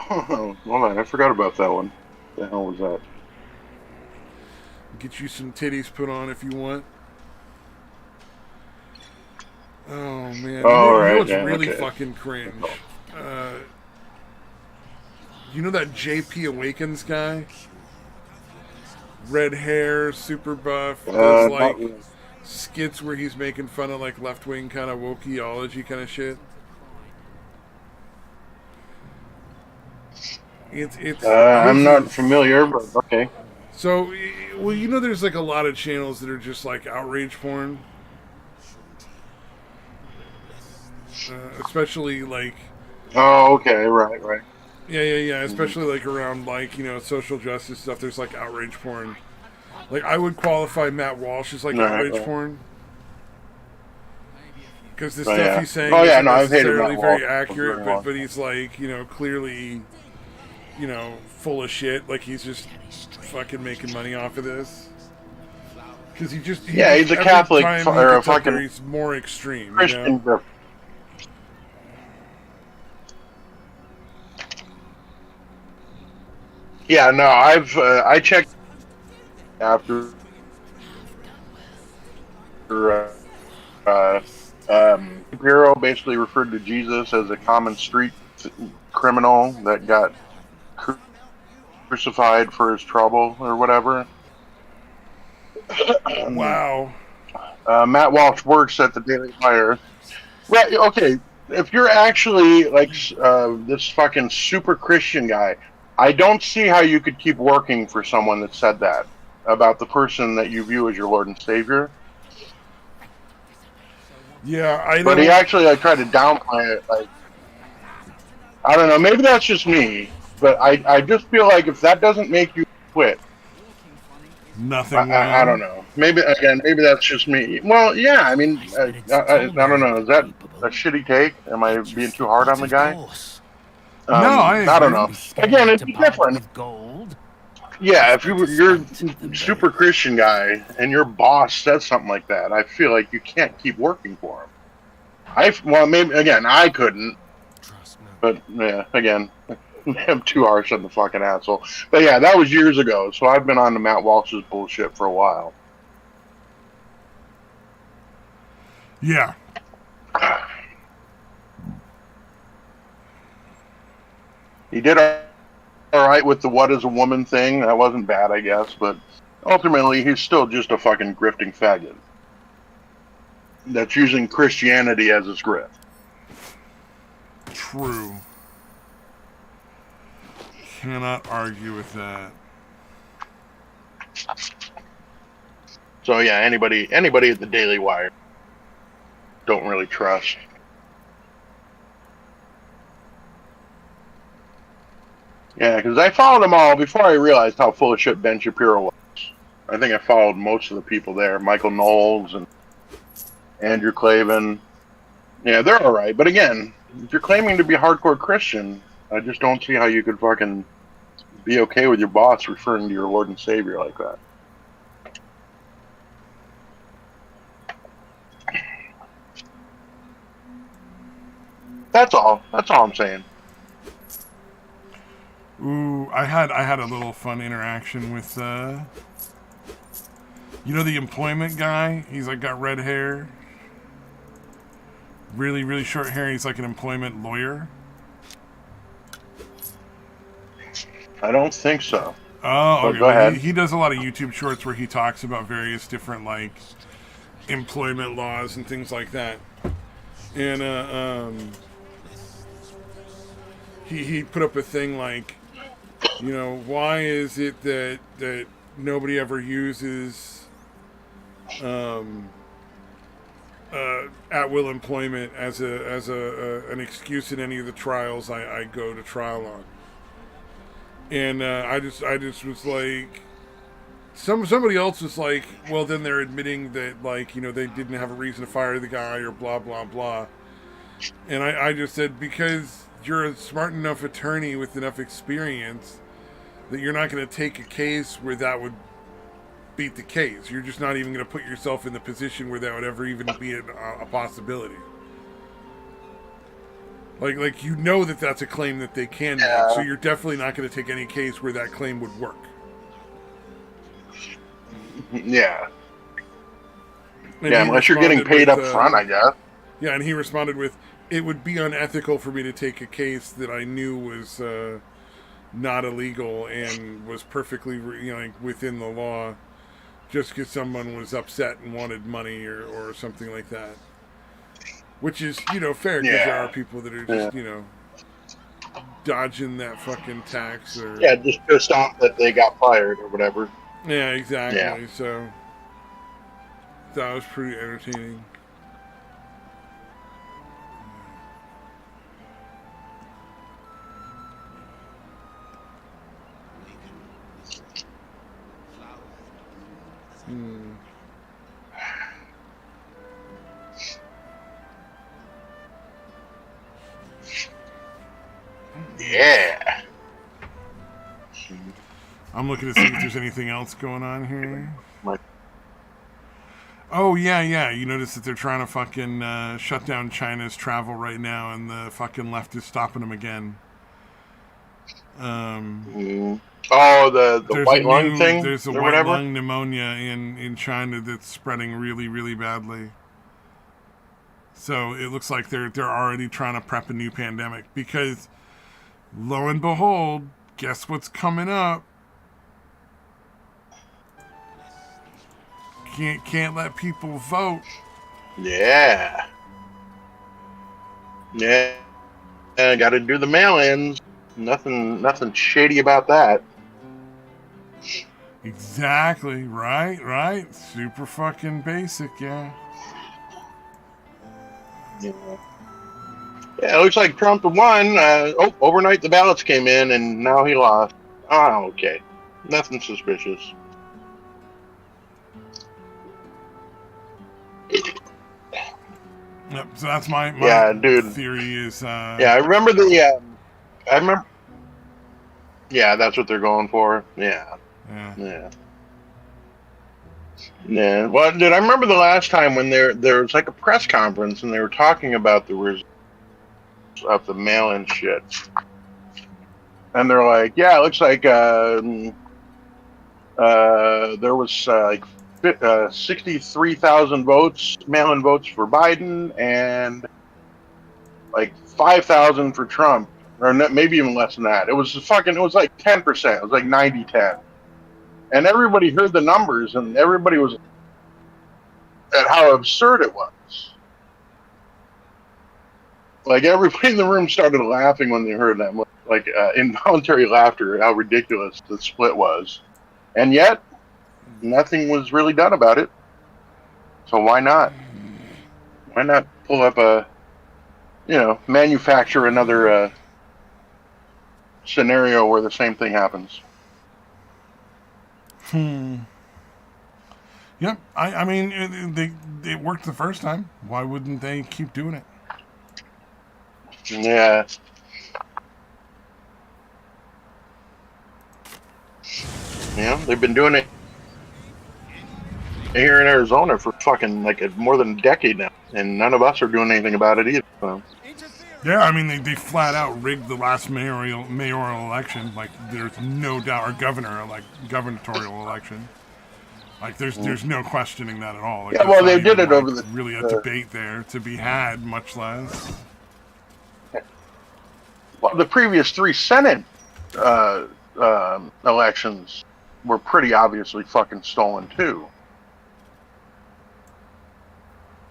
[SPEAKER 1] Oh, hold on, I forgot about that one. What the hell was that?
[SPEAKER 2] Get you some titties put on if you want. Oh man,
[SPEAKER 1] right,
[SPEAKER 2] what's really fucking cringe? You know that JP Awakens guy? Red hair, super buff, does like skits where he's making fun of like left-wing kind of wokeology kind of shit. It's
[SPEAKER 1] I'm not familiar, but okay.
[SPEAKER 2] So, well, there's like a lot of channels that are just like outrage porn. Especially like...
[SPEAKER 1] Oh, okay, right.
[SPEAKER 2] Yeah. Especially like around like, social justice stuff, there's like outrage porn. Like, I would qualify Matt Walsh as like outrage porn. Because the stuff he's saying isn't necessarily very accurate, but he's like, clearly, full of shit. Like, he's just fucking making money off of this. Because he's
[SPEAKER 1] a Catholic or a fucking...
[SPEAKER 2] He's more extreme,
[SPEAKER 1] Christian. Yeah, no, I checked after Bureau basically referred to Jesus as a common street criminal that got crucified for his trouble or whatever.
[SPEAKER 2] Wow.
[SPEAKER 1] Matt Walsh works at the Daily Wire. Right, okay, if you're actually like this fucking super Christian guy, I don't see how you could keep working for someone that said that about the person that you view as your Lord and Savior.
[SPEAKER 2] Yeah, I
[SPEAKER 1] But he
[SPEAKER 2] don't.
[SPEAKER 1] actually like tried to downplay it. Like, I don't know. Maybe that's just me, but I just feel like if that doesn't make you quit,
[SPEAKER 2] Nothing
[SPEAKER 1] I don't
[SPEAKER 2] will.
[SPEAKER 1] know. Maybe again, maybe that's just me. Well, yeah. I mean, I don't know. Is that a shitty take? Am I being too hard on the guy?
[SPEAKER 2] No, I
[SPEAKER 1] I don't
[SPEAKER 2] agree.
[SPEAKER 1] know. Again, it's different.
[SPEAKER 13] Gold.
[SPEAKER 1] Yeah, if you're super Christian guy and your boss says something like that, I feel like you can't keep working for him. Well, maybe again, I couldn't, but yeah, again, I'm too harsh on the fucking asshole. But yeah, that was years ago, so I've been on to Matt Walsh's bullshit for a while.
[SPEAKER 2] Yeah.
[SPEAKER 1] He did all right with the "what is a woman" thing. That wasn't bad, I guess, but ultimately, he's still just a fucking grifting faggot that's using Christianity as his grift.
[SPEAKER 2] True. Cannot argue with that.
[SPEAKER 1] So yeah, anybody at the Daily Wire don't really trust. Yeah, because I followed them all before I realized how full of shit Ben Shapiro was. I think I followed most of the people there, Michael Knowles and Andrew Klavan. Yeah, they're all right. But again, if you're claiming to be a hardcore Christian, I just don't see how you could fucking be okay with your boss referring to your Lord and Savior like that. That's all. That's all I'm saying.
[SPEAKER 2] Ooh, I had a little fun interaction with you know, the employment guy. He's like got red hair, really really short hair. He's like an employment lawyer.
[SPEAKER 1] I don't think so.
[SPEAKER 2] Oh, okay.
[SPEAKER 1] Go ahead.
[SPEAKER 2] He does a lot of YouTube shorts where he talks about various different like employment laws and things like that. And he put up a thing like, you know, why is it that nobody ever uses at will employment as an excuse in any of the trials I go to trial on? And I just was like, somebody else was like, well, then they're admitting that, like, you know, they didn't have a reason to fire the guy or blah blah blah. And I just said, because you're a smart enough attorney with enough experience that you're not going to take a case where that would beat the case. You're just not even going to put yourself in the position where that would ever even be a possibility. Like you know that that's a claim that they can make, so you're definitely not going to take any case where that claim would work.
[SPEAKER 1] Yeah.
[SPEAKER 2] And
[SPEAKER 1] yeah, unless you're getting paid up front, I guess.
[SPEAKER 2] Yeah, and he responded with, it would be unethical for me to take a case that I knew was not illegal and was perfectly, you know, like within the law, just because someone was upset and wanted money or something like that. Which is, you know, fair, because there are people that are just, you know, dodging that fucking tax or...
[SPEAKER 1] Yeah, just pissed off that they got fired or whatever.
[SPEAKER 2] Yeah, exactly.
[SPEAKER 1] Yeah.
[SPEAKER 2] So, that was pretty entertaining.
[SPEAKER 1] Yeah.
[SPEAKER 2] I'm looking to see if there's anything else going on here. Oh, yeah. You notice that they're trying to fucking shut down China's travel right now, and the fucking left is stopping them again.
[SPEAKER 1] Oh, the white lung thing?
[SPEAKER 2] There's a white lung pneumonia in China that's spreading really, really badly. So it looks like they're already trying to prep a new pandemic, because lo and behold, guess what's coming up? Can't let people vote.
[SPEAKER 1] Yeah. Yeah. Got to do the mail-ins. Nothing shady about that.
[SPEAKER 2] Exactly. Right. Super fucking basic, yeah.
[SPEAKER 1] Yeah. Yeah, it looks like Trump won. Overnight the ballots came in, and now he lost. Oh, okay. Nothing suspicious.
[SPEAKER 2] Yep. So that's my
[SPEAKER 1] Yeah, dude.
[SPEAKER 2] theory is.
[SPEAKER 1] Yeah, I remember the. I remember. Yeah, that's what they're going for. Yeah.
[SPEAKER 2] Yeah.
[SPEAKER 1] Yeah. Yeah. Well, dude, I remember the last time when there was like a press conference and they were talking about the results of the mail-in shit, and they're like, "Yeah, it looks like there was like 63,000 votes, mail-in votes for Biden, and like 5,000 for Trump, or maybe even less than that. It was like 10%. It was like 90-10, and everybody heard the numbers, and everybody was at how absurd it was. Like everybody in the room started laughing when they heard that, like involuntary laughter, how ridiculous the split was, and yet nothing was really done about it. So why not? Why not pull up manufacture another scenario where the same thing happens?
[SPEAKER 2] Yep. I mean, it worked the first time. Why wouldn't they keep doing it?
[SPEAKER 1] Yeah. Yeah, they've been doing it here in Arizona for fucking like more than a decade now, and none of us are doing anything about it either. So.
[SPEAKER 2] Yeah, I mean, they flat out rigged the last mayoral election. Like, there's no doubt, or gubernatorial election. Like, there's no questioning that at all. Like,
[SPEAKER 1] Yeah, well, they did
[SPEAKER 2] even,
[SPEAKER 1] it over the
[SPEAKER 2] really a debate there to be had, much less.
[SPEAKER 1] Well, the previous 3 Senate elections were pretty obviously fucking stolen too.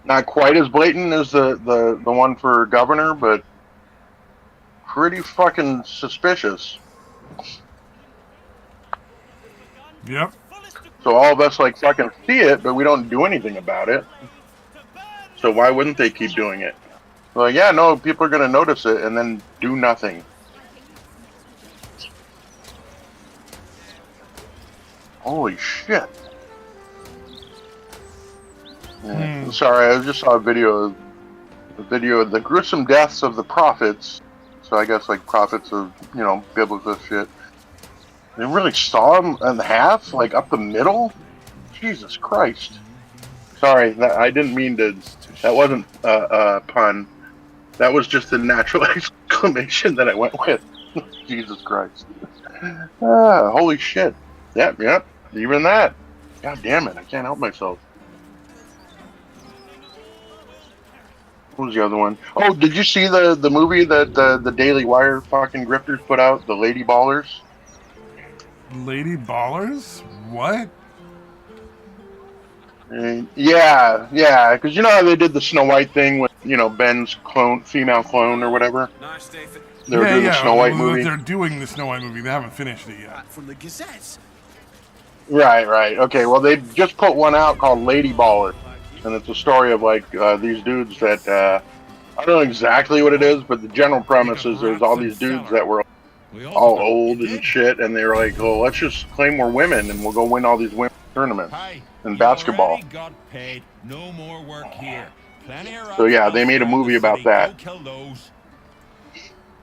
[SPEAKER 1] Not quite as blatant as the one for governor, but pretty fucking suspicious.
[SPEAKER 2] Yep.
[SPEAKER 1] So all of us like fucking see it, but we don't do anything about it. So why wouldn't they keep doing it? Well, yeah, no, people are gonna notice it and then do nothing. Holy shit. Yeah. Sorry, I just saw a video of the gruesome deaths of the prophets. So I guess like prophets of, biblical shit. They really saw them in half, like up the middle? Jesus Christ. Sorry, I didn't mean to. That wasn't a pun. That was just a natural exclamation that I went with. Jesus Christ. Holy shit. Yep, even that. God damn it, I can't help myself. What was the other one? Oh, did you see the movie that the Daily Wire fucking grifters put out? The Lady Ballers?
[SPEAKER 2] Lady Ballers? What?
[SPEAKER 1] Yeah, because you know how they did the Snow White thing with, Ben's female clone or whatever? They were doing the Snow White movie.
[SPEAKER 2] They're doing the Snow White movie. They haven't finished it yet.
[SPEAKER 8] From the Gazette.
[SPEAKER 1] Right. Okay, well, they just put one out called Lady Ballers. And it's a story of, like, these dudes that, I don't know exactly what it is, but the general premise is there's all these dudes that were all old and shit, and they were like, oh, let's just claim we're women, and we'll go win all these women tournaments in basketball.
[SPEAKER 5] Got paid. No more work here.
[SPEAKER 1] So, yeah, they made a movie about that.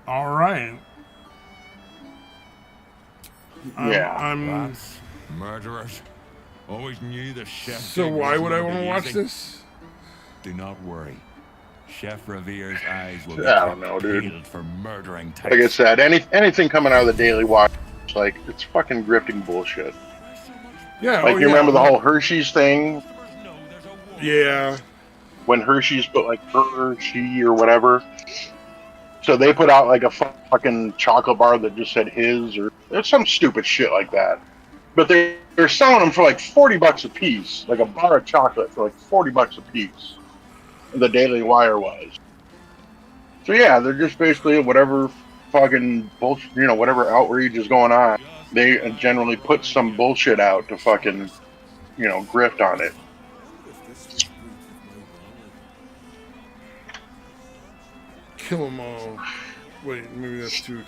[SPEAKER 2] All right.
[SPEAKER 1] Yeah.
[SPEAKER 5] Murderers. Always knew the chef.
[SPEAKER 2] So why would I want to watch this?
[SPEAKER 5] Do not worry. Chef Revere's eyes will be
[SPEAKER 1] I don't know, dude.
[SPEAKER 5] for murdering types.
[SPEAKER 1] Like I said, anything coming out of the Daily Wire, it's fucking grifting bullshit.
[SPEAKER 2] Yeah.
[SPEAKER 1] Like, you remember the whole Hershey's thing?
[SPEAKER 2] Yeah.
[SPEAKER 1] When Hershey's put, like, her, she, or whatever. So they put out, like, a fucking chocolate bar that just said his, or there's some stupid shit like that. But they're selling them for like $40 a piece, like a bar of chocolate for like $40 a piece. The Daily Wire was. So yeah, they're just basically whatever fucking bullshit, whatever outrage is going on. They generally put some bullshit out to fucking, grift on it.
[SPEAKER 2] kill them all. Wait, maybe that's too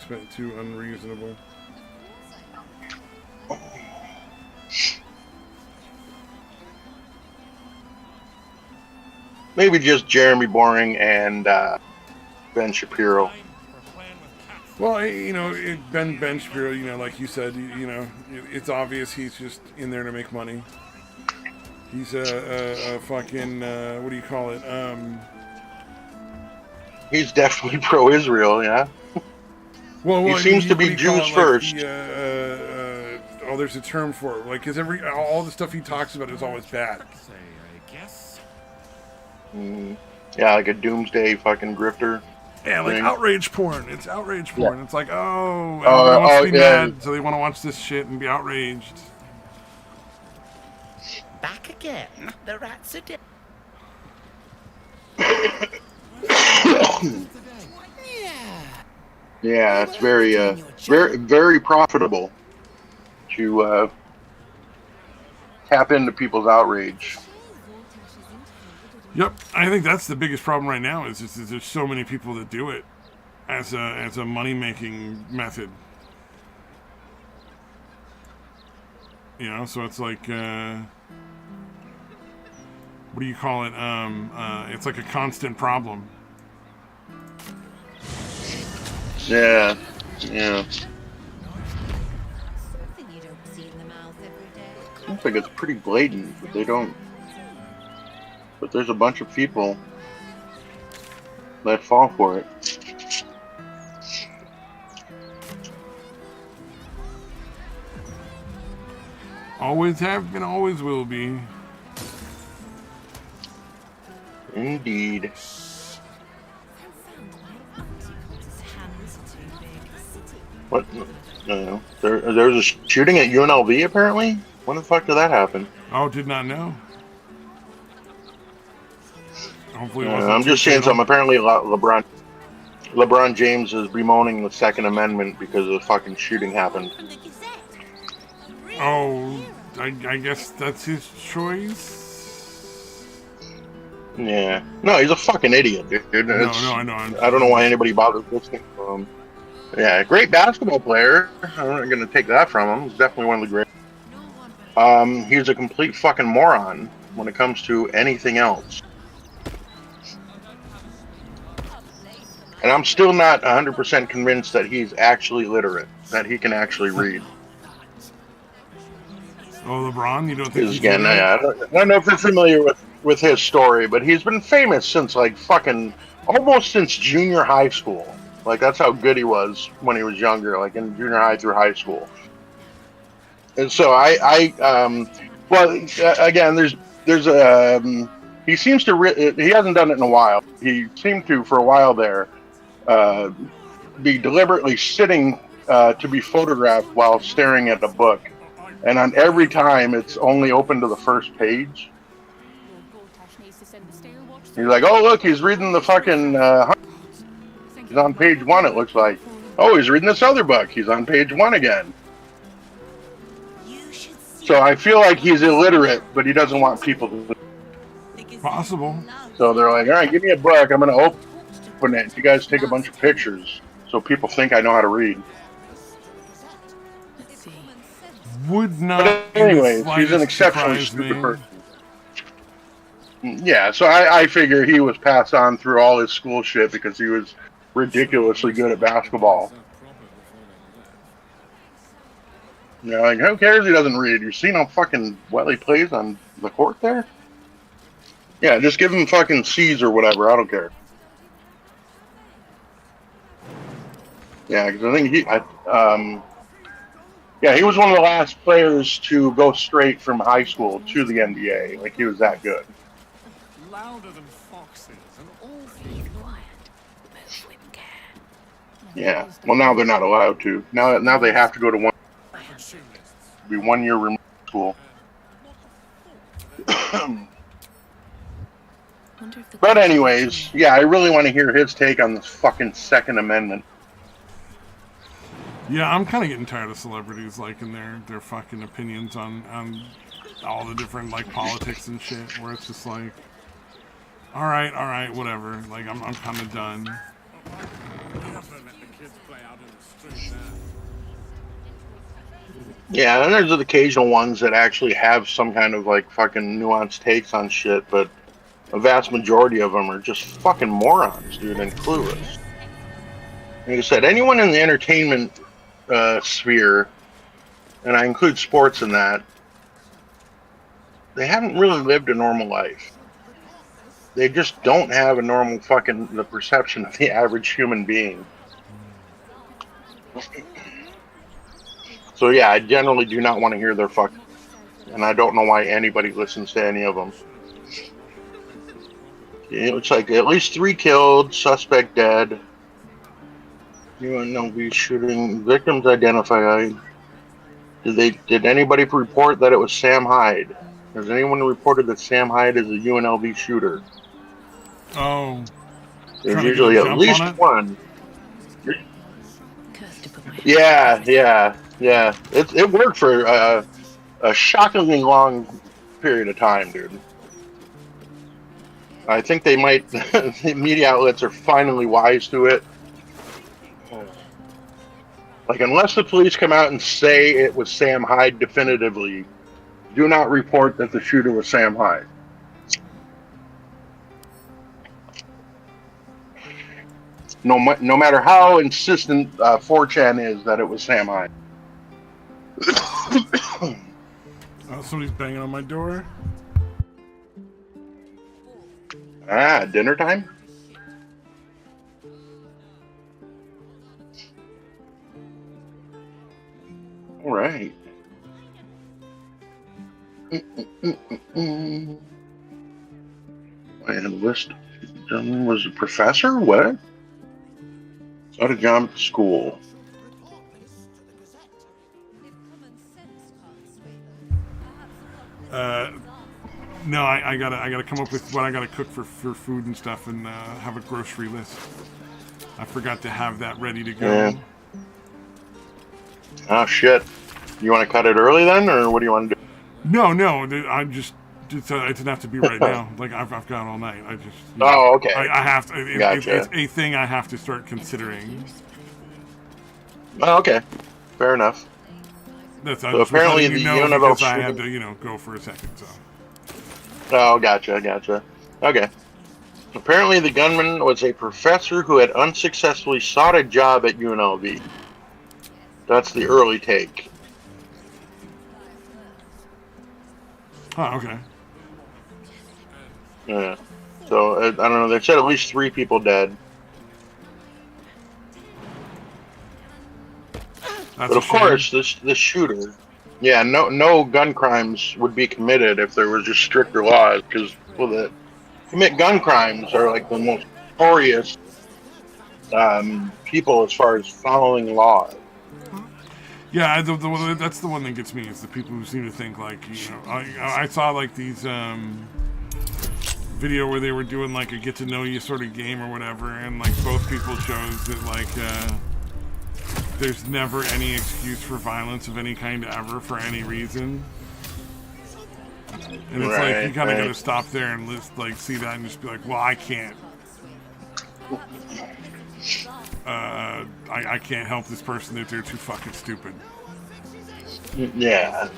[SPEAKER 2] unreasonable.
[SPEAKER 1] Maybe just Jeremy Boring and Ben Shapiro.
[SPEAKER 2] Well, you know, Ben Shapiro, you know, like you said, you know, it's obvious he's just in there to make money. He's a fucking, what do you call it?
[SPEAKER 1] He's definitely pro-Israel, yeah.
[SPEAKER 2] Well,
[SPEAKER 1] he seems to be Jews first.
[SPEAKER 2] Oh, there's a term for it. Like, because all the stuff he talks about is always bad.
[SPEAKER 1] Yeah, like a doomsday fucking grifter.
[SPEAKER 2] Yeah, like
[SPEAKER 1] thing.
[SPEAKER 2] outrage porn. It's outrage porn.
[SPEAKER 1] Yeah.
[SPEAKER 2] It's like, oh, everybody wants to be mad, so they want to watch this shit and be outraged.
[SPEAKER 13] Back again. The rats are dead.
[SPEAKER 1] Yeah, it's very profitable to tap into people's outrage.
[SPEAKER 2] Yep, I think that's the biggest problem right now. Is just there's so many people that do it as a money making method. You know, so it's like what do you call it? It's like a constant problem.
[SPEAKER 1] Yeah. Seems like it's pretty blatant, but they don't. But there's a bunch of people that fall for it.
[SPEAKER 2] Always have been, always will be.
[SPEAKER 1] Indeed. What? No. There's a shooting at UNLV apparently? When the fuck did that happen?
[SPEAKER 2] Oh, did not know. Hopefully,
[SPEAKER 1] I'm just saying something. Apparently, LeBron James is bemoaning the Second Amendment because the fucking shooting happened.
[SPEAKER 2] Oh, I guess that's his choice.
[SPEAKER 1] Yeah. No, he's a fucking idiot, dude.
[SPEAKER 2] No, I know.
[SPEAKER 1] I don't know why anybody bothers listening to him. Yeah, great basketball player. I'm not going to take that from him. He's definitely one of the great. He's a complete fucking moron when it comes to anything else. And I'm still not 100% convinced that he's actually literate, that he can actually read.
[SPEAKER 2] Oh, LeBron, you don't think he's
[SPEAKER 1] again? I don't know if you're familiar with his story, but he's been famous since like fucking almost since junior high school. Like that's how good he was when he was younger, like in junior high through high school. And so again, there's he seems to he hasn't done it in a while. He seemed to for a while there be deliberately sitting to be photographed while staring at a book. And on every time, it's only open to the first page. He's like, oh, look, he's reading the fucking... he's on page 1, it looks like. Oh, he's reading this other book. He's on page 1 again. So I feel like he's illiterate, but he doesn't want people to...
[SPEAKER 2] Possible.
[SPEAKER 1] So they're like, all right, give me a book. I'm going to open it. You guys take a bunch of pictures so people think I know how to read.
[SPEAKER 2] Would not.
[SPEAKER 1] But anyways, he's an exceptionally stupid person. Yeah, so I figure he was passed on through all his school shit because he was ridiculously good at basketball. You know, like, who cares he doesn't read? You've seen how fucking well he plays on the court there? Yeah, just give him fucking C's or whatever. I don't care. Yeah, because I think he was one of the last players to go straight from high school to the NBA. Like, he was that good.
[SPEAKER 5] Louder than foxes and all
[SPEAKER 1] Yeah. Well, now they're not allowed to. Now they have to go to be 1 year remote school. But anyways, yeah, I really want to hear his take on this fucking Second Amendment.
[SPEAKER 2] Yeah, I'm kind of getting tired of celebrities liking their fucking opinions on all the different like politics and shit. Where it's just like, all right, whatever. Like I'm kind of done.
[SPEAKER 1] Yeah, and there's the occasional ones that actually have some kind of like fucking nuanced takes on shit, but a vast majority of them are just fucking morons, dude, and clueless. Like I said, anyone in the entertainment sphere, and I include sports in that, they haven't really lived a normal life. They just don't have a normal the perception of the average human being. So yeah, I generally do not want to hear their and I don't know why anybody listens to any of them. It looks like at least 3 killed, suspect dead. UNLV shooting, victims identified. Did anybody report that it was Sam Hyde? Has anyone reported that Sam Hyde is a UNLV shooter?
[SPEAKER 2] Oh.
[SPEAKER 1] There's usually at least
[SPEAKER 2] on
[SPEAKER 1] one. Yeah. It worked for a shockingly long period of time, dude. I think they might. The media outlets are finally wise to it. Like, unless the police come out and say it was Sam Hyde definitively, do not report that the shooter was Sam Hyde. No matter how insistent 4chan is that it was Sam Hyde.
[SPEAKER 2] Oh, somebody's banging on my door.
[SPEAKER 1] Dinner time? All right. I had a list. Was a professor? What? Got a job at school.
[SPEAKER 2] No, I gotta come up with what I gotta cook for food and stuff, and have a grocery list. I forgot to have that ready to go.
[SPEAKER 1] Yeah. Oh shit! You want to cut it early then, or what do you want to do?
[SPEAKER 2] No, I'm just. It doesn't have to be right now. Like I've got all night. I just.
[SPEAKER 1] Okay.
[SPEAKER 2] I have to.
[SPEAKER 1] Gotcha.
[SPEAKER 2] It's a thing I have to start considering.
[SPEAKER 1] Oh, okay. Fair enough.
[SPEAKER 2] So
[SPEAKER 1] apparently the
[SPEAKER 2] because I had to, go for a second. So.
[SPEAKER 1] Oh, gotcha. Okay. Apparently the gunman was a professor who had unsuccessfully sought a job at UNLV. That's the early take.
[SPEAKER 2] Oh, okay.
[SPEAKER 1] Yeah. So, I don't know. They said at least 3 people dead.
[SPEAKER 2] That's
[SPEAKER 1] but of course, this shooter, no gun crimes would be committed if there was just stricter laws, because people that commit gun crimes are like the most notorious people as far as following laws.
[SPEAKER 2] Yeah, that's the one that gets me, is the people who seem to think like, I saw like these video where they were doing like a get to know you sort of game or whatever, and like both people chose that like there's never any excuse for violence of any kind ever for any reason. And it's like you kind of got to stop there and see that and just be like, well, I can't. I can't help this person if they're too fucking stupid.
[SPEAKER 1] Yeah.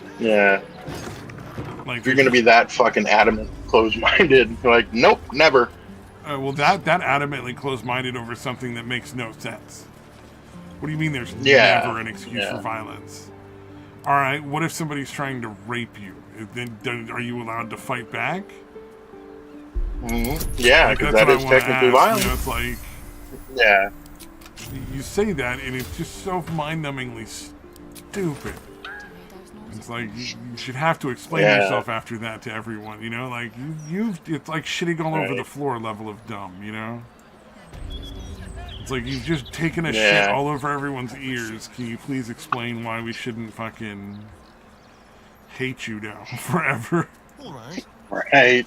[SPEAKER 2] Like,
[SPEAKER 1] you're gonna be that fucking adamant, closed-minded. Like, nope, never.
[SPEAKER 2] Well, that adamantly closed-minded over something that makes no sense. What do you mean there's never an excuse for violence? All right, what if somebody's trying to rape you? Then are you allowed to fight back?
[SPEAKER 1] Mm-hmm. Yeah, because that is technically violence.
[SPEAKER 2] It's like,
[SPEAKER 1] yeah.
[SPEAKER 2] You say that, and it's just so mind-numbingly stupid. It's like you should have to explain yourself after that to everyone. Like it's like shitting all over the floor level of dumb. It's like you've just taken a shit all over everyone's ears. Can you please explain why we shouldn't fucking hate you now forever?
[SPEAKER 8] All right.
[SPEAKER 1] Right.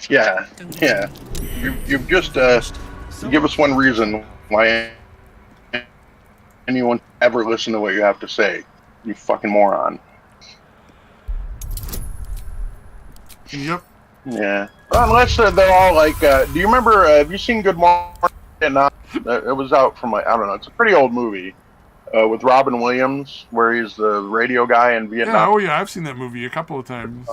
[SPEAKER 1] Yeah. You've just give us one reason why anyone ever listen to what you have to say. You fucking moron.
[SPEAKER 2] Yep.
[SPEAKER 1] Yeah. Unless they're all like, do you remember, have you seen Good Morning? Vietnam. It was out from like I don't know. It's a pretty old movie with Robin Williams, where he's the radio guy in
[SPEAKER 2] Yeah,
[SPEAKER 1] Vietnam.
[SPEAKER 2] oh yeah, I've seen that movie a couple of times.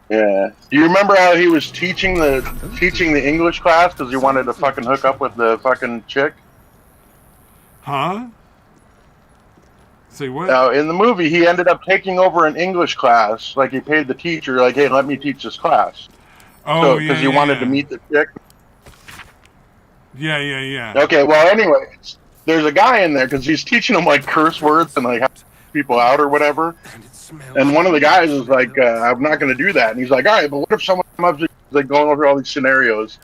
[SPEAKER 1] Yeah. Do you remember how he was teaching the English class because he wanted to fucking hook up with the fucking chick?
[SPEAKER 2] Huh? Say what?
[SPEAKER 1] In the movie, he ended up taking over an English class. Like he paid the teacher, like, "Hey, let me teach this class."
[SPEAKER 2] Oh,
[SPEAKER 1] because he wanted to meet the chick.
[SPEAKER 2] Yeah.
[SPEAKER 1] Okay, well, anyway, there's a guy in there because he's teaching them like curse words and like how to people out or whatever. And one of the guys is like, "I'm not going to do that." And he's like, "All right, but what if someone comes up, like going over all these scenarios?"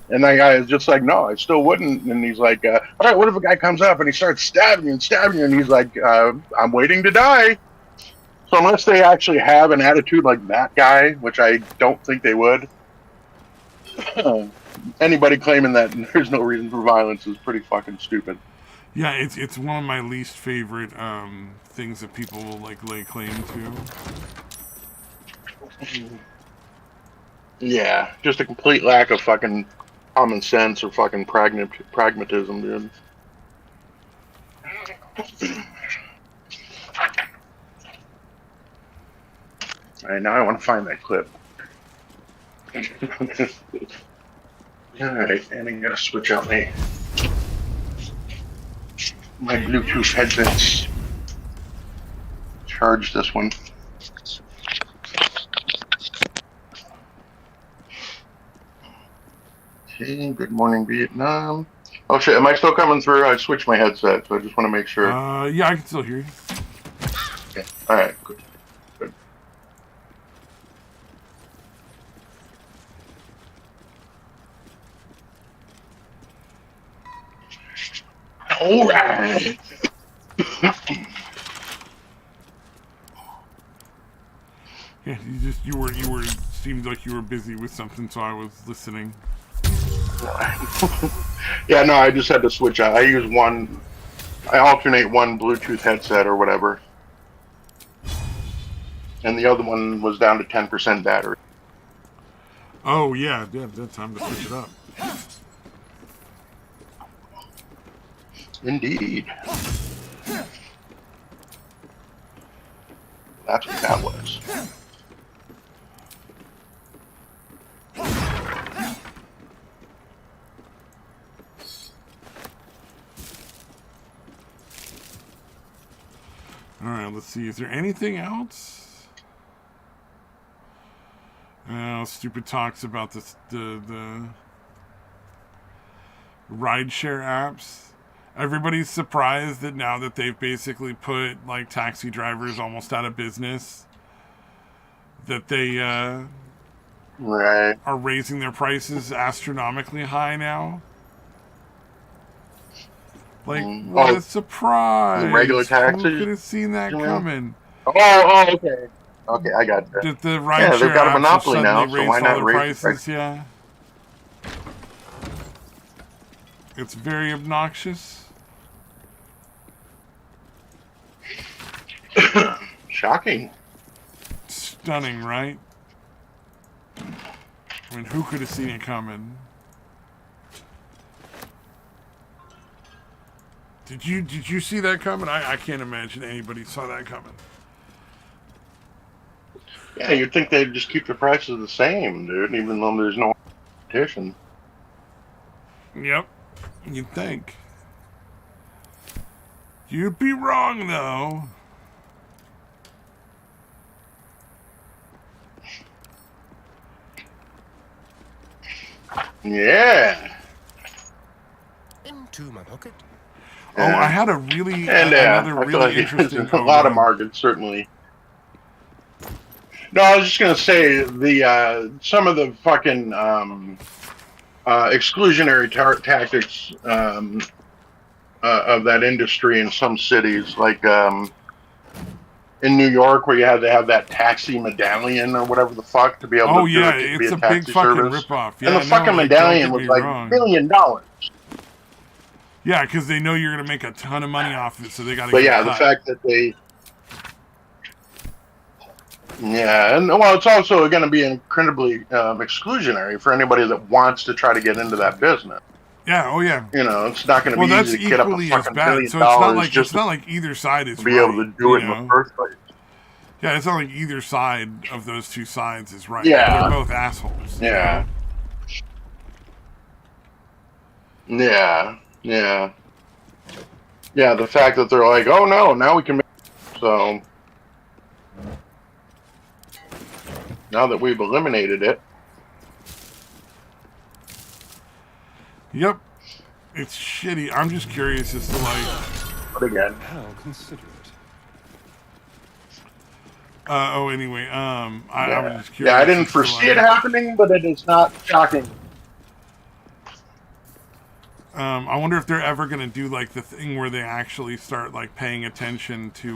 [SPEAKER 1] And that guy is just like, "No, I still wouldn't." And he's like, "All right, what if a guy comes up and he starts stabbing you and stabbing you?" And he's like, "I'm waiting to die." So unless they actually have an attitude like that guy, which I don't think they would, anybody claiming that there's no reason for violence is pretty fucking stupid.
[SPEAKER 2] Yeah, it's one of my least favorite things that people like lay claim to.
[SPEAKER 1] Yeah, just a complete lack of fucking common sense or fucking pragmatism, dude. Alright, now I want to find that clip. Alright, and I'm gonna switch out my Bluetooth headsets. Charge this one. Okay, good morning, Vietnam. Oh shit, am I still coming through? I switched my headset, so I just want to make sure.
[SPEAKER 2] Yeah, I can still hear you.
[SPEAKER 1] Okay, alright, good. All right.
[SPEAKER 2] Yeah, you were seemed like you were busy with something, so I was listening.
[SPEAKER 1] Yeah, no, I just had to switch out. I alternate one Bluetooth headset or whatever. And the other one was down to 10% battery.
[SPEAKER 2] Oh yeah, that's time to switch it up.
[SPEAKER 1] Indeed. That's what that was.
[SPEAKER 2] Alright, let's see. Is there anything else? Stupid talks about the rideshare apps. Everybody's surprised that now that they've basically put like taxi drivers almost out of business, that they
[SPEAKER 1] right.
[SPEAKER 2] are raising their prices astronomically high now. Like, what a surprise!
[SPEAKER 1] Regular taxis?
[SPEAKER 2] Who could have seen that coming?
[SPEAKER 1] Oh, okay. Okay, I got that.
[SPEAKER 2] That the rideshare
[SPEAKER 1] they've got a
[SPEAKER 2] apps
[SPEAKER 1] monopoly now,
[SPEAKER 2] suddenly
[SPEAKER 1] so why not
[SPEAKER 2] all their
[SPEAKER 1] raise
[SPEAKER 2] prices? Yeah. It's very obnoxious.
[SPEAKER 1] Shocking.
[SPEAKER 2] Stunning, right? I mean, who could have seen it coming? Did you see that coming? I can't imagine anybody saw that coming.
[SPEAKER 1] Yeah, you'd think they'd just keep the prices the same, dude, even though there's no competition.
[SPEAKER 2] Yep, you'd think. You'd be wrong, though.
[SPEAKER 1] Yeah.
[SPEAKER 8] Into my pocket.
[SPEAKER 2] Oh, I had a really
[SPEAKER 1] another
[SPEAKER 2] really interesting.
[SPEAKER 1] A lot of markets, certainly. No, I was just gonna say the some of the fucking exclusionary tactics of that industry in some cities, like in New York, where you had to have that taxi medallion or whatever the fuck to be able to do it, be
[SPEAKER 2] it's
[SPEAKER 1] a
[SPEAKER 2] a
[SPEAKER 1] taxi
[SPEAKER 2] big fucking
[SPEAKER 1] service.
[SPEAKER 2] ripoff. Yeah,
[SPEAKER 1] And the fucking medallion was like $1 million.
[SPEAKER 2] Yeah, because they know you're gonna make a ton of money off it, so they gotta.
[SPEAKER 1] But yeah, the fact that they. Yeah, and well, it's also going to be incredibly exclusionary for anybody that wants to try to get into that business.
[SPEAKER 2] Yeah. Oh yeah.
[SPEAKER 1] You know, it's not going to
[SPEAKER 2] Well,
[SPEAKER 1] be
[SPEAKER 2] that's
[SPEAKER 1] easy to get up a
[SPEAKER 2] equally as
[SPEAKER 1] fucking $1
[SPEAKER 2] bad.
[SPEAKER 1] billion
[SPEAKER 2] So it's not like
[SPEAKER 1] just
[SPEAKER 2] it's not like either side is
[SPEAKER 1] to be
[SPEAKER 2] right,
[SPEAKER 1] able to do it in
[SPEAKER 2] you know?
[SPEAKER 1] the first place.
[SPEAKER 2] Yeah, it's not like either side of those two sides is right.
[SPEAKER 1] Yeah.
[SPEAKER 2] They're both assholes.
[SPEAKER 1] Yeah.
[SPEAKER 2] You know?
[SPEAKER 1] Yeah. Yeah. Yeah, the fact that they're like, oh no, now we can make so now that we've eliminated it.
[SPEAKER 2] Yep. It's shitty. I'm just curious as to like.
[SPEAKER 1] But again,
[SPEAKER 8] how considerate.
[SPEAKER 2] Anyway, I was just curious.
[SPEAKER 1] Yeah, I didn't foresee it happening, but it is not shocking.
[SPEAKER 2] I wonder if they're ever gonna do like the thing where they actually start like paying attention to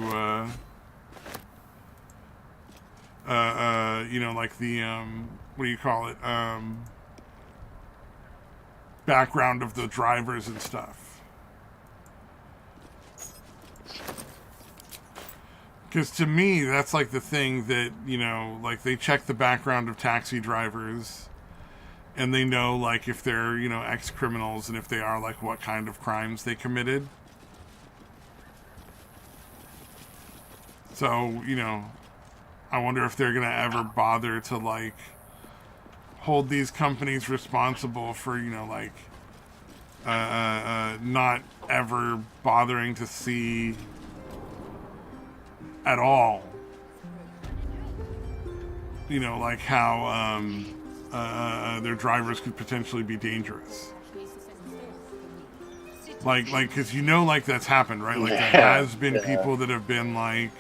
[SPEAKER 2] you know, like the what do you call it? Background of the drivers and stuff. Because to me, that's like the thing that, you know, like they check the background of taxi drivers and they know like if they're, you know, ex-criminals and if they are, like what kind of crimes they committed. So, you know, I wonder if they're going to ever bother to like hold these companies responsible for, you know, like not ever bothering to see at all, you know, like how their drivers could potentially be dangerous. Like, because you know, like that's happened, right? Like there has been people that have been like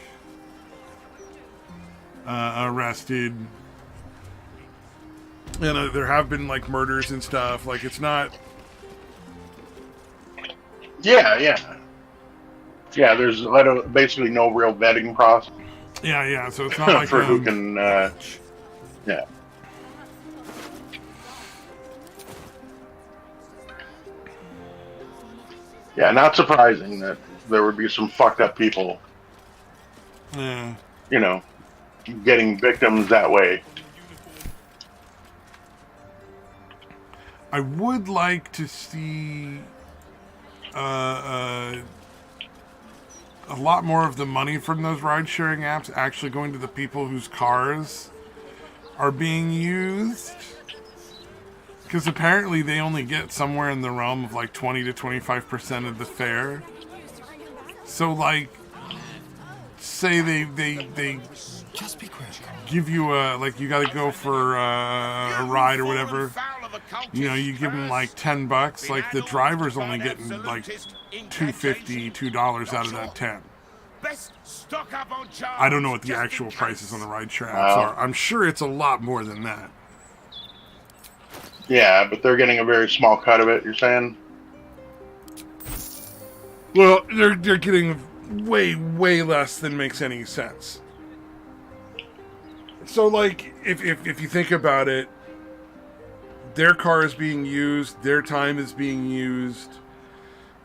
[SPEAKER 2] arrested, and there have been like murders and stuff. Like it's not.
[SPEAKER 1] Yeah. There's basically no real vetting process.
[SPEAKER 2] Yeah. So it's not like
[SPEAKER 1] for who can. Yeah. Yeah, not surprising that there would be some fucked up people.
[SPEAKER 2] Yeah.
[SPEAKER 1] You know, getting victims that way.
[SPEAKER 2] I would like to see a lot more of the money from those ride-sharing apps actually going to the people whose cars are being used. Because apparently they only get somewhere in the realm of like 20 to 25% of the fare. So like, say they
[SPEAKER 8] Just be quick.
[SPEAKER 2] give you a, like you gotta go for a ride or whatever. You know, you give them like $10. Like the driver's only getting like $2 out of that 10. I don't know what the actual prices on the rideshare apps are. I'm sure it's a lot more than that.
[SPEAKER 1] Yeah, but they're getting a very small cut of it, you're saying?
[SPEAKER 2] Well, they're getting way less than makes any sense. So, like, if you think about it, their car is being used, their time is being used.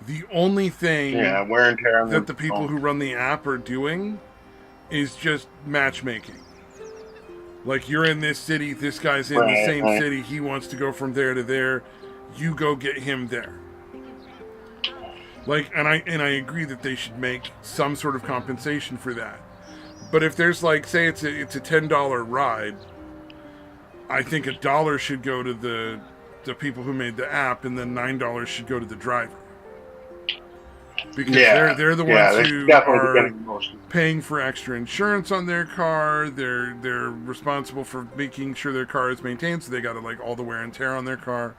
[SPEAKER 2] The only thing
[SPEAKER 1] wear and tear
[SPEAKER 2] that the people who run the app are doing is just matchmaking. Like, you're in this city, this guy's in the same city, he wants to go from there to there, you go get him there. Like, and I agree that they should make some sort of compensation for that. But if there's like, say it's a $10 ride, I think $1 should go to the people who made the app, and then $9 should go to the driver. Because they're the ones who are paying for extra insurance on their car. They're responsible for making sure their car is maintained, so they got like all the wear and tear on their car,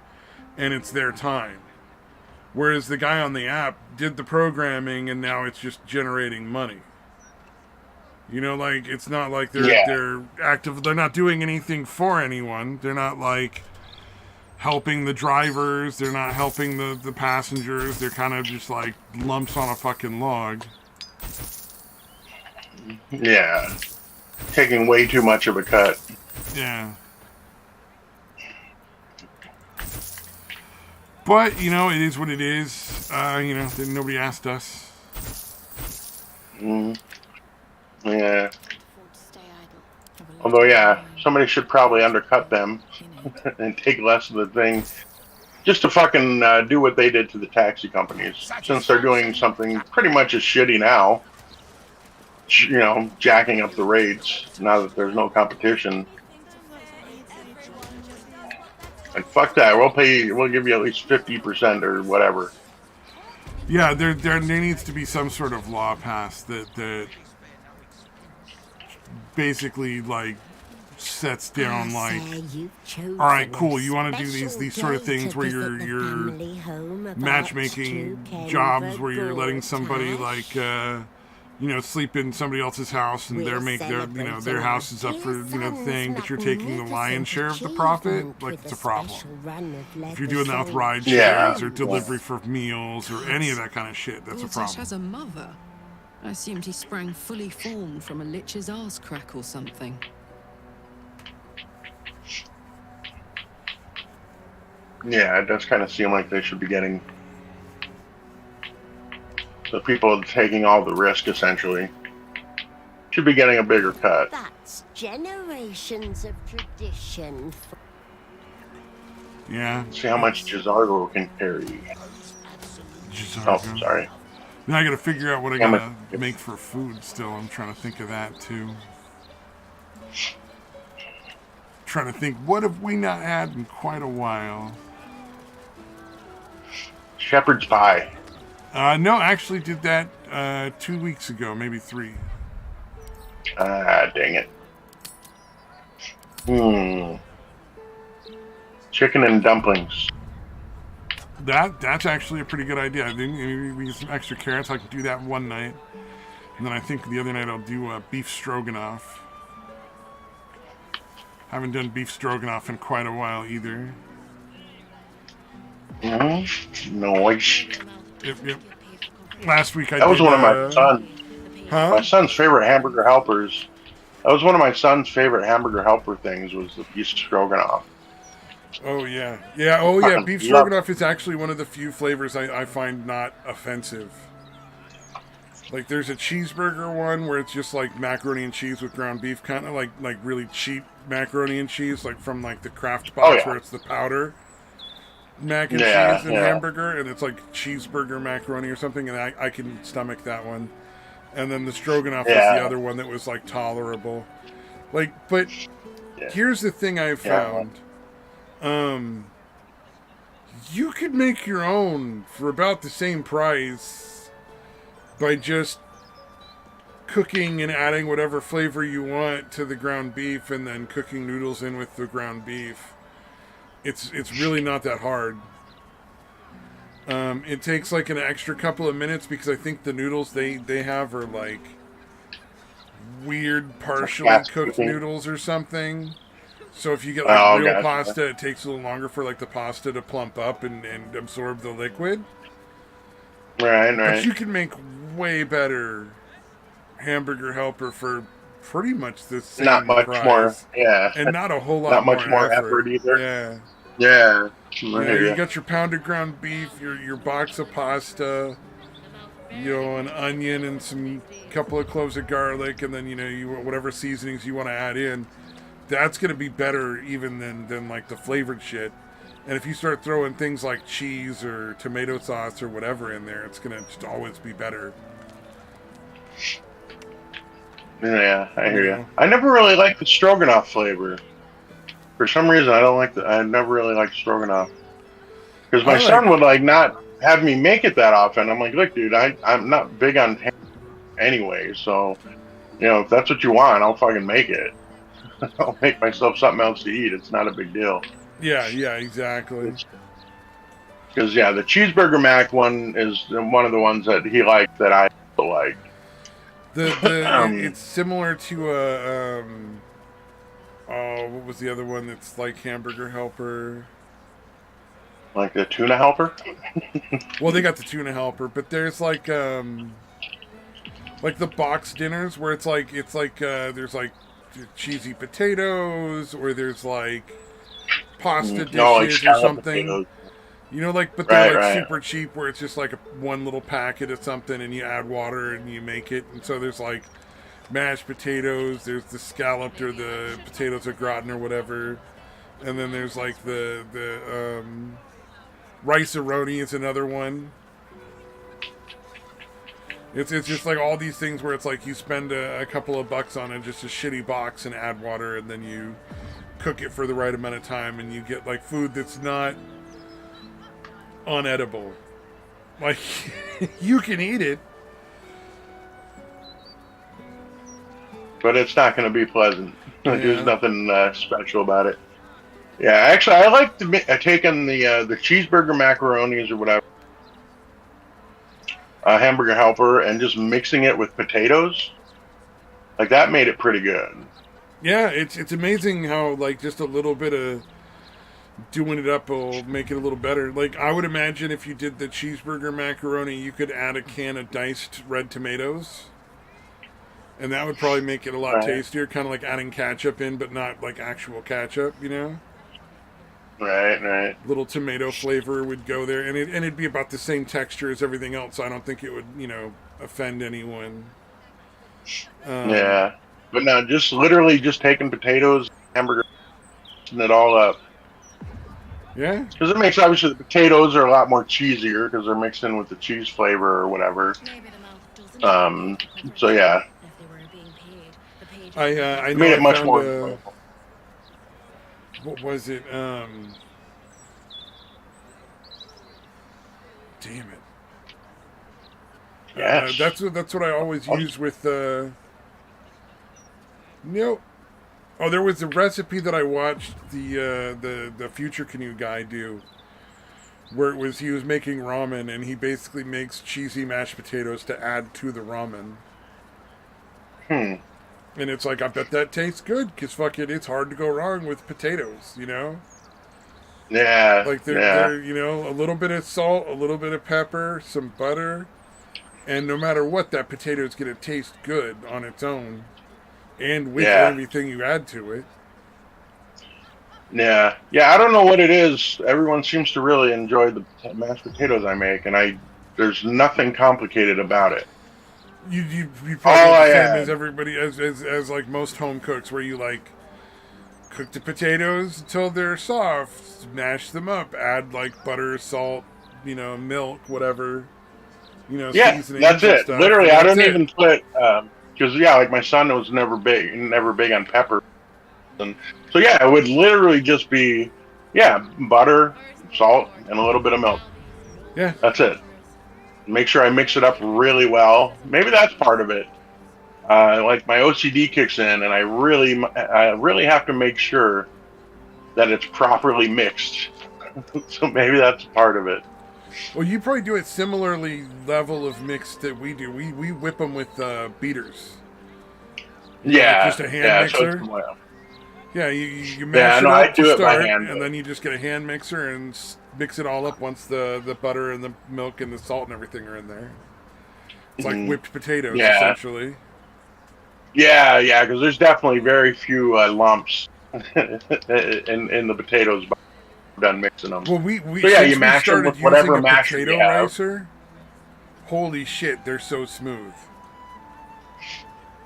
[SPEAKER 2] and it's their time. Whereas the guy on the app did the programming, and now it's just generating money. You know, like it's not like they're active. They're not doing anything for anyone. They're not like helping the drivers. They're not helping the passengers. They're kind of just like lumps on a fucking log.
[SPEAKER 1] Yeah. Taking way too much of a cut.
[SPEAKER 2] Yeah. But, you know, it is what it is. You know, nobody asked us.
[SPEAKER 1] Yeah. Although, somebody should probably undercut them and take less of the thing. just to fucking do what they did to the taxi companies, since they're doing something pretty much as shitty now. You know, jacking up the rates now that there's no competition. And fuck that, we'll give you at least 50% or whatever.
[SPEAKER 2] Yeah, there needs to be some sort of law passed that basically like sets down like, all right, cool, you want to do these sort of things where you're matchmaking jobs where you're letting somebody like sleep in somebody else's house and their house is up for thing, but you're taking the lion's share of the profit. Like, it's a problem. If you're doing that with ride shares or delivery for meals or any of that kind of shit, that's a problem.
[SPEAKER 10] Has a mother. I assumed he sprang fully formed from a lich's arse crack or something.
[SPEAKER 1] Yeah, it does kind of seem like they should be getting the people taking all the risk, essentially, should be getting a bigger cut.
[SPEAKER 11] That's generations of tradition.
[SPEAKER 2] Yeah.
[SPEAKER 1] See how much Jizargo can carry.
[SPEAKER 2] Jizargo.
[SPEAKER 1] Oh, sorry.
[SPEAKER 2] Now I gotta figure out what I gotta make for food still. I'm trying to think of that too. Trying to think, what have we not had in quite a while?
[SPEAKER 1] Shepherd's pie.
[SPEAKER 2] No, I actually did that 2 weeks ago, maybe 3.
[SPEAKER 1] Dang it. Chicken and dumplings.
[SPEAKER 2] That's actually a pretty good idea. I think maybe we get some extra carrots. I can do that one night. And then I think the other night I'll do beef stroganoff. Haven't done beef stroganoff in quite a while either.
[SPEAKER 1] Nice.
[SPEAKER 2] Yep. Last week
[SPEAKER 1] that was one of my sons.
[SPEAKER 2] Huh?
[SPEAKER 1] My son's favorite hamburger helpers. That was one of my son's favorite hamburger helper things, was the beef stroganoff.
[SPEAKER 2] Oh yeah, yeah. Oh yeah. Beef stroganoff is actually one of the few flavors I find not offensive. Like, there's a cheeseburger one where it's just like macaroni and cheese with ground beef, kind of like really cheap macaroni and cheese, like from like the Kraft box where it's the powder mac and cheese and hamburger, and it's like cheeseburger macaroni or something, and I can stomach that one. And then the stroganoff was the other one that was like tolerable. Like, but here's the thing I found. You could make your own for about the same price by just cooking and adding whatever flavor you want to the ground beef and then cooking noodles in with the ground beef. It's really not that hard. It takes like an extra couple of minutes because I think the noodles they have are like weird partially cooked noodles or something. So if you get like real pasta, it takes a little longer for like the pasta to plump up and absorb the liquid.
[SPEAKER 1] Right.
[SPEAKER 2] But you can make way better hamburger helper for pretty much the same
[SPEAKER 1] not much
[SPEAKER 2] price.
[SPEAKER 1] More,
[SPEAKER 2] and not a whole lot
[SPEAKER 1] not much more effort either.
[SPEAKER 2] Yeah,
[SPEAKER 1] you
[SPEAKER 2] got your pounded ground beef, your box of pasta, an onion and some couple of cloves of garlic, and then you whatever seasonings you want to add in. That's gonna be better even than like the flavored shit. And if you start throwing things like cheese or tomato sauce or whatever in there, it's gonna just always be better.
[SPEAKER 1] Yeah, I hear you. I never really liked the stroganoff flavor. For some reason, I never really liked stroganoff. Because my son would like not have me make it that often. I'm like, look, dude, I'm not big on ham anyway, so if that's what you want, I'll fucking make it. I'll make myself something else to eat. It's not a big deal.
[SPEAKER 2] Yeah, exactly.
[SPEAKER 1] Because the cheeseburger mac one is one of the ones that he liked that I like.
[SPEAKER 2] It's similar to what was the other one that's like hamburger helper?
[SPEAKER 1] Like the tuna helper?
[SPEAKER 2] Well, they got the tuna helper, but there's like the box dinners where it's like there's like cheesy potatoes, or there's like pasta dishes or something. Potatoes. But they're like super cheap, where it's just like one little packet of something, and you add water and you make it. And so there's like mashed potatoes, there's the scalloped or the potatoes au gratin or whatever, and then there's like the Rice-A-Roni is another one. It's just like all these things where it's like you spend a couple of bucks on just a shitty box and add water, and then you cook it for the right amount of time, and you get like food that's not unedible. Like, you can eat it,
[SPEAKER 1] but it's not going to be pleasant. Yeah. There's nothing special about it. Yeah, actually, I like taking the cheeseburger macaronis or whatever, hamburger helper, and just mixing it with potatoes. Like, that made it pretty good.
[SPEAKER 2] Yeah, it's amazing how like just a little bit of doing it up will make it a little better. Like, I would imagine if you did the cheeseburger macaroni, you could add a can of diced red tomatoes, and that would probably make it a lot tastier. Kind of like adding ketchup in, but not like actual ketchup, you know?
[SPEAKER 1] Right.
[SPEAKER 2] Little tomato flavor would go there, and it'd be about the same texture as everything else. So I don't think it would, offend anyone.
[SPEAKER 1] Yeah, but no, just literally just taking potatoes, hamburger, mixing it all up.
[SPEAKER 2] Yeah,
[SPEAKER 1] because it makes, obviously the potatoes are a lot more cheesier because they're mixed in with the cheese flavor or whatever. So yeah,
[SPEAKER 2] I
[SPEAKER 1] made it much more.
[SPEAKER 2] What was it? Damn it.
[SPEAKER 1] Yes.
[SPEAKER 2] That's what I always use with no. Oh, there was a recipe that I watched the Future Canoe guy do, where he was making ramen, and he basically makes cheesy mashed potatoes to add to the ramen. And it's like, I bet that tastes good, because fuck it, it's hard to go wrong with potatoes,
[SPEAKER 1] Yeah.
[SPEAKER 2] Like, they're a little bit of salt, a little bit of pepper, some butter, and no matter what, that potato is going to taste good on its own, and with everything you add to it.
[SPEAKER 1] Yeah. I don't know what it is. Everyone seems to really enjoy the mashed potatoes I make, and there's nothing complicated about it.
[SPEAKER 2] You probably the same as everybody, as like most home cooks, where you like cook the potatoes until they're soft, mash them up, add like butter, salt, milk, whatever, seasoning.
[SPEAKER 1] That's it.
[SPEAKER 2] Stuff.
[SPEAKER 1] Literally, I don't even put because like my son was never big on pepper, and so it would literally just be butter, salt, and a little bit of milk.
[SPEAKER 2] Yeah,
[SPEAKER 1] that's it. Make sure I mix it up really well. Maybe that's part of it. Like my OCD kicks in, and I really have to make sure that it's properly mixed. So maybe that's part of it.
[SPEAKER 2] Well, you probably do it similarly level of mix that we do. We whip them with beaters. Just a hand mixer. You mash it up to start, and then you just get a hand mixer and mix it all up once the butter and the milk and the salt and everything are in there. It's like whipped potatoes, essentially.
[SPEAKER 1] Yeah, because there's definitely very few lumps in the potatoes by done mixing them.
[SPEAKER 2] Well,
[SPEAKER 1] you mash them with whatever masher you have.
[SPEAKER 2] Ricer, holy shit, they're so smooth.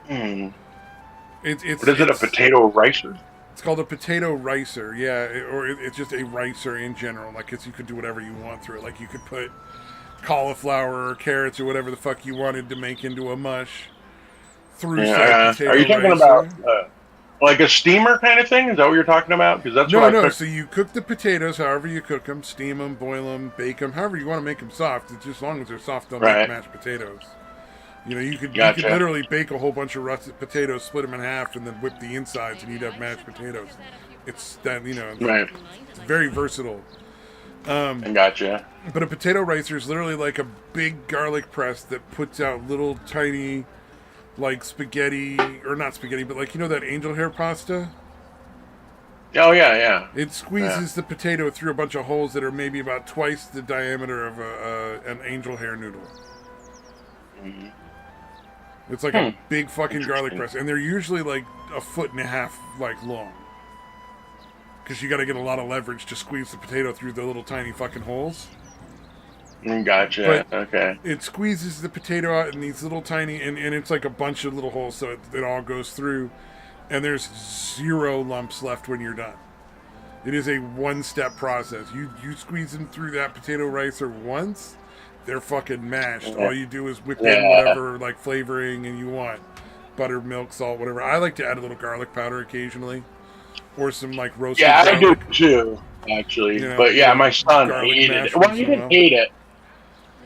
[SPEAKER 1] What is it, a potato ricer?
[SPEAKER 2] It's called a potato ricer, or it's just a ricer in general. Like, you could do whatever you want through it. Like, you could put cauliflower or carrots or whatever the fuck you wanted to make into a mush through potato.
[SPEAKER 1] Are you talking about like a steamer kind of thing? Is that what you're talking about? Because that's
[SPEAKER 2] no. So you cook the potatoes however you cook them, steam them, boil them, bake them, however you want to make them soft. It's just as long as they're soft, don't make mashed potatoes. You could literally bake a whole bunch of russet potatoes, split them in half, and then whip the insides, and you'd have mashed potatoes. It's that it's very versatile.
[SPEAKER 1] Gotcha.
[SPEAKER 2] But a potato ricer is literally like a big garlic press that puts out little tiny, like spaghetti, or not spaghetti, but like that angel hair pasta.
[SPEAKER 1] Oh yeah.
[SPEAKER 2] It squeezes the potato through a bunch of holes that are maybe about twice the diameter of an angel hair noodle.
[SPEAKER 1] Mm-hmm.
[SPEAKER 2] It's like a big fucking garlic press, and they're usually like a foot and a half like long, because you got to get a lot of leverage to squeeze the potato through the little tiny fucking holes.
[SPEAKER 1] Gotcha.
[SPEAKER 2] But
[SPEAKER 1] okay.
[SPEAKER 2] It squeezes the potato out in these little tiny, and it's like a bunch of little holes, so it all goes through, and there's 0 lumps left when you're done. It is a one-step process. You squeeze them through that potato ricer once, they're fucking mashed. All you do is whip in whatever like flavoring and you want. Butter, milk, salt, whatever. I like to add a little garlic powder occasionally. Or some like roasted garlic.
[SPEAKER 1] I do too, actually.
[SPEAKER 2] You know,
[SPEAKER 1] but yeah, my son hated it. Well, he didn't hate it.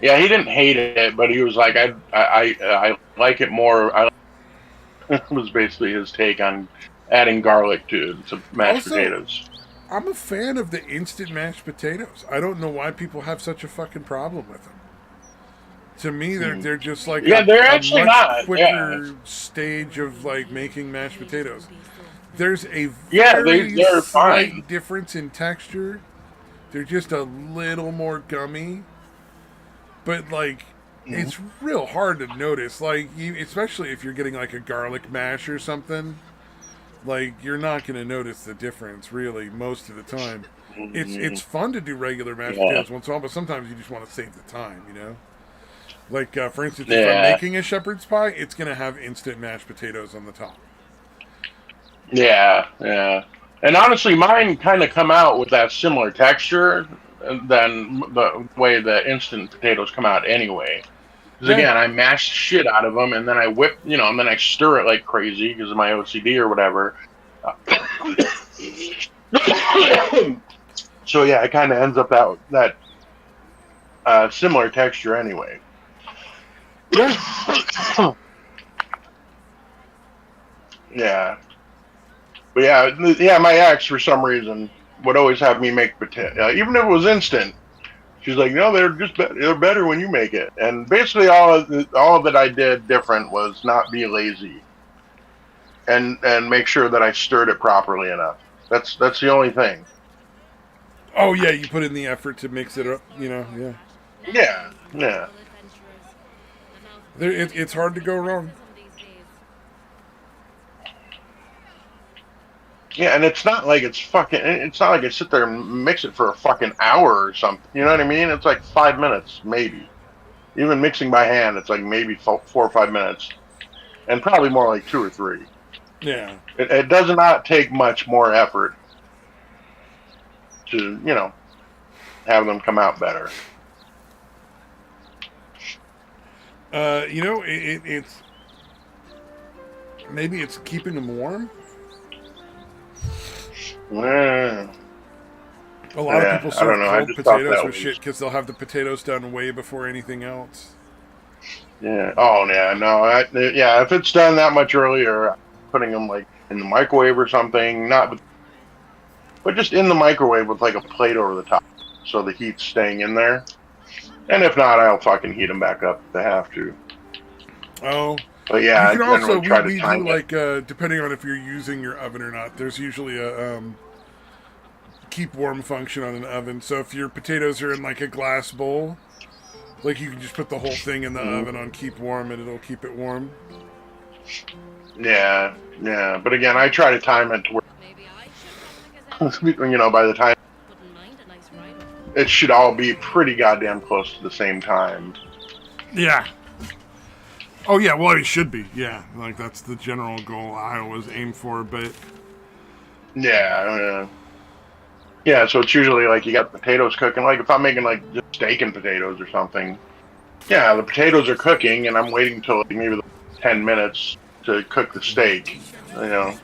[SPEAKER 1] Yeah, he didn't hate it, but he was like, I like it more. Was basically his take on adding garlic to mashed potatoes.
[SPEAKER 2] I'm a fan of the instant mashed potatoes. I don't know why people have such a fucking problem with them. To me, they're just like
[SPEAKER 1] they're actually not
[SPEAKER 2] quicker stage of like making mashed potatoes. There's a
[SPEAKER 1] they're
[SPEAKER 2] slight
[SPEAKER 1] fine.
[SPEAKER 2] difference in texture. They're just a little more gummy, but like it's real hard to notice. Like especially if you're getting like a garlic mash or something, like you're not going to notice the difference really most of the time. It's fun to do regular mashed potatoes once in a while, but sometimes you just want to save the time, you know. Like for instance, if I'm making a shepherd's pie, it's going to have instant mashed potatoes on the top.
[SPEAKER 1] Yeah. And honestly, mine kind of come out with that similar texture than the way the instant potatoes come out anyway. Because again, I mash shit out of them, and then I whip, and then I stir it like crazy because of my OCD or whatever. So yeah, it kind of ends up that similar texture anyway. Yeah. But yeah, my ex for some reason would always have me make potato, even if it was instant. She's like, no, they're better when you make it. And basically, all of that I did different was not be lazy, and make sure that I stirred it properly enough. That's the only thing.
[SPEAKER 2] Oh yeah, you put in the effort to mix it up, Yeah.
[SPEAKER 1] Yeah.
[SPEAKER 2] It's hard to go wrong.
[SPEAKER 1] Yeah, and it's not like it's not like I sit there and mix it for a fucking hour or something. You know what I mean? It's like 5 minutes, maybe. Even mixing by hand, it's like maybe 4 or 5 minutes. And probably more like 2 or 3.
[SPEAKER 2] Yeah.
[SPEAKER 1] It does not take much more effort to, have them come out better.
[SPEAKER 2] It's maybe it's keeping them warm.
[SPEAKER 1] Yeah.
[SPEAKER 2] A lot of people serve cold potatoes with
[SPEAKER 1] was...
[SPEAKER 2] shit because they'll have the potatoes done way before anything else.
[SPEAKER 1] Yeah. Oh yeah. No. If it's done that much earlier, putting them like in the microwave or something, but just in the microwave with like a plate over the top, so the heat's staying in there. And if not, I'll fucking heat them back up if I have to.
[SPEAKER 2] Oh.
[SPEAKER 1] But yeah,
[SPEAKER 2] you can also we do
[SPEAKER 1] time
[SPEAKER 2] like depending on if you're using your oven or not. There's usually a keep warm function on an oven. So if your potatoes are in like a glass bowl, like you can just put the whole thing in the oven on keep warm, and it'll keep it warm.
[SPEAKER 1] Yeah. But again, I try to time it to where by the time it should all be pretty goddamn close to the same time.
[SPEAKER 2] Yeah. Oh yeah, well it should be. Yeah, like that's the general goal I always aim for. But
[SPEAKER 1] yeah. So it's usually like you got potatoes cooking. Like if I'm making like just steak and potatoes or something, yeah, the potatoes are cooking, and I'm waiting until like maybe 10 minutes to cook the steak. The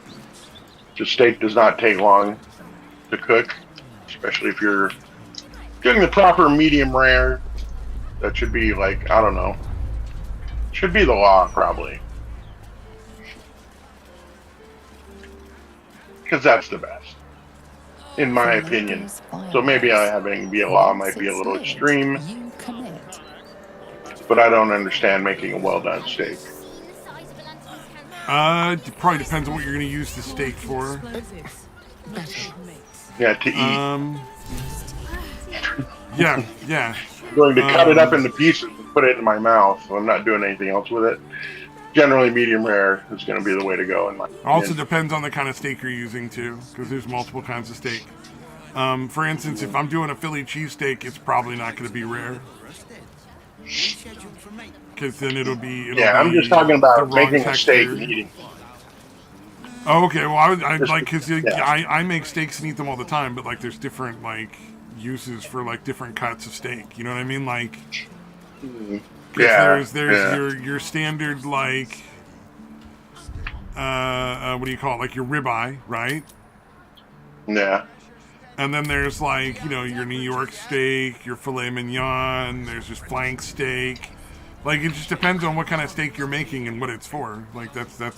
[SPEAKER 1] steak does not take long to cook, especially if you're doing the proper medium rare. That should be like, I don't know. Should be the law, probably. Because that's the best, in my opinion. So maybe having be a law might be a little extreme. But I don't understand making a well-done steak.
[SPEAKER 2] It probably depends on what you're going to use the steak for.
[SPEAKER 1] Yeah, to eat.
[SPEAKER 2] Yeah.
[SPEAKER 1] I'm going to cut it up into pieces and put it in my mouth. I'm not doing anything else with it. Generally, medium rare is going to be the way to go.
[SPEAKER 2] Also depends on the kind of steak you're using, too, because there's multiple kinds of steak. For instance, if I'm doing a Philly cheesesteak, it's probably not going to be rare. Because then it'll be
[SPEAKER 1] I'm just talking about making a steak and eating.
[SPEAKER 2] Oh, okay. Well, I
[SPEAKER 1] Just-
[SPEAKER 2] like because
[SPEAKER 1] yeah.
[SPEAKER 2] I make steaks and eat them all the time, but like there's different like uses for like different cuts of steak. You know what I mean? Like, because
[SPEAKER 1] Yeah.
[SPEAKER 2] there's
[SPEAKER 1] Yeah.
[SPEAKER 2] your standard like what do you call it? Like your ribeye, right?
[SPEAKER 1] Yeah.
[SPEAKER 2] And then there's like, you know, your New York steak, your filet mignon, there's just flank steak. Like it just depends on what kind of steak you're making and what it's for. Like that's the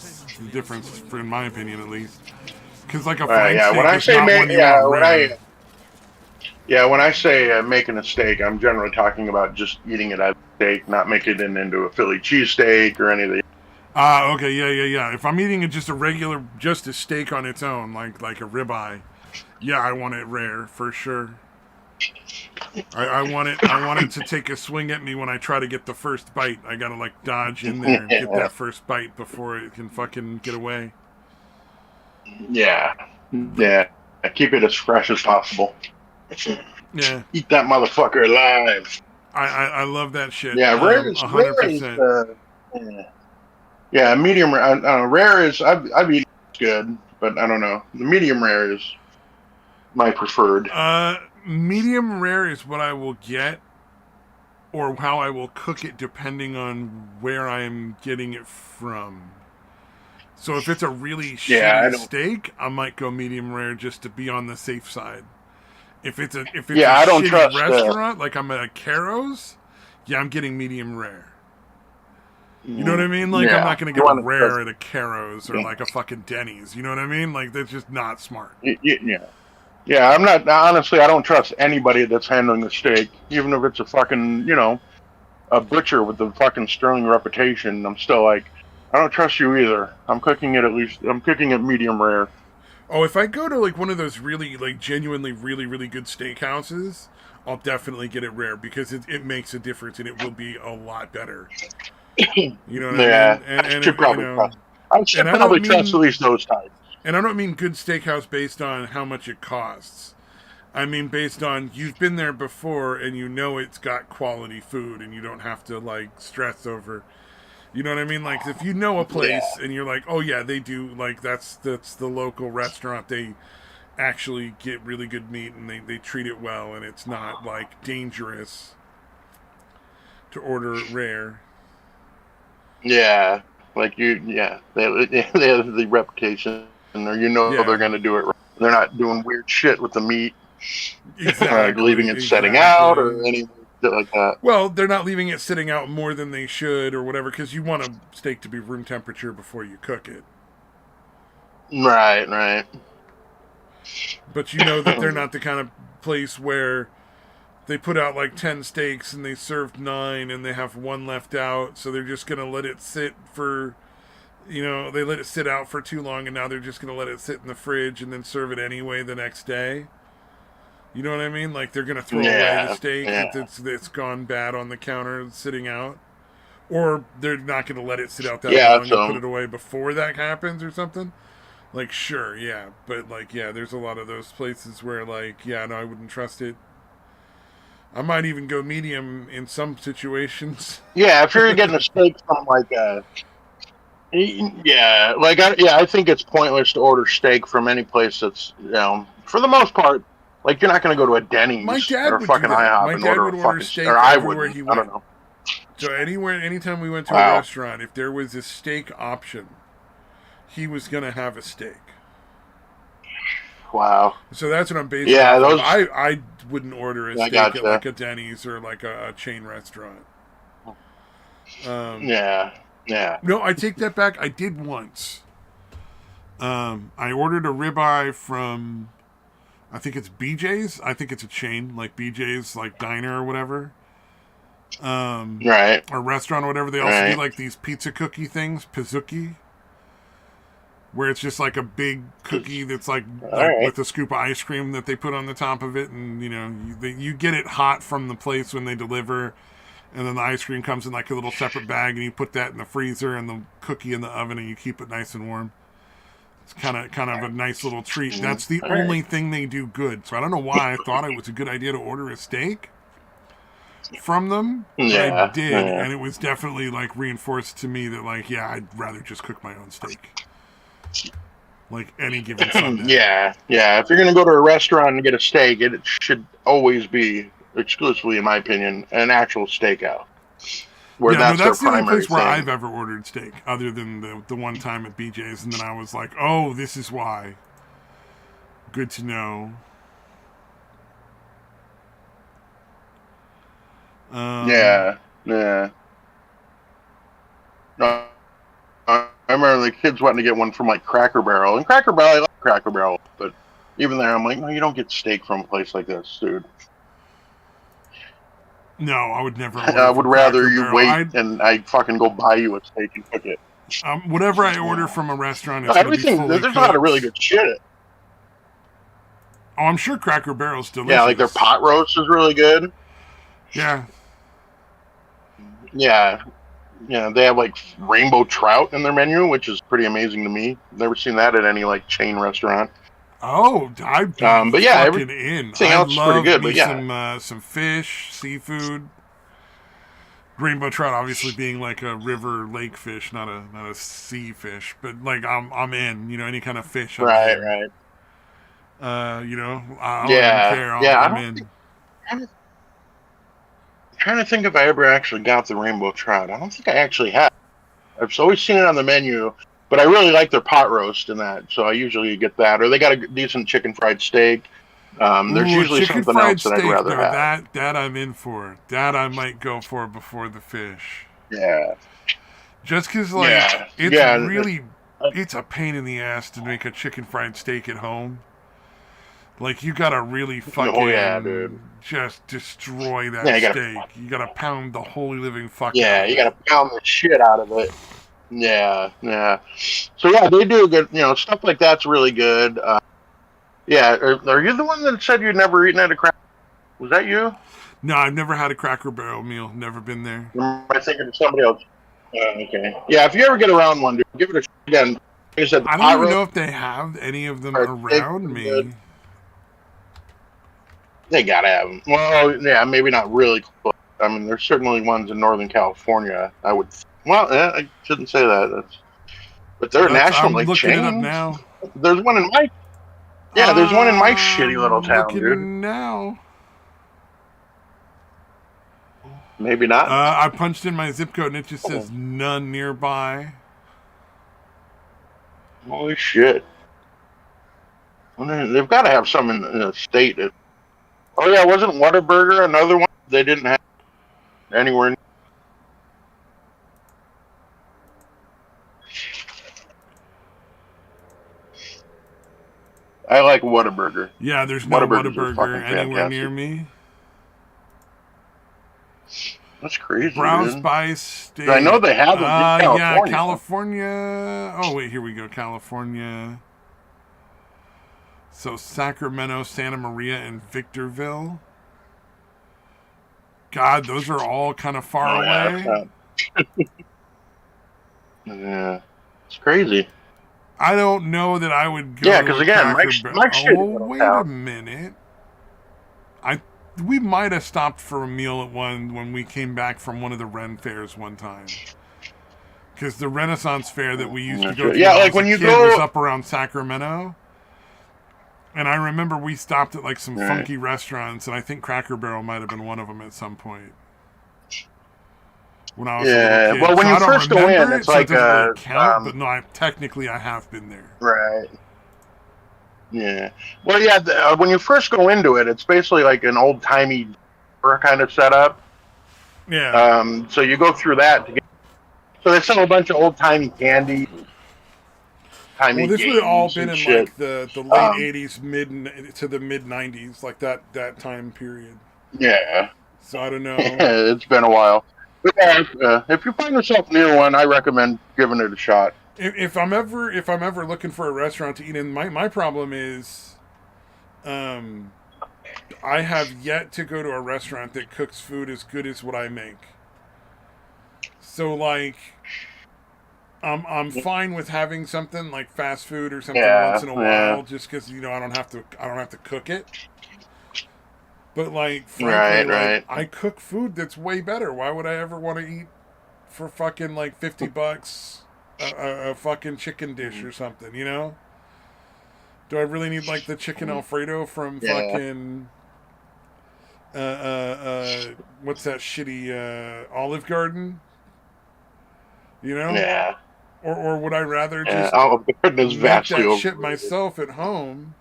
[SPEAKER 2] difference, for, in my opinion at least. Because like a flank
[SPEAKER 1] Yeah.
[SPEAKER 2] steak
[SPEAKER 1] When I
[SPEAKER 2] is
[SPEAKER 1] say
[SPEAKER 2] not one you want rare.
[SPEAKER 1] when I say making a steak, I'm generally talking about just eating it as a steak, not making it into a Philly cheesesteak or any of the.
[SPEAKER 2] Okay, yeah. If I'm eating it just a regular, just a steak on its own, like a ribeye, yeah, I want it rare for sure. I want it to take a swing at me when I try to get the first bite. I gotta like dodge in there and get that first bite before it can fucking get away.
[SPEAKER 1] Yeah. Yeah. Keep it as fresh as possible.
[SPEAKER 2] Yeah.
[SPEAKER 1] Eat that motherfucker alive.
[SPEAKER 2] I love that shit.
[SPEAKER 1] Yeah, rare is
[SPEAKER 2] 100%.
[SPEAKER 1] Yeah, medium rare. I don't know, rare is I've eaten good, but I don't know. The medium rare is my preferred.
[SPEAKER 2] Medium rare is what I will get, or how I will cook it, depending on where I'm getting it from. So if it's a really shitty steak, I might go medium rare just to be on the safe side. If it's a
[SPEAKER 1] I don't
[SPEAKER 2] shitty
[SPEAKER 1] trust
[SPEAKER 2] restaurant, like I'm at a Caro's, yeah, I'm getting medium rare. You know what I mean? Like I'm not gonna get a rare at a Caro's or like a fucking Denny's. You know what I mean? Like that's just not smart.
[SPEAKER 1] Yeah, I'm not, honestly, I don't trust anybody that's handling the steak, even if it's a fucking, a butcher with a fucking sterling reputation. I'm still like, I don't trust you either. I'm cooking it medium rare.
[SPEAKER 2] Oh, if I go to like one of those really like genuinely really really good steakhouses, I'll definitely get it rare because it makes a difference and it will be a lot better. You know what I mean? And
[SPEAKER 1] should probably trust. I should probably trust at least those types.
[SPEAKER 2] And I don't mean good steakhouse based on how much it costs. I mean based on you've been there before and you know it's got quality food and you don't have to like stress over. You know what I mean? Like if you know a place and you're like, oh yeah, they do, like that's the local restaurant. They actually get really good meat and they treat it well and it's not like dangerous to order it rare.
[SPEAKER 1] Yeah, like they have the reputation, or they're going to do it right. They're not doing weird shit with the meat, like leaving it setting out or anything like that.
[SPEAKER 2] Well, they're not leaving it sitting out more than they should or whatever, because you want a steak to be room temperature before you cook it.
[SPEAKER 1] Right.
[SPEAKER 2] But you know that they're not the kind of place where they put out like 10 steaks and they served 9 and they have 1 left out, so they're just going to let it sit for, they let it sit out for too long and now they're just going to let it sit in the fridge and then serve it anyway the next day. You know what I mean? Like they're going to throw away the steak that's gone bad on the counter sitting out. Or they're not going to let it sit out that long and put it away before that happens or something. Like, sure, yeah. But, like, yeah, there's a lot of those places where, like, yeah, no, I wouldn't trust it. I might even go medium in some situations.
[SPEAKER 1] Yeah, if you're getting a steak from, like, I think it's pointless to order steak from any place that's, for the most part, like, you're not going to go to a Denny's or a fucking IHOP and order a fucking steak. Or I wouldn't. I don't know.
[SPEAKER 2] So anytime we went to a restaurant, if there was a steak option, he was going to have a steak.
[SPEAKER 1] Wow.
[SPEAKER 2] So that's what I'm basing it on. I wouldn't order a steak at like a Denny's or like a chain restaurant.
[SPEAKER 1] Yeah.
[SPEAKER 2] No, I take that back. I did once. I ordered a ribeye from, I think it's BJ's. I think it's a chain, like BJ's, like diner or whatever.
[SPEAKER 1] Right.
[SPEAKER 2] Or restaurant or whatever. They also do like these pizza cookie things, pizookie, where it's just like a big cookie that's like with a scoop of ice cream that they put on the top of it, and you get it hot from the place when they deliver, and then the ice cream comes in like a little separate bag, and you put that in the freezer and the cookie in the oven, and you keep it nice and warm. It's kind of a nice little treat. That's the only thing they do good. So I don't know why I thought it was a good idea to order a steak from them, but I did, and it was definitely like reinforced to me that like, yeah, I'd rather just cook my own steak. like any given Sunday.
[SPEAKER 1] Yeah. If you're gonna go to a restaurant and get a steak, it should always be exclusively, in my opinion, an actual steakhouse. Where
[SPEAKER 2] that's
[SPEAKER 1] their
[SPEAKER 2] the only
[SPEAKER 1] primary
[SPEAKER 2] place where
[SPEAKER 1] thing.
[SPEAKER 2] I've ever ordered steak, other than the one time at BJ's, and then I was like, oh, this is why. Good to know.
[SPEAKER 1] Yeah. No, I remember the kids wanting to get one from like Cracker Barrel, and Cracker Barrel, I like Cracker Barrel, but even there, I'm like, no, you don't get steak from a place like this, dude.
[SPEAKER 2] No, I would never order
[SPEAKER 1] I would
[SPEAKER 2] from
[SPEAKER 1] rather
[SPEAKER 2] Cracker
[SPEAKER 1] you
[SPEAKER 2] Barrel.
[SPEAKER 1] wait and I fucking go buy you a steak and cook it.
[SPEAKER 2] Whatever I order from a restaurant, it's
[SPEAKER 1] everything.
[SPEAKER 2] Gonna be fully
[SPEAKER 1] There's
[SPEAKER 2] cooked.
[SPEAKER 1] a lot of really good shit.
[SPEAKER 2] Oh, I'm sure Cracker Barrel's delicious.
[SPEAKER 1] Yeah, like their pot roast is really good.
[SPEAKER 2] Yeah.
[SPEAKER 1] Yeah, they have like rainbow trout in their menu, which is pretty amazing to me. Never seen that at any like chain restaurant.
[SPEAKER 2] Oh, I'd be
[SPEAKER 1] but yeah,
[SPEAKER 2] fucking in.
[SPEAKER 1] Everything else is pretty good. But
[SPEAKER 2] yeah, some fish, seafood. Rainbow trout, obviously being like a river lake fish, not a sea fish. But like I'm in. You know, any kind of fish.
[SPEAKER 1] Right.
[SPEAKER 2] You know, I don't even care. I'm in.
[SPEAKER 1] I'm trying to think if I ever actually got the rainbow trout. I don't think I actually have. I've always seen it on the menu, but I really like their pot roast in that, so I usually get that. Or they got a decent chicken fried steak. There's usually something else that I'd rather have.
[SPEAKER 2] That I'm in for. That I might go for before the fish.
[SPEAKER 1] Yeah.
[SPEAKER 2] Just because, it's a pain in the ass to make a chicken fried steak at home. Like, you gotta really fucking just destroy that steak. You gotta pound the holy living fuck out of it.
[SPEAKER 1] Yeah, you gotta pound the shit out of it. Yeah. So, yeah, they do good, stuff like that's really good. Are you the one that said you'd never eaten at a Cracker? Was that you?
[SPEAKER 2] No, I've never had a Cracker Barrel meal. Never been there.
[SPEAKER 1] Am I thinking of somebody else? Okay. Yeah, if you ever get around one, dude, give it a shot again. Like I said,
[SPEAKER 2] I don't even know if they have any of them around me.
[SPEAKER 1] Good. They gotta have them. Well, yeah, maybe not really close. I mean, there's certainly ones in Northern California. I shouldn't say that. But they're nationally chains.
[SPEAKER 2] It up now.
[SPEAKER 1] There's one in my. Yeah, there's one in my shitty little town, dude.
[SPEAKER 2] Now.
[SPEAKER 1] Maybe not.
[SPEAKER 2] I punched in my zip code and it just says none nearby.
[SPEAKER 1] Holy shit! They've got to have some in the state. Oh yeah, wasn't Whataburger another one they didn't have anywhere? I like Whataburger.
[SPEAKER 2] Yeah, there's no Whataburger anywhere near me.
[SPEAKER 1] That's crazy.
[SPEAKER 2] Browse by state.
[SPEAKER 1] I know they have them in California.
[SPEAKER 2] Yeah, California. Oh wait, here we go. California. So Sacramento, Santa Maria, and Victorville. God, those are all kind of far away.
[SPEAKER 1] Yeah, it's crazy.
[SPEAKER 2] I don't know that I would go.
[SPEAKER 1] Yeah, because again,
[SPEAKER 2] wait a minute. We might have stopped for a meal at one when we came back from one of the Ren fairs one time. Because the Renaissance fair that we used to go to,
[SPEAKER 1] like when you go,
[SPEAKER 2] was up around Sacramento. And I remember we stopped at like some funky restaurants, and I think Cracker Barrel might have been one of them at some point. When I was a little kid.
[SPEAKER 1] Well, when you first go in, it's like
[SPEAKER 2] really count, but no, technically I have been there.
[SPEAKER 1] Right. Yeah. Well, yeah. When you first go into it, it's basically like an old timey kind of setup.
[SPEAKER 2] Yeah.
[SPEAKER 1] So you go through that to get. So they sell a bunch of old timey candy.
[SPEAKER 2] Well, this would have all been in like the late '80s, mid to the mid '90s, like that time period.
[SPEAKER 1] Yeah.
[SPEAKER 2] So I don't know.
[SPEAKER 1] It's been a while. But if you find yourself near one, I recommend giving it a shot.
[SPEAKER 2] If I'm ever looking for a restaurant to eat in, my problem is, I have yet to go to a restaurant that cooks food as good as what I make. So like, I'm fine with having something like fast food or something once in a while, just because I don't have to cook it. But like, frankly, I cook food that's way better. Why would I ever want to eat for fucking like $50 a fucking chicken dish or something? Do I really need like the chicken Alfredo from fucking what's that shitty Olive Garden? You know?
[SPEAKER 1] Yeah.
[SPEAKER 2] Or would I rather just
[SPEAKER 1] Olive Garden is
[SPEAKER 2] make
[SPEAKER 1] vastly
[SPEAKER 2] that shit
[SPEAKER 1] overrated.
[SPEAKER 2] myself at home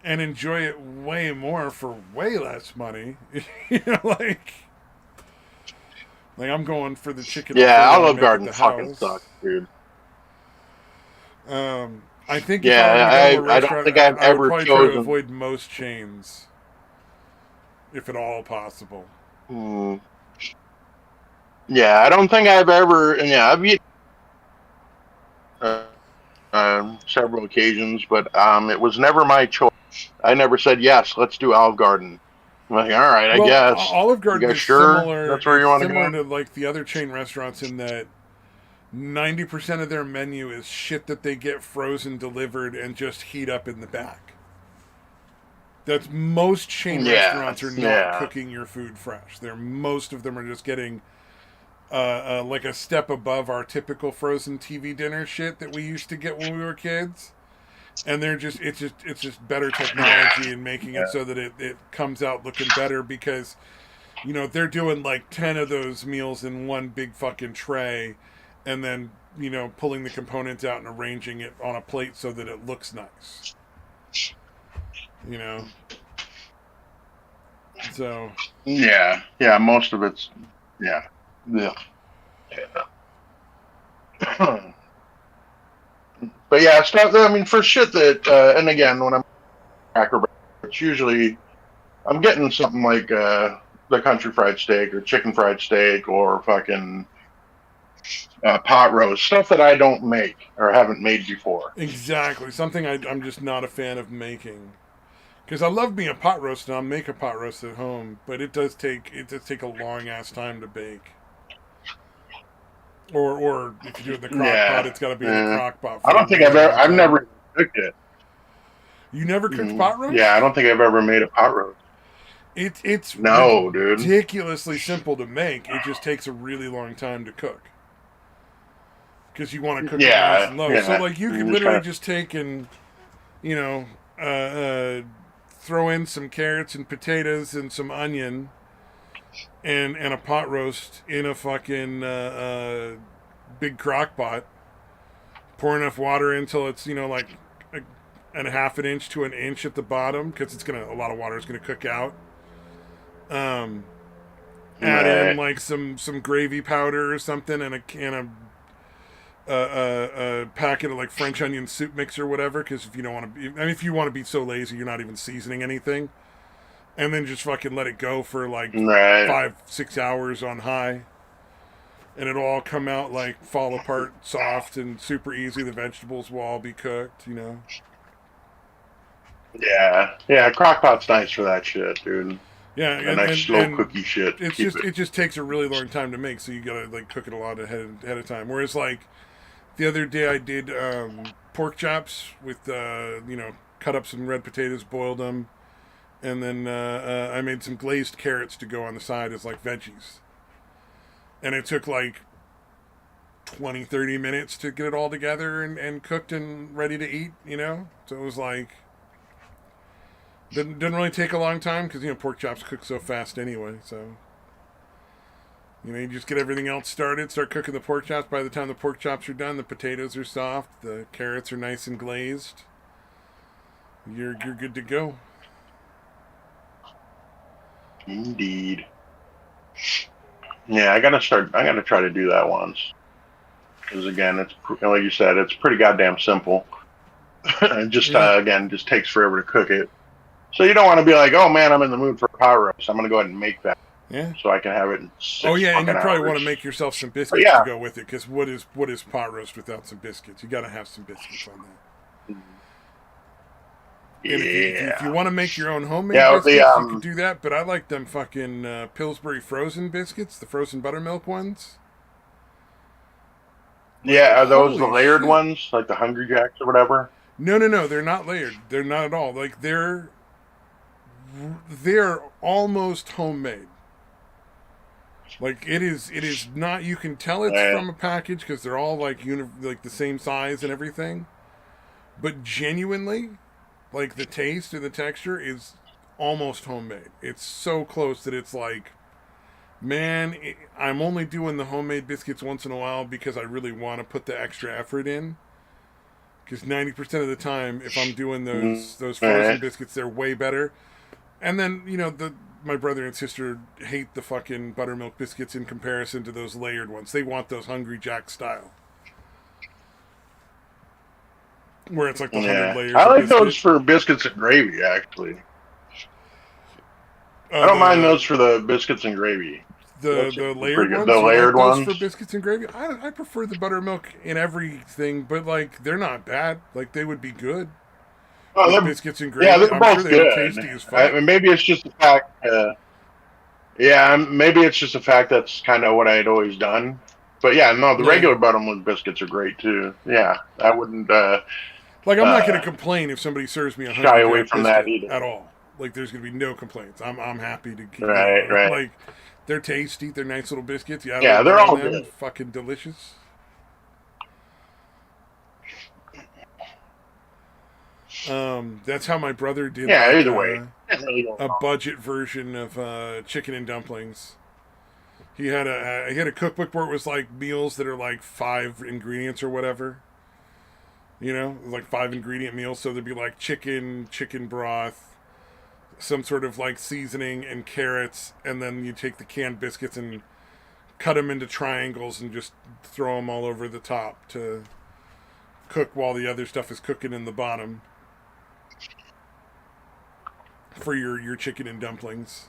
[SPEAKER 2] and enjoy it way more for way less money? You know, like I'm going for the chicken
[SPEAKER 1] Yeah,
[SPEAKER 2] Alfredo I
[SPEAKER 1] Olive
[SPEAKER 2] make at
[SPEAKER 1] Garden
[SPEAKER 2] the
[SPEAKER 1] fucking
[SPEAKER 2] house.
[SPEAKER 1] sucks, dude.
[SPEAKER 2] I think if I were going to go to a
[SPEAKER 1] I don't
[SPEAKER 2] restaurant,
[SPEAKER 1] think I've
[SPEAKER 2] I would
[SPEAKER 1] ever
[SPEAKER 2] probably try to
[SPEAKER 1] chosen.
[SPEAKER 2] avoid most chains, if at all possible.
[SPEAKER 1] Yeah, I don't think I've ever. And yeah, I've eaten several occasions, but it was never my choice. I never said yes. Let's do Olive Garden. I'm like, all right, I
[SPEAKER 2] Well,
[SPEAKER 1] guess.
[SPEAKER 2] Olive
[SPEAKER 1] You
[SPEAKER 2] Garden
[SPEAKER 1] guys
[SPEAKER 2] is
[SPEAKER 1] sure
[SPEAKER 2] similar.
[SPEAKER 1] that's where you
[SPEAKER 2] It's
[SPEAKER 1] want to
[SPEAKER 2] similar
[SPEAKER 1] go?
[SPEAKER 2] to like the other chain restaurants in that 90% of their menu is shit that they get frozen, delivered, and just heat up in the back. That's most chain restaurants are not cooking your food fresh. Most of them are just getting like a step above our typical frozen TV dinner shit that we used to get when we were kids. And it's just better technology in making it so that it comes out looking better because, you know, they're doing like 10 of those meals in one big fucking tray and then, you know, pulling the components out and arranging it on a plate so that it looks nice. You know? So.
[SPEAKER 1] Yeah, most of it's, yeah. But yeah, stuff. I mean, for shit that, and again, when I'm Cracker Barrel, it's usually I'm getting something like the country fried steak or chicken fried steak or fucking pot roast stuff that I don't make or haven't made before.
[SPEAKER 2] Exactly. Something I'm just not a fan of making. Because I love being a pot roast and I'll make a pot roast at home, but it does take a long ass time to bake. Or if you do it in the crock pot, it's got to be in the crock pot for
[SPEAKER 1] I don't think I've never cooked it.
[SPEAKER 2] You never cooked pot roast?
[SPEAKER 1] Yeah, I don't think I've ever made a pot roast.
[SPEAKER 2] It's
[SPEAKER 1] no, dude.
[SPEAKER 2] Ridiculously simple to make. It just takes a really long time to cook. Because you want to cook it nice and low. So like you can literally just take and, you know, throw in some carrots and potatoes and some onion and a pot roast in a fucking big crock pot. Pour enough water in until it's, you know, like a half an inch to an inch at the bottom because a lot of water is gonna cook out. Add in like some gravy powder or something and a can of a packet of like French onion soup mix or whatever. Because if you don't want to, if you want to be so lazy, you're not even seasoning anything, and then just fucking let it go for like 5-6 hours on high. And it'll all come out like fall apart soft and super easy. The vegetables will all be cooked, you know.
[SPEAKER 1] Yeah, crockpot's nice for that shit, dude.
[SPEAKER 2] Yeah,
[SPEAKER 1] and nice slow cookie shit.
[SPEAKER 2] It just takes a really long time to make, so you gotta like cook it a lot ahead of time. Whereas like the other day I did pork chops with you know, cut up some red potatoes, boiled them, and then I made some glazed carrots to go on the side as like veggies. And it took like 20-30 minutes to get it all together and cooked and ready to eat, you know? So it was like didn't really take a long time because, you know, pork chops cook so fast anyway. So, you know, you just get everything else started, start cooking the pork chops. By the time the pork chops are done, the potatoes are soft, the carrots are nice and glazed. You're good to go.
[SPEAKER 1] Indeed. Yeah, I gotta try to do that once. Because again, it's like you said, it's pretty goddamn simple. It just again, just takes forever to cook it. So you don't want to be like, oh man, I'm in the mood for a pot roast. I'm gonna go ahead and make that.
[SPEAKER 2] Yeah.
[SPEAKER 1] So I can have it in 6
[SPEAKER 2] and you probably
[SPEAKER 1] hours.
[SPEAKER 2] want to make yourself some biscuits to go with it. Because what is pot roast without some biscuits? You got to have some biscuits on that. And if you want to make your own homemade biscuits, you could do that. But I like them fucking Pillsbury frozen biscuits, the frozen buttermilk ones.
[SPEAKER 1] Yeah, are those the layered ones, like the Hungry Jacks or whatever?
[SPEAKER 2] No, they're not layered. They're not at all. Like they're almost homemade. Like it is not. You can tell it's from a package because they're all like the same size and everything. But genuinely, Like the taste and the texture is almost homemade. It's so close that it's like, man, I'm only doing the homemade biscuits once in a while because I really want to put the extra effort in. Because 90% of the time, if I'm doing those frozen biscuits, they're way better. And then, you know, my brother and sister hate the fucking buttermilk biscuits in comparison to those layered ones. They want those Hungry Jack style. Where it's like the 100 layers
[SPEAKER 1] I
[SPEAKER 2] of
[SPEAKER 1] like
[SPEAKER 2] biscuit.
[SPEAKER 1] those for biscuits and gravy, actually. I don't mind those for the biscuits and gravy.
[SPEAKER 2] The layered ones?
[SPEAKER 1] The layered
[SPEAKER 2] like those
[SPEAKER 1] ones?
[SPEAKER 2] for biscuits and gravy? I prefer the buttermilk in everything, but, like, they're not bad. Like, they would be good.
[SPEAKER 1] Oh, they're,
[SPEAKER 2] biscuits and gravy.
[SPEAKER 1] yeah, they're
[SPEAKER 2] I'm
[SPEAKER 1] both
[SPEAKER 2] sure they
[SPEAKER 1] good.
[SPEAKER 2] tasty as fuck.
[SPEAKER 1] Maybe it's just the fact. Maybe it's just the fact that's kind of what I had always done. But yeah, no, the regular buttermilk biscuits are great too. Yeah, I wouldn't.
[SPEAKER 2] Like, I'm not going to complain if somebody serves me a
[SPEAKER 1] shy away
[SPEAKER 2] Jack
[SPEAKER 1] from
[SPEAKER 2] biscuit
[SPEAKER 1] that either
[SPEAKER 2] at all. Like, there's going to be no complaints. I'm happy to keep
[SPEAKER 1] right.
[SPEAKER 2] Like, they're tasty. They're nice little biscuits.
[SPEAKER 1] Yeah, they're all good.
[SPEAKER 2] Fucking delicious. That's how my brother did.
[SPEAKER 1] Yeah, either way,
[SPEAKER 2] a budget version of chicken and dumplings. He had a cookbook where it was like meals that are like 5 ingredients or whatever. You know, like 5 ingredient meals. So there'd be like chicken broth, some sort of like seasoning and carrots, and then you take the canned biscuits and cut them into triangles and just throw them all over the top to cook while the other stuff is cooking in the bottom for your chicken and dumplings.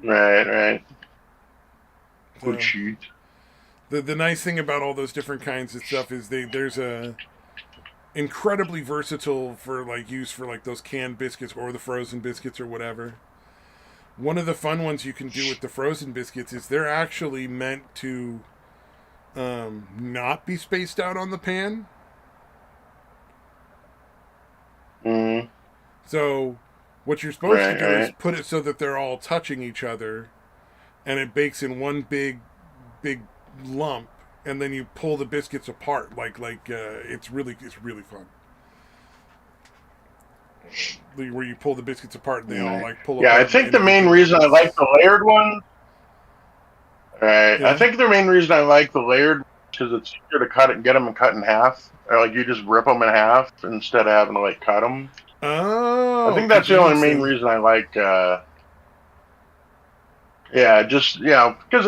[SPEAKER 1] Right.
[SPEAKER 2] So, the nice thing about all those different kinds of stuff is there's a incredibly versatile for like use for like those canned biscuits or the frozen biscuits or whatever. One of the fun ones you can do with the frozen biscuits is they're actually meant to not be spaced out on the pan.
[SPEAKER 1] Mm-hmm.
[SPEAKER 2] So what you're supposed to do is put it so that they're all touching each other, and it bakes in one big lump, and then you pull the biscuits apart. It's really fun. Where you pull the biscuits apart and they all like pull apart.
[SPEAKER 1] Yeah, I think the main reason I like the layered one. Right. Yeah. I think the main reason I like the layered because it's easier to cut it and get them and cut in half. Or like you just rip them in half instead of having to like cut them.
[SPEAKER 2] Oh.
[SPEAKER 1] I think that's the only main reason I like. Because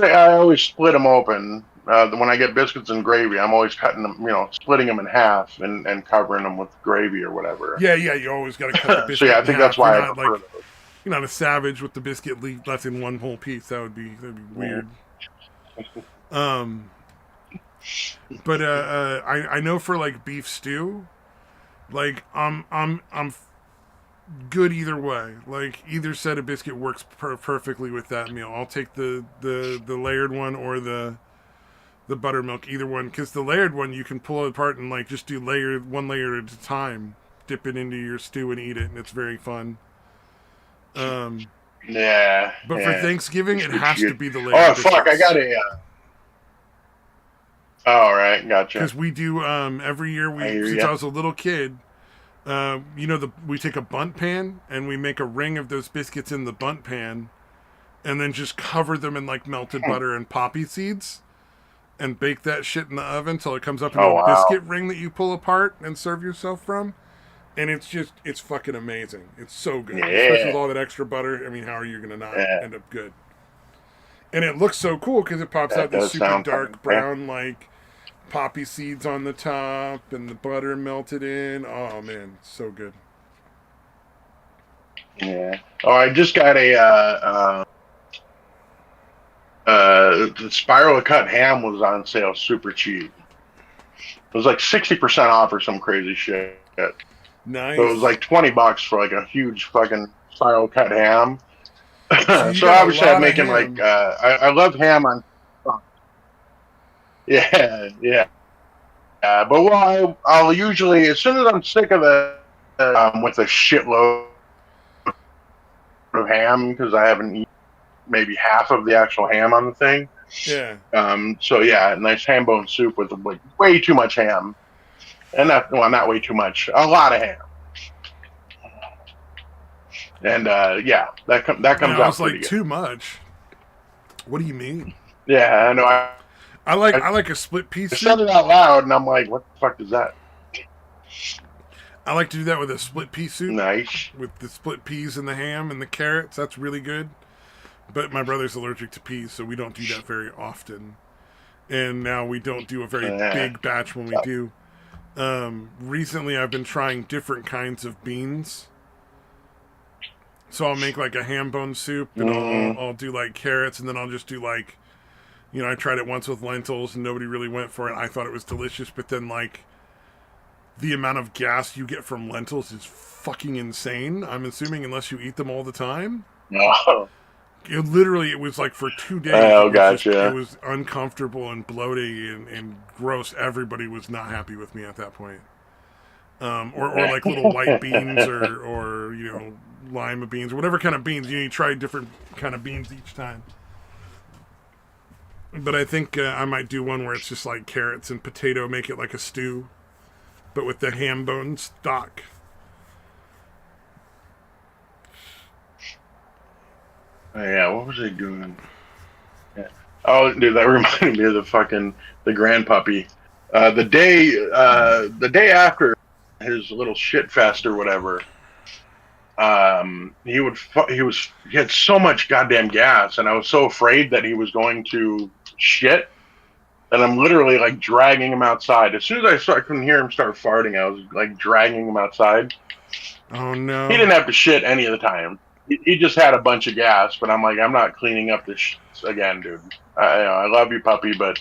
[SPEAKER 1] I always split them open. When I get biscuits and gravy, I'm always cutting them, splitting them in half and covering them with gravy or whatever.
[SPEAKER 2] Yeah, you always got to cut the biscuit.
[SPEAKER 1] So yeah, I think that's why I prefer those.
[SPEAKER 2] You're not a savage with the biscuit left in one whole piece. That'd be weird. But I know for like beef stew, like I'm good either way. Like either set of biscuit works perfectly with that meal. I'll take the layered one or the buttermilk, either one, because the layered one you can pull it apart and like just do one layer at a time, dip it into your stew and eat it, and it's very fun. But for Thanksgiving it has to be the layered.
[SPEAKER 1] Oh fuck! I got a. All right, gotcha.
[SPEAKER 2] Because we do every year. Since I was a little kid, we take a bundt pan and we make a ring of those biscuits in the bundt pan, and then just cover them in like melted butter and poppy seeds, and bake that shit in the oven till it comes up in a biscuit ring that you pull apart and serve yourself from. And it's fucking amazing. It's so good. Especially with all that extra butter. I mean, how are you going to not end up good? And it looks so cool because it pops out this super dark brown, like, poppy seeds on the top and the butter melted in. Oh, man. It's so good.
[SPEAKER 1] Yeah. Oh, I just got the spiral cut ham was on sale super cheap. It was like 60% off or some crazy shit.
[SPEAKER 2] Nice.
[SPEAKER 1] So it was like $20 for like a huge fucking spiral cut ham. So obviously I'm making like I love ham on. Yeah. But I'll usually, as soon as I'm sick of the with a shitload of ham because I haven't eaten maybe half of the actual ham on the thing.
[SPEAKER 2] Yeah.
[SPEAKER 1] So yeah, a nice ham bone soup with like way too much ham. and not way too much. A lot of ham. And yeah, that comes
[SPEAKER 2] I
[SPEAKER 1] out
[SPEAKER 2] was
[SPEAKER 1] pretty
[SPEAKER 2] like,
[SPEAKER 1] good.
[SPEAKER 2] too much. What do you mean?
[SPEAKER 1] Yeah, I know.
[SPEAKER 2] I like a split pea
[SPEAKER 1] I
[SPEAKER 2] soup.
[SPEAKER 1] said it out loud, and I'm like, what the fuck is that?
[SPEAKER 2] I like to do that with a split pea soup.
[SPEAKER 1] Nice.
[SPEAKER 2] With the split peas and the ham and the carrots. That's really good. But my brother's allergic to peas, so we don't do that very often. And now we don't do a very big batch when we do. Recently, I've been trying different kinds of beans. So I'll make like a ham bone soup, and I'll do like carrots, and then I'll just do like, I tried it once with lentils, and nobody really went for it. I thought it was delicious, but then like, the amount of gas you get from lentils is fucking insane. I'm assuming unless you eat them all the time.
[SPEAKER 1] No.
[SPEAKER 2] It was like for 2 days.
[SPEAKER 1] Oh,
[SPEAKER 2] it was uncomfortable and bloating and gross. Everybody was not happy with me at that point. Or like little white beans or lima beans or whatever kind of beans. You try different kind of beans each time. But I think I might do one where it's just like carrots and potato, make it like a stew, but with the ham bone stock.
[SPEAKER 1] Oh, yeah, what was I doing? Yeah. Oh, dude, that reminded me of the grandpuppy. The day after his little shit fest or whatever, he had so much goddamn gas, and I was so afraid that he was going to shit that I'm literally like dragging him outside. As soon as I couldn't hear him start farting, I was like dragging him outside.
[SPEAKER 2] Oh no!
[SPEAKER 1] He didn't have to shit any of the time. He just had a bunch of gas, but I'm like, I'm not cleaning up this shit again, dude. I love you, puppy, but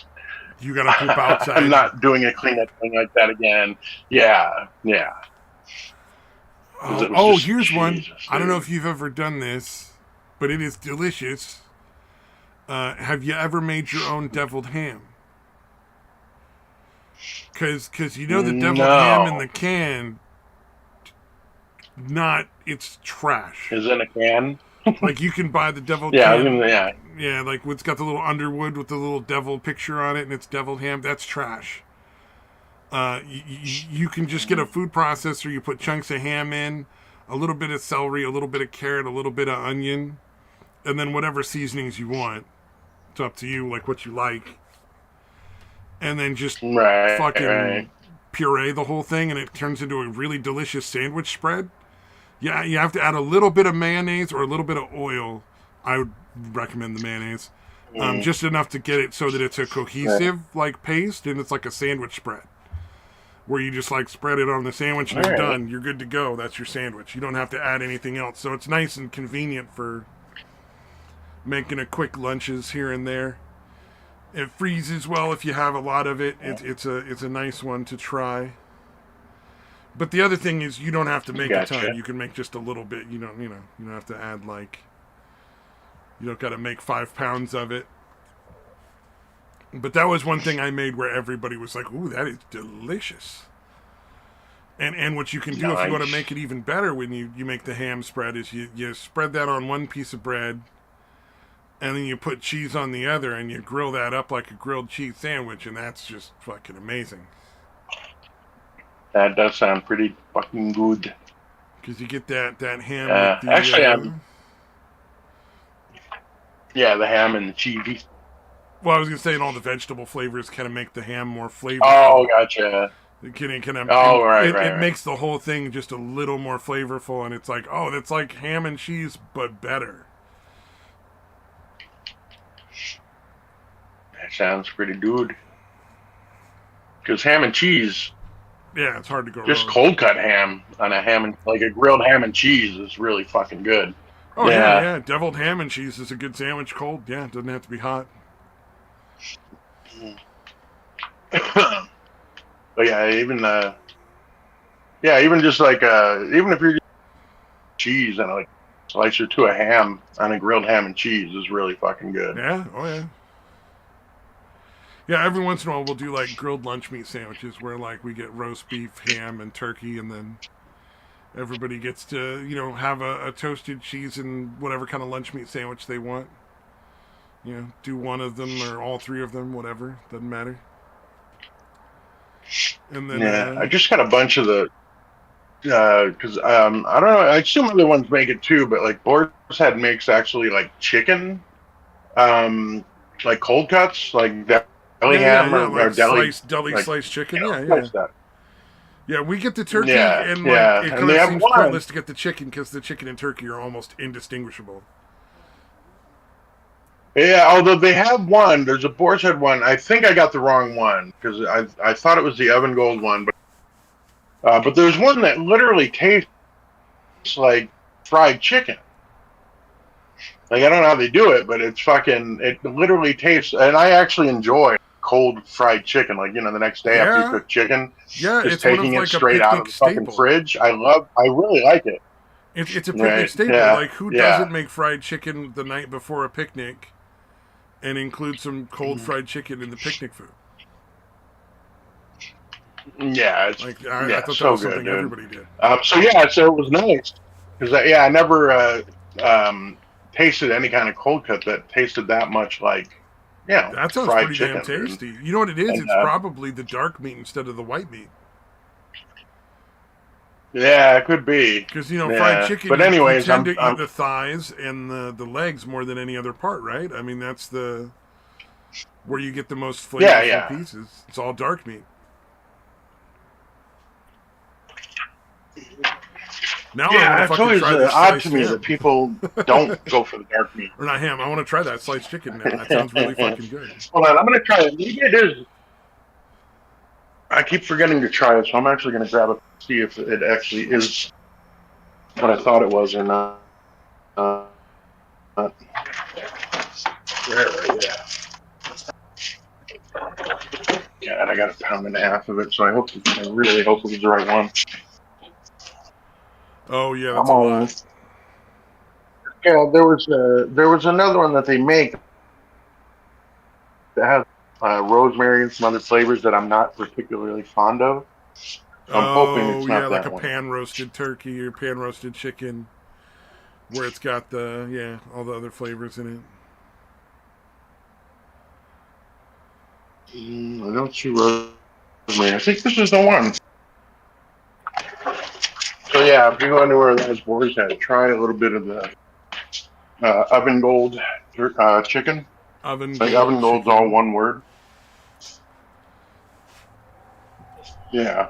[SPEAKER 2] you gotta poop outside.
[SPEAKER 1] I'm not doing a cleanup thing like that again. Yeah.
[SPEAKER 2] Here's one. Dude. I don't know if you've ever done this, but it is delicious. Have you ever made your own deviled ham? Because the deviled ham in the can, it's trash.
[SPEAKER 1] Is in a can?
[SPEAKER 2] Like you can buy the deviled
[SPEAKER 1] can.
[SPEAKER 2] Yeah, like it's got the little underwood with the little devil picture on it, and it's deviled ham. That's trash. You can just get a food processor. You put chunks of ham in, a little bit of celery, a little bit of carrot, a little bit of onion, and then whatever seasonings you want. It's up to you, like what you like. And then just fucking puree the whole thing, and it turns into a really delicious sandwich spread. Yeah, you have to add a little bit of mayonnaise or a little bit of oil. I would recommend the mayonnaise. Just enough to get it so that it's a cohesive like paste, and it's like a sandwich spread. Where you just like spread it on the sandwich and you're done. You're good to go. That's your sandwich. You don't have to add anything else. So it's nice and convenient for making a quick lunches here and there. It freezes well if you have a lot of it. It's a nice one to try. But the other thing is you don't have to make a ton. You can make just a little bit. You don't have to add like, you don't got to make 5 pounds of it. But that was one thing I made where everybody was like, ooh, that is delicious. And what you can do if you want to make it even better when you make the ham spread is you spread that on one piece of bread, and then you put cheese on the other, and you grill that up like a grilled cheese sandwich, and that's just fucking amazing.
[SPEAKER 1] That does sound pretty fucking good.
[SPEAKER 2] Because you get that ham with the...
[SPEAKER 1] Actually, the ham and the cheese.
[SPEAKER 2] Well, I was going to say, and all the vegetable flavors kind of make the ham more flavorful.
[SPEAKER 1] Oh, gotcha.
[SPEAKER 2] It makes the whole thing just a little more flavorful, and it's like, oh, that's like ham and cheese, but better.
[SPEAKER 1] That sounds pretty good. Because ham and cheese...
[SPEAKER 2] Yeah, it's hard to go
[SPEAKER 1] just
[SPEAKER 2] wrong.
[SPEAKER 1] Cold cut ham on like a grilled ham and cheese is really fucking good.
[SPEAKER 2] Oh, yeah. Deviled ham and cheese is a good sandwich cold. Yeah, it doesn't have to be hot.
[SPEAKER 1] But yeah, even just like even if you're cheese and like slice or two of ham on a grilled ham and cheese is really fucking good.
[SPEAKER 2] Yeah, oh yeah. Yeah, every once in a while we'll do like grilled lunch meat sandwiches where like we get roast beef, ham, and turkey, and then everybody gets to have a toasted cheese and whatever kind of lunch meat sandwich they want. Do one of them or all 3 of them, whatever. Doesn't matter. And then
[SPEAKER 1] Yeah, I just got a bunch of the because I don't know. I assume other ones make it too, but like Boar's Head makes actually like chicken, like cold cuts, like deli ham or
[SPEAKER 2] like
[SPEAKER 1] deli
[SPEAKER 2] deli
[SPEAKER 1] like
[SPEAKER 2] sliced chicken. Yeah,
[SPEAKER 1] like
[SPEAKER 2] yeah.
[SPEAKER 1] that.
[SPEAKER 2] Yeah, we get the turkey,
[SPEAKER 1] Yeah,
[SPEAKER 2] and like
[SPEAKER 1] yeah,
[SPEAKER 2] it
[SPEAKER 1] and
[SPEAKER 2] kind
[SPEAKER 1] they
[SPEAKER 2] of
[SPEAKER 1] have
[SPEAKER 2] seems
[SPEAKER 1] one.
[SPEAKER 2] pointless to get the chicken because the chicken and turkey are almost indistinguishable.
[SPEAKER 1] Yeah, although they have one. There's a Boar's Head one. I think I got the wrong one because I thought it was the Oven Gold one, but there's one that literally tastes like fried chicken. Like I don't know how they do it, but it's fucking. It literally tastes, and I actually enjoy cold fried chicken. Like the next day after you
[SPEAKER 2] Yeah,
[SPEAKER 1] cook chicken,
[SPEAKER 2] yeah,
[SPEAKER 1] just
[SPEAKER 2] it's one of
[SPEAKER 1] taking it
[SPEAKER 2] like a
[SPEAKER 1] straight out of
[SPEAKER 2] picnic
[SPEAKER 1] the fucking
[SPEAKER 2] staple.
[SPEAKER 1] fridge. I really like it.
[SPEAKER 2] It's a picnic
[SPEAKER 1] Right?
[SPEAKER 2] staple.
[SPEAKER 1] Yeah.
[SPEAKER 2] Like who
[SPEAKER 1] Yeah.
[SPEAKER 2] doesn't make fried chicken the night before a picnic, and include some cold fried chicken in the picnic food?
[SPEAKER 1] Yeah.
[SPEAKER 2] Like I
[SPEAKER 1] Yeah.
[SPEAKER 2] thought that
[SPEAKER 1] So
[SPEAKER 2] was
[SPEAKER 1] good,
[SPEAKER 2] something
[SPEAKER 1] dude.
[SPEAKER 2] everybody did.
[SPEAKER 1] So yeah. So it was nice because I never tasted any kind of cold cut that tasted that much like
[SPEAKER 2] That sounds
[SPEAKER 1] fried
[SPEAKER 2] pretty damn
[SPEAKER 1] chicken, dude.
[SPEAKER 2] tasty. You know what it is?
[SPEAKER 1] And
[SPEAKER 2] It's probably the dark meat instead of the white meat.
[SPEAKER 1] yeah, it could be.
[SPEAKER 2] Because fried
[SPEAKER 1] Yeah.
[SPEAKER 2] chicken,
[SPEAKER 1] But
[SPEAKER 2] you
[SPEAKER 1] anyways,
[SPEAKER 2] tend to eat
[SPEAKER 1] I'm
[SPEAKER 2] the thighs and the legs more than any other part, right? I mean, that's the where you get the most flavorful
[SPEAKER 1] yeah.
[SPEAKER 2] pieces. It's all dark meat. Now I want to
[SPEAKER 1] It's
[SPEAKER 2] fucking
[SPEAKER 1] always
[SPEAKER 2] try this
[SPEAKER 1] odd
[SPEAKER 2] sliced
[SPEAKER 1] to me
[SPEAKER 2] ham.
[SPEAKER 1] that people don't go for the dark meat.
[SPEAKER 2] Or not ham. I want to try that sliced chicken now. That sounds really fucking good.
[SPEAKER 1] Hold on, I'm gonna try it. Maybe it is. I keep forgetting to try it, so I'm actually gonna grab it to see if it actually is what I thought it was or not. Right, yeah, and I got a pound and a half of it, so I really hope it was the right one.
[SPEAKER 2] Oh yeah, that's a lot.
[SPEAKER 1] Yeah, there was another one that they make that has rosemary and some other flavors that I'm not particularly fond of. So I'm hoping it's not
[SPEAKER 2] like
[SPEAKER 1] that
[SPEAKER 2] a
[SPEAKER 1] one.
[SPEAKER 2] pan roasted turkey or pan roasted chicken, where it's got all the other flavors in
[SPEAKER 1] it. I don't see rosemary. I think this is the one. So yeah, if you go anywhere that has Boar's Head, try a little bit of the Oven Gold chicken.
[SPEAKER 2] Oven
[SPEAKER 1] Gold's all one word. Yeah,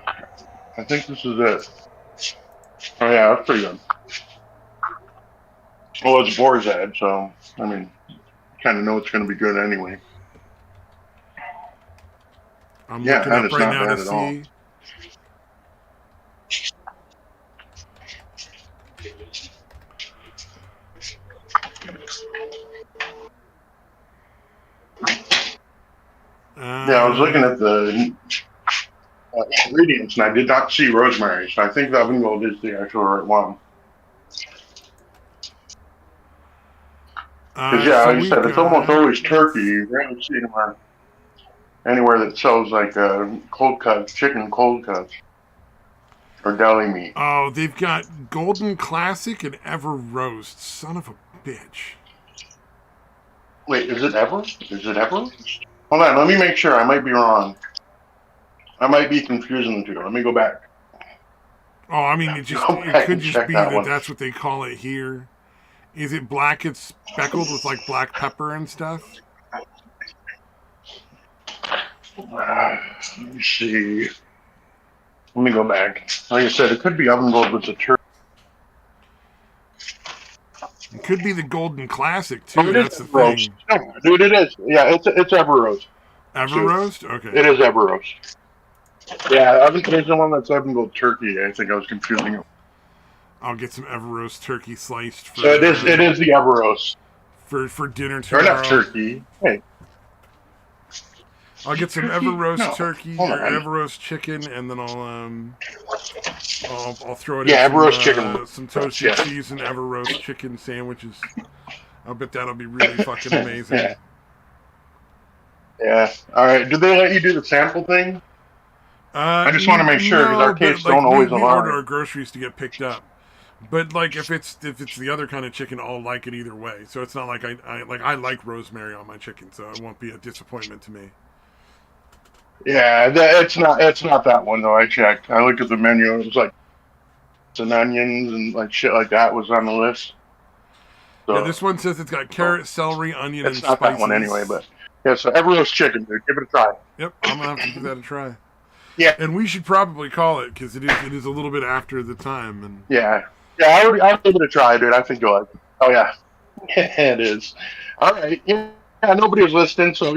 [SPEAKER 1] I think this is it. Oh yeah, that's pretty good. Well, it's Boar's Head, so I mean, kind of know it's going to be good anyway.
[SPEAKER 2] I'm looking up right now to see.
[SPEAKER 1] Yeah, I was looking at the ingredients, and I did not see rosemary, so I think the Oven Gold is the actual right one. Because like you said, it's almost always turkey. You rarely see anywhere that sells like cold cuts, chicken cold cuts, or deli meat.
[SPEAKER 2] Oh, they've got Golden Classic and Ever Roast. Son of a bitch.
[SPEAKER 1] Wait, is it Ever? Is it Ever? Hold on, let me make sure. I might be wrong. I might be confusing the two. Let me go back.
[SPEAKER 2] Oh, I mean, it could just be that that's what they call it here. Is it black? It's speckled with like black pepper and stuff.
[SPEAKER 1] Let me see. Let me go back. Like I said, it could be Oven Gold with the turkey.
[SPEAKER 2] It could be the Golden Classic too. That's the
[SPEAKER 1] roast.
[SPEAKER 2] thing.
[SPEAKER 1] No, dude, it is. Yeah, it's Ever Roast.
[SPEAKER 2] Ever Roast? Okay.
[SPEAKER 1] It is Ever Roast. Yeah, there's the one that's Oven Gold turkey. I think I was confusing it.
[SPEAKER 2] I'll get some Ever Roast turkey sliced.
[SPEAKER 1] So it is the Ever Roast
[SPEAKER 2] for dinner tomorrow.
[SPEAKER 1] Or not turkey. Hey.
[SPEAKER 2] I'll get some Ever Roast turkey or Ever Roast chicken, and then I'll throw it in
[SPEAKER 1] Ever Roast chicken.
[SPEAKER 2] Some toasted cheese and Ever Roast chicken sandwiches. I'll bet that'll be really fucking amazing.
[SPEAKER 1] Yeah. All right. Did they let you do the sample thing? I just want to make sure because our kids don't always allow.
[SPEAKER 2] We order our groceries to get picked up, but like if it's the other kind of chicken, I'll like it either way. So it's not like I like rosemary on my chicken, so it won't be a disappointment to me.
[SPEAKER 1] Yeah, it's not that one though. I checked. I looked at the menu. It was like and onions and like shit like that was on the list. So
[SPEAKER 2] Yeah, this one says it's got carrot, celery, onion, and
[SPEAKER 1] it's not
[SPEAKER 2] spices.
[SPEAKER 1] that one anyway. But yeah, so every roast chicken, dude. Give it a try.
[SPEAKER 2] Yep, I'm gonna have to give that a try.
[SPEAKER 1] Yeah,
[SPEAKER 2] and we should probably call it because it is a little bit after the time. And
[SPEAKER 1] yeah. I'll give it a try, dude. I think you'll like it. Oh yeah, it is. All right. Yeah, nobody was listening, so